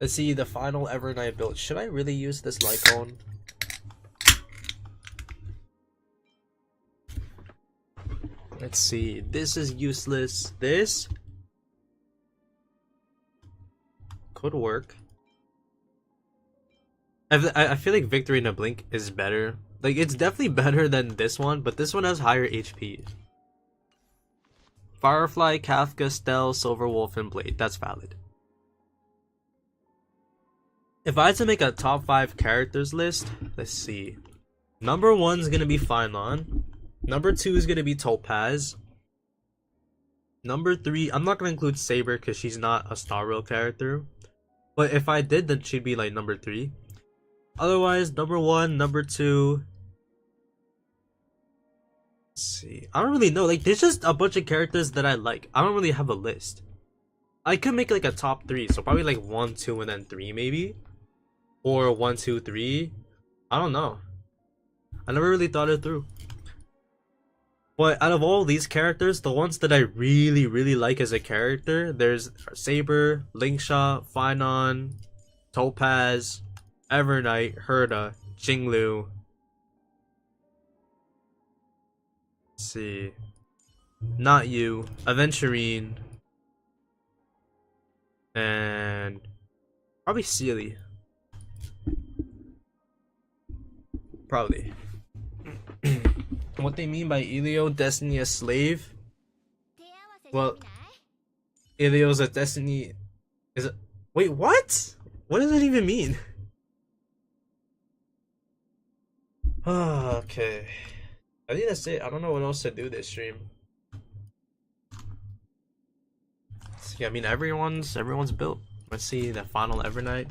Let's see the final Evernight build. Should I really use this Lycone? Let's see. This is useless. This could work. I feel like Victory in a Blink is better. Like, it's definitely better than this one, but this one has higher HP. Firefly, Kafka, Stell, Silver Wolf, and Blade. That's valid. If I had to make a top 5 characters list, let's see. Number 1 is gonna be Finon. Number 2 is gonna be Topaz. Number 3, I'm not gonna include Saber because she's not a Star Rail character. But if I did, then she'd be like number 3. Otherwise, number 1, number 2. Let's see. I don't really know. Like, there's just a bunch of characters that I like. I don't really have a list. I could make like a top 3, so probably like 1, 2, and then 3 maybe. Or 1, 2, 3. I don't know. I never really thought it through. But out of all these characters, the ones that I really, really like as a character, there's Saber, Linkshot, Finon, Topaz, Evernight, Herta, Jinglu. Let's see. Not you. Aventurine. And probably Sealy. Probably. What they mean by Elio, Destiny a slave? Well, Elio's a Destiny is a wait, what? What does that even mean? Okay. I think that's it. I don't know what else to do this stream. Yeah, I mean everyone's built. Let's see the final Evernight.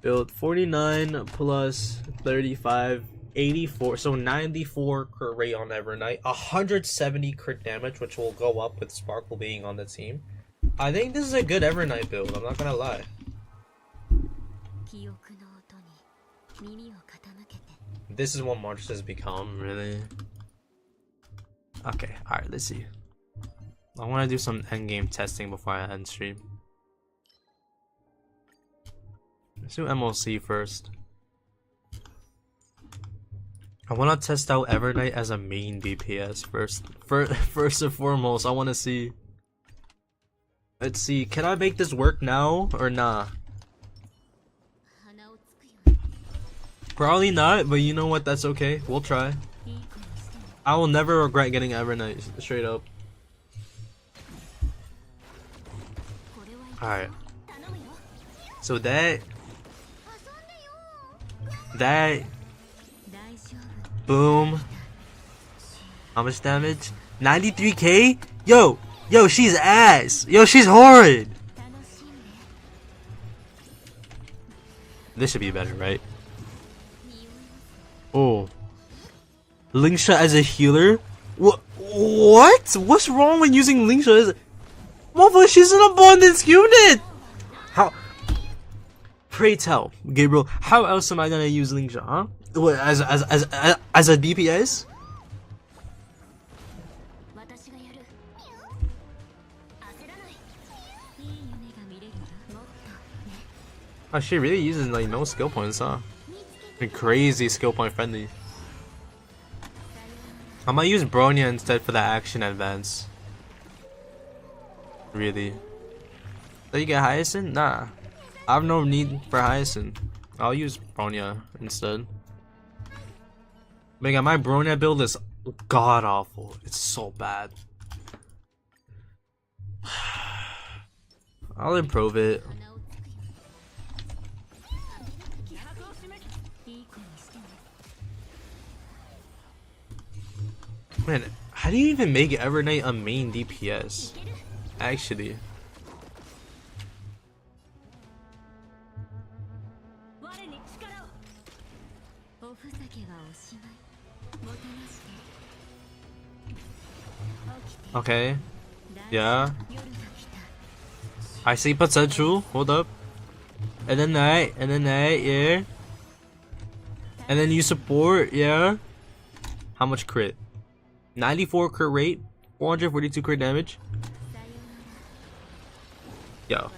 Build 49 plus 35, 84, so 94 crit rate on Evernight, 170 crit damage, which will go up with Sparkle being on the team. I think this is a good Evernight build, I'm not gonna lie. This is what March has become, really. Okay, alright, let's see. I want to do some endgame testing before I end stream. Let's do MLC first. I want to test out Evernight as a main DPS first. First and foremost, I want to see. Let's see, can I make this work now or nah? Probably not, but you know what? That's okay. We'll try. I will never regret getting Evernight, straight up. Alright. So that. Boom. How much damage? 93k? Yo, she's ass. Yo, she's horrid. This should be better, right? Oh. Lingsha as a healer? What? What's wrong with using Lingsha as a... Motherfucker, she's an abundance unit! How? Pray tell, Gabriel, how else am I gonna use Lingsha, huh? What, as a DPS? Oh, she really uses like no skill points, huh? Like, crazy skill point friendly. I might use Bronya instead for the action advance. Really? So you get Hyacinth? Nah. I have no need for Hyacinth. I'll use Bronya instead. Mega, my Bronya build is god awful. It's so bad. I'll improve it. Man, how do you even make Evernight a main DPS? Actually. Okay. Yeah. I see potential. Hold up. And then that, yeah. And then you support, yeah. How much crit? 94 crit rate, 442 crit damage. Yo,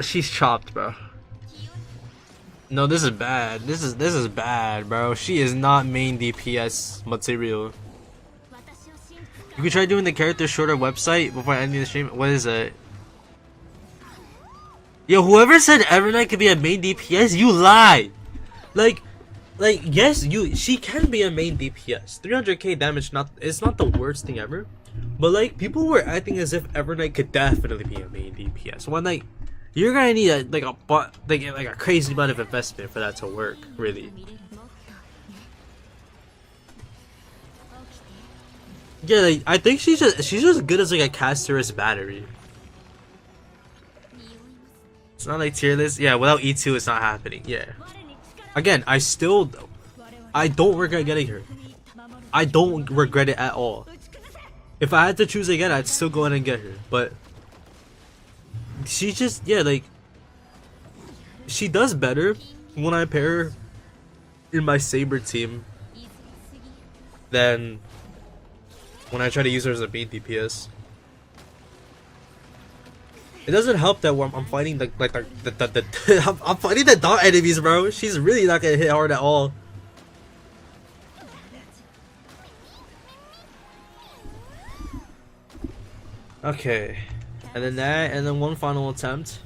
she's chopped, bro. No, this is bad. This is bad, bro. She is not main DPS material. You can try doing the character shorter website before ending the stream. What is it? Yo, whoever said Evernight could be a main DPS, you lie. Like yes, she can be a main DPS. 300k damage, it's not the worst thing ever. But like, people were acting as if Evernight could definitely be a main DPS. When like, you're gonna need a crazy amount of investment for that to work, really. Yeah, like, I think she's just good as like a caster's battery. It's not like tier list. Yeah, without E2, it's not happening. Yeah. Again, I don't regret getting her. I don't regret it at all. If I had to choose again, I'd still go in and get her. But she just, yeah, like, she does better when I pair her in my Saber team than when I try to use her as a main DPS. It doesn't help that I'm fighting I'm fighting the dot enemies, bro. She's really not gonna hit hard at all. Okay, and then that, and then one final attempt.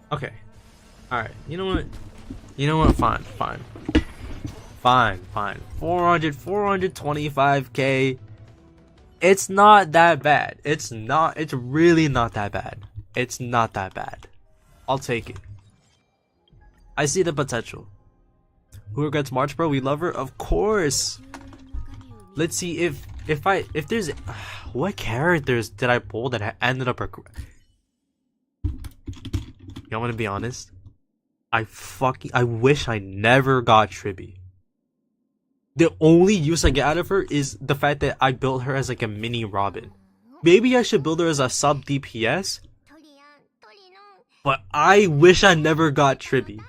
Okay, all right. You know what? Fine. 425k. It's not that bad. It's really not that bad. It's not that bad. I'll take it. I see the potential. Who regrets March, bro? We love her, of course. Let's see if there's what characters did I pull that I ended up Y'all wanna be honest? I wish I never got Tribby. The only use I get out of her is the fact that I built her as like a mini Robin. Maybe I should build her as a sub DPS. But I wish I never got Tribby.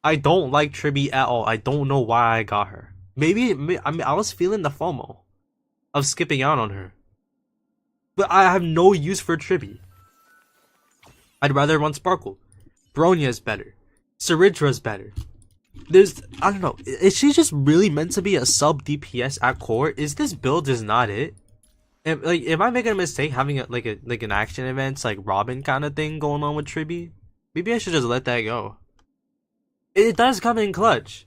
I don't like Tribby at all. I don't know why I got her. Maybe I mean I was feeling the FOMO of skipping out on her. But I have no use for Tribby. I'd rather run Sparkle. Bronya's better. Syrindra's better. I don't know. Is she just really meant to be a sub DPS at core? Is this build just not it? Am I making a mistake having an action events like Robin kind of thing going on with Tribby? Maybe I should just let that go. It does come in clutch.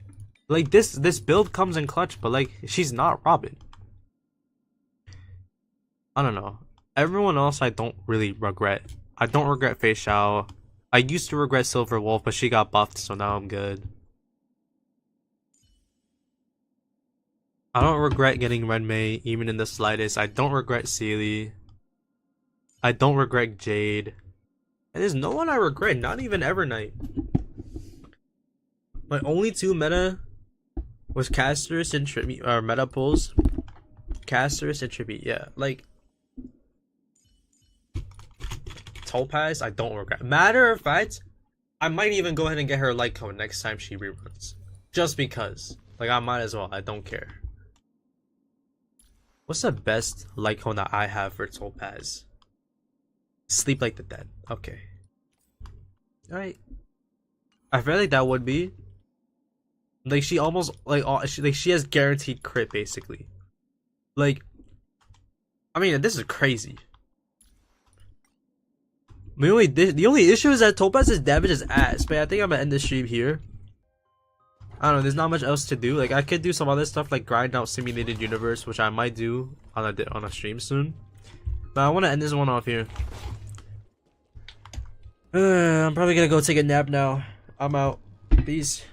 Like this build comes in clutch, but like she's not Robin. I don't know. Everyone else I don't really regret. I don't regret Fei Xiao. I used to regret Silver Wolf, but she got buffed, so now I'm good. I don't regret getting Red May, even in the slightest. I don't regret Sealy. I don't regret Jade. And there's no one I regret, not even Evernight. My only two meta was Casterus and Tribute, or meta pulls. Casterus and Tribute, yeah. Like, Topaz, I don't regret. Matter of fact, I might even go ahead and get her light cone next time she reruns. Just because. Like, I might as well. I don't care. What's the best light cone that I have for Topaz? Sleep Like the Dead. Okay. Alright. I feel like that would be. Like, she almost, she has guaranteed crit, basically. Like, I mean, this is crazy. The only issue is that Topaz's damage is ass, but I think I'm gonna end the stream here. I don't know, there's not much else to do. Like, I could do some other stuff like grind out Simulated Universe, which I might do on a stream soon. But I want to end this one off here. I'm probably gonna go take a nap now. I'm out. Peace.